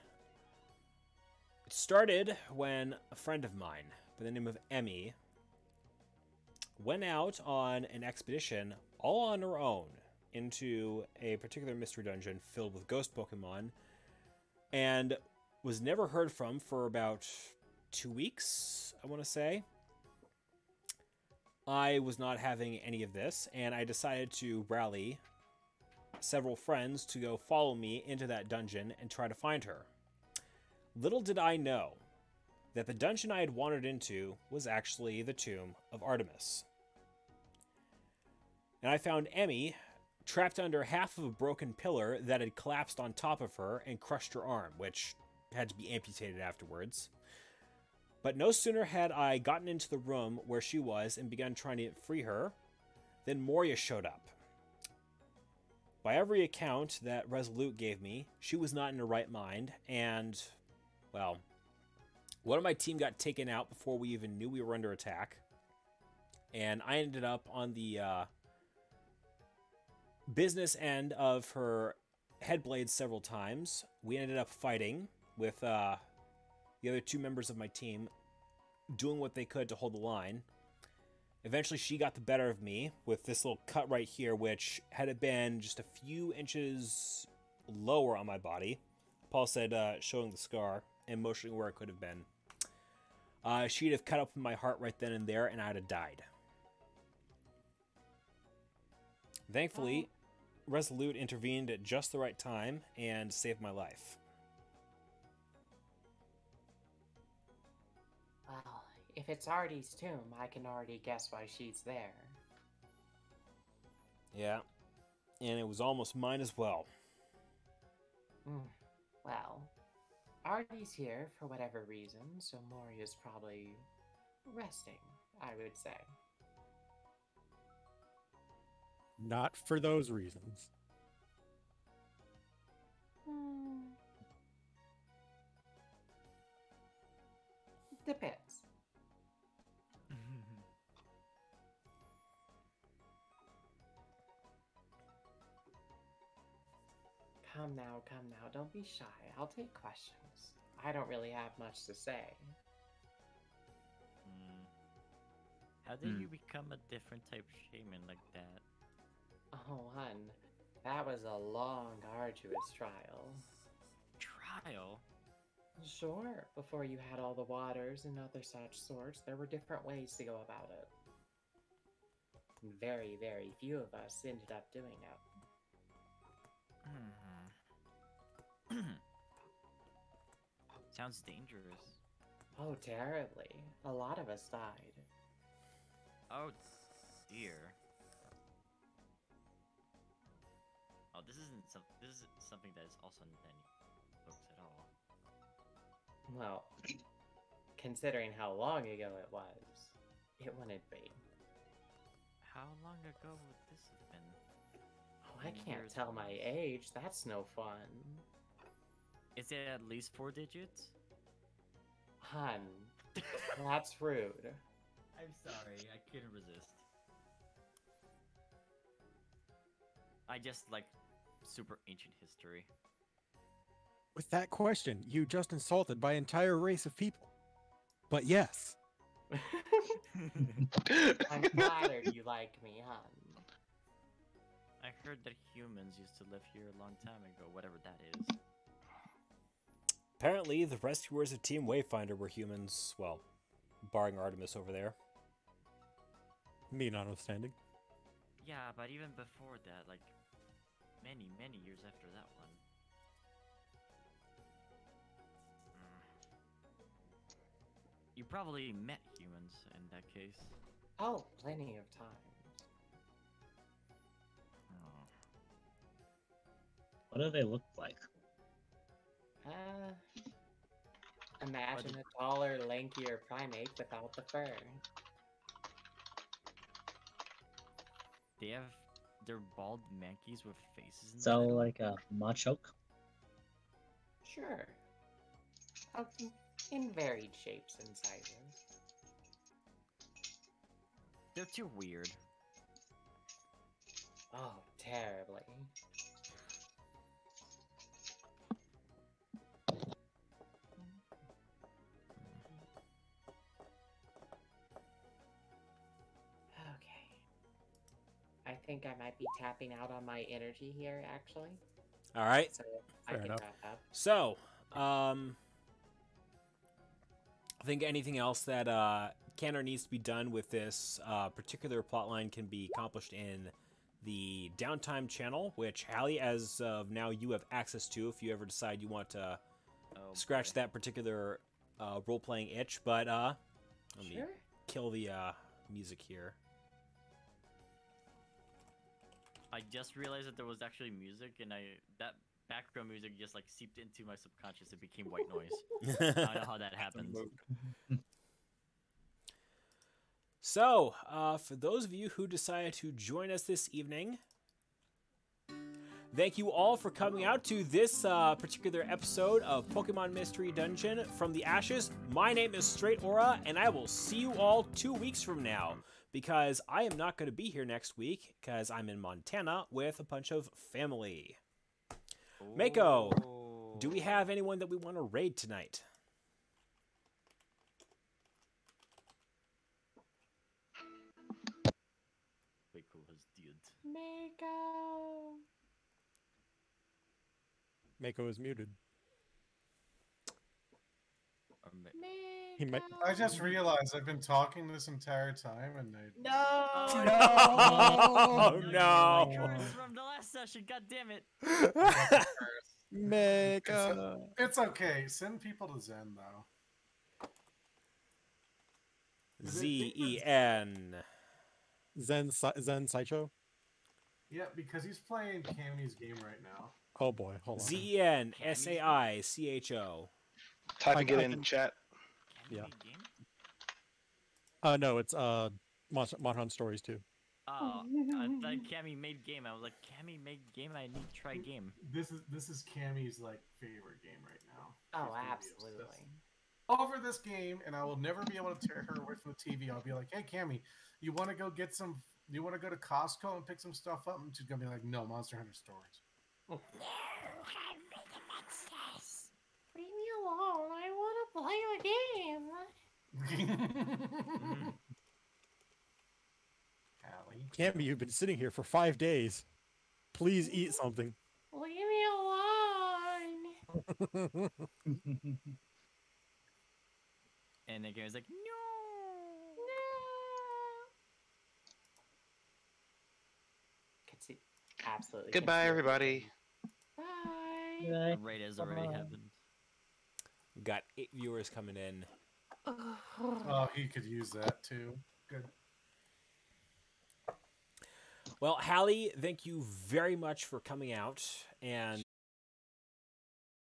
It started when a friend of mine by the name of Emmy went out on an expedition all on her own into a particular mystery dungeon filled with ghost Pokemon and was never heard from for about 2 weeks, I want to say. I was not having any of this, and I decided to rally several friends to go follow me into that dungeon and try to find her. Little did I know that the dungeon I had wandered into was actually the tomb of Artemis. And I found Emmy trapped under half of a broken pillar that had collapsed on top of her and crushed her arm, which had to be amputated afterwards. But no sooner had I gotten into the room where she was and begun trying to free her, than Moria showed up. By every account that Resolute gave me, she was not in her right mind, and, well, one of my team got taken out before we even knew we were under attack, and I ended up on the business end of her headblade several times. We ended up fighting with the other two members of my team, doing what they could to hold the line. Eventually, she got the better of me with this little cut right here, which, had it been just a few inches lower on my body, Paul said, showing the scar and motioning where it could have been, she'd have cut open my heart right then and there, and I'd have died. Thankfully, Resolute intervened at just the right time and saved my life. Well, if it's Artie's tomb, I can already guess why she's there. Yeah, and it was almost mine as well. Well, Artie's here for whatever reason, so Moria's probably resting, I would say. Not for those reasons. Depends. Come now, don't be shy. I'll take questions. I don't really have much to say. How did you become a different type of shaman like that? Oh, hun, that was a long, arduous trial. Trial? Sure, before you had all the waters and other such sorts, there were different ways to go about it. Very, very few of us ended up doing it. Sounds dangerous. Oh, terribly. A lot of us died. Oh, dear. Oh, this is something that is also in any books at all. Well, considering how long ago it was, it wouldn't be. How long ago would this have been? Oh, I can't tell my age. That's no fun. Is it at least 4 digits? Hun, that's rude. I'm sorry, I couldn't resist. I just like super ancient history. With that question, you just insulted my entire race of people. But yes. I'm flattered you like me, huh? I heard that humans used to live here a long time ago, whatever that is. Apparently, the rescuers of Team Wayfinder were humans. Well, barring Artemis over there. Me notwithstanding. Yeah, but even before that, like, many, many years after that one. You probably met humans in that case. Oh, plenty of times. What do they look like? Imagine a taller, lankier primate without the fur. They're bald monkeys with faces inside. So them? like a machoke? Sure. In varied shapes and sizes. They're too weird. Oh, terribly. Okay. I think I might be tapping out on my energy here, actually. All right. So I Fair can enough. wrap up. So, I think anything else that can or needs to be done with this particular plotline can be accomplished in the downtime channel, which Hallie, as of now, you have access to if you ever decide you want to scratch that particular role-playing itch. But let me Sure. kill the music here. I just realized that there was actually music, and that background music just like seeped into my subconscious. It became white noise. I don't know how that happens. So, for those of you who decided to join us this evening, thank you all for coming out to this particular episode of Pokemon Mystery Dungeon from the Ashes. My name is Straight Aura, and I will see you all 2 weeks from now, because I am not going to be here next week, because I'm in Montana with a bunch of family. Mako, do we have anyone that we want to raid tonight? Mako has dead. Mako! Mako is muted. Or He might. I just realized I've been talking this entire time, and they. No! Oh, no. Curse from the last session. God damn it. Mako. It's okay. Send people to Zen though. Zen. Zen Saicho. Yeah, because he's playing Cammy's game right now. Oh boy, hold on. Zensaicho. Typing it I in can- chat. Yeah. Made game? No, it's Monhan Stories too. Oh, I thought Cammy made game. I was like, Cammy made game. I need to try game. This is Cammy's like favorite game right now. Oh, She's gonna be absolutely. obsessed over this game, and I will never be able to tear her away from the TV. I'll be like, "Hey, Cammy, you want to go get some? You want to go to Costco and pick some stuff up?" And she's gonna be like, "No, Monster Hunter Stories." Leave me alone. I want to play a game. Allie. Cammy, you've been sitting here for 5 days. Please eat something. Leave me alone. And the game's like, no. Absolutely. Goodbye, everybody. Bye. Raid has already Bye-bye. happened. We got 8 viewers coming in. Oh, he could use that too. Good. Well, Hallie, thank you very much for coming out and